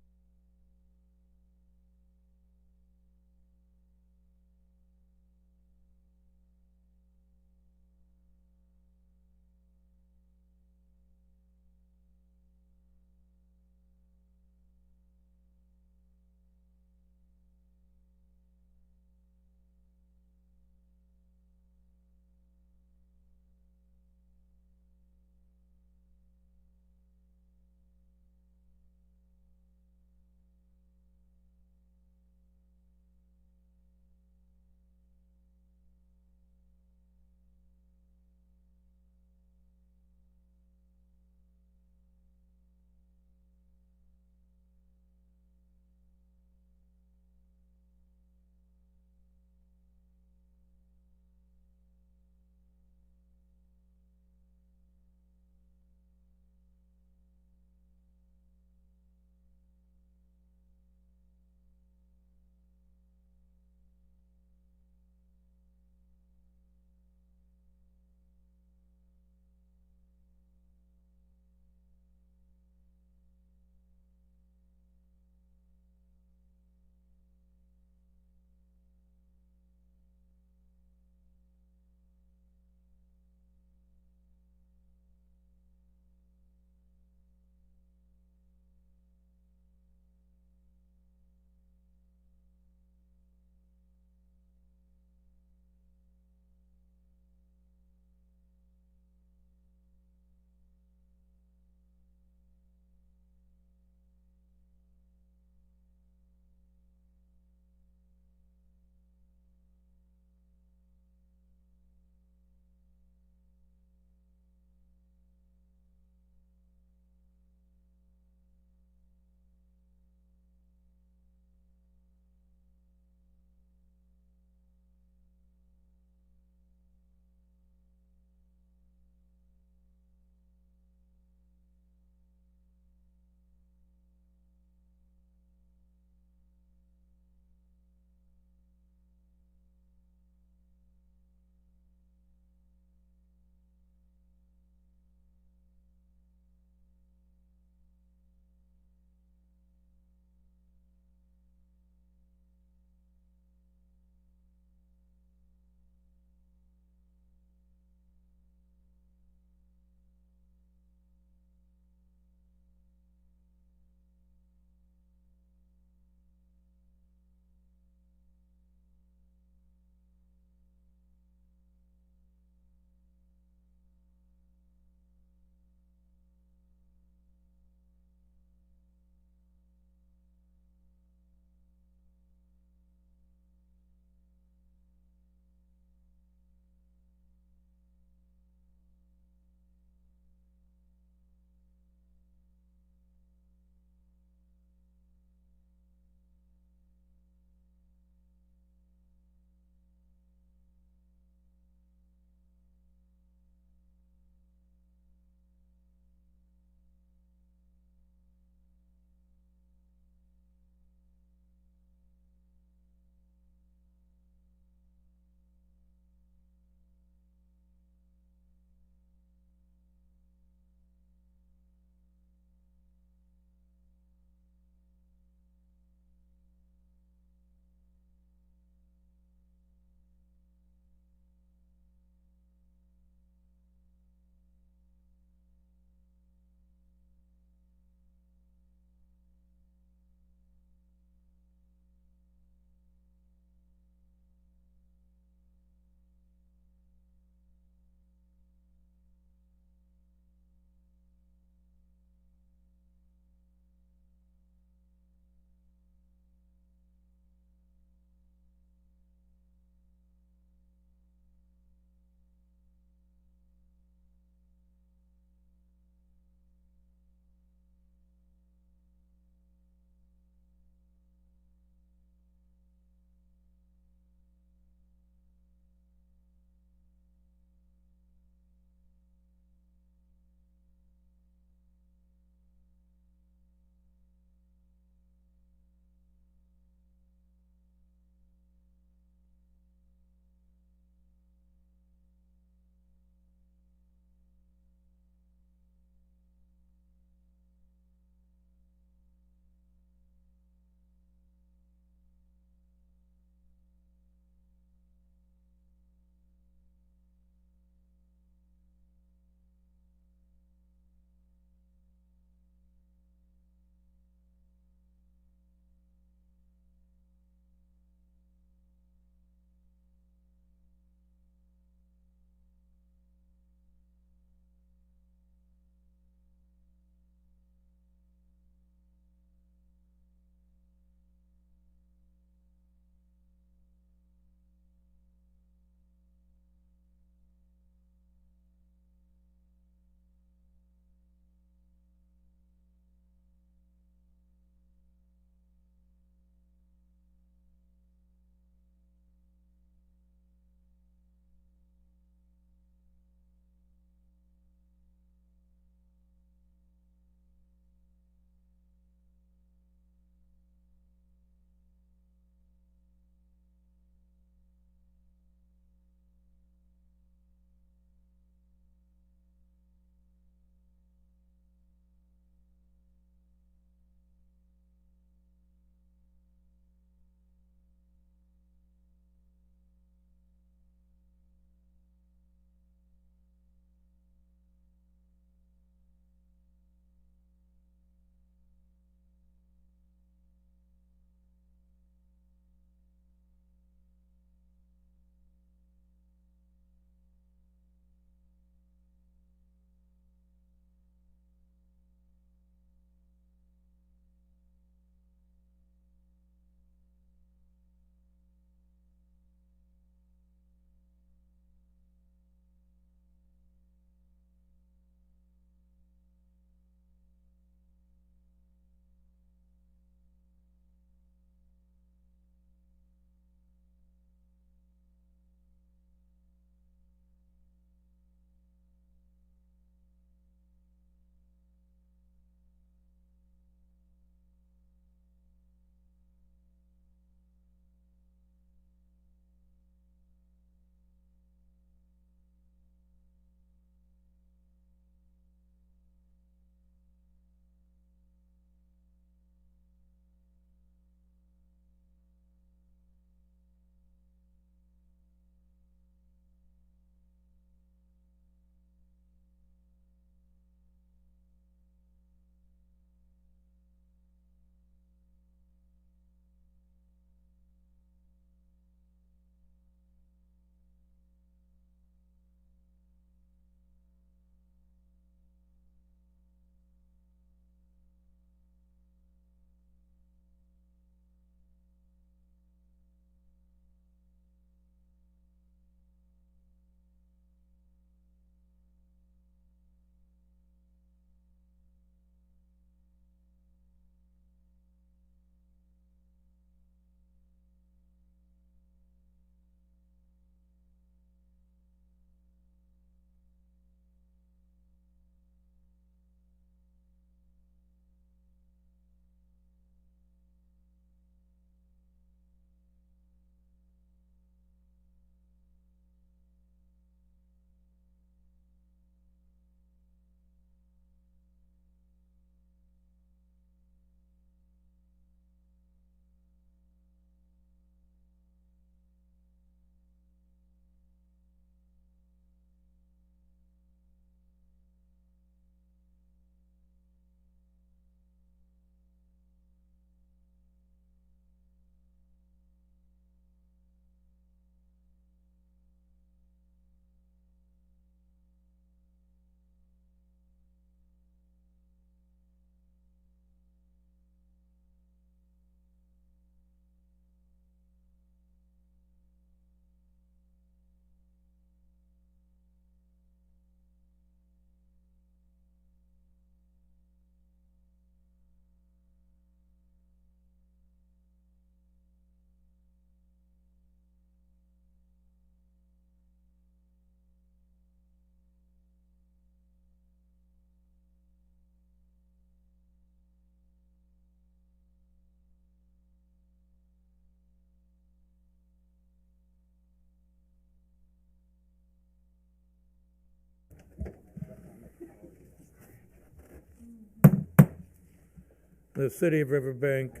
The City of Riverbank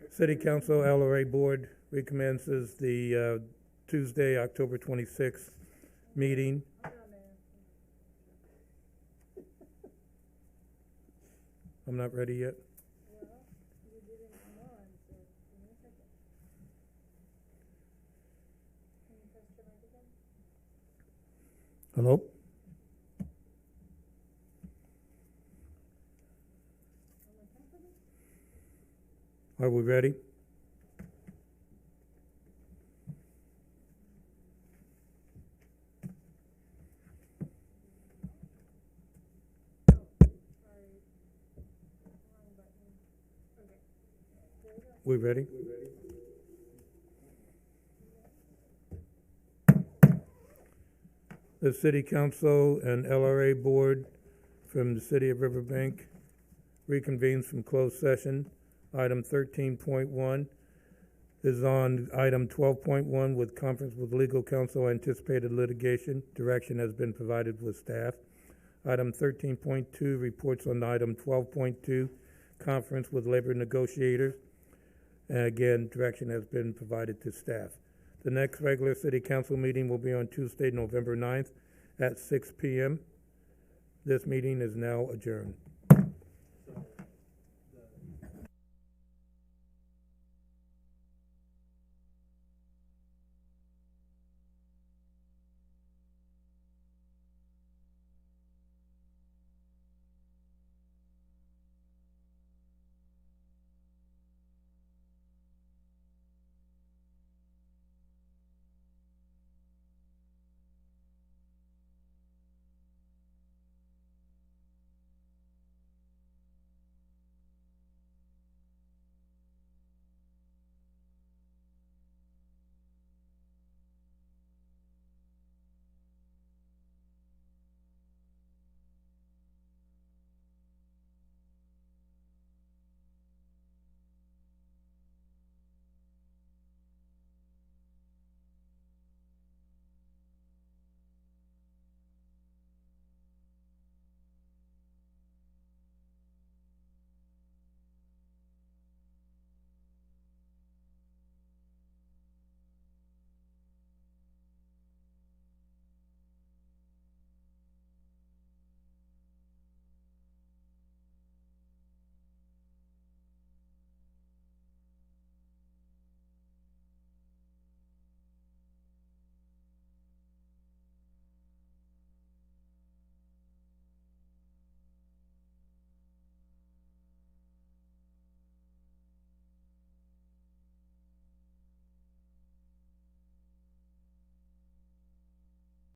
City Council LRA Board recommences the Tuesday, October 26th meeting. I'm not ready yet. Hello? Are we ready? We ready? The City Council and LRA Board from the City of Riverbank reconvenes from closed session. Item 13.1 is on item 12.1 with conference with legal counsel, anticipated litigation. Direction has been provided with staff. Item 13.2 reports on item 12.2, conference with labor negotiators. And again, direction has been provided to staff. The next regular City Council meeting will be on Tuesday, November 9th at 6 p.m. This meeting is now adjourned.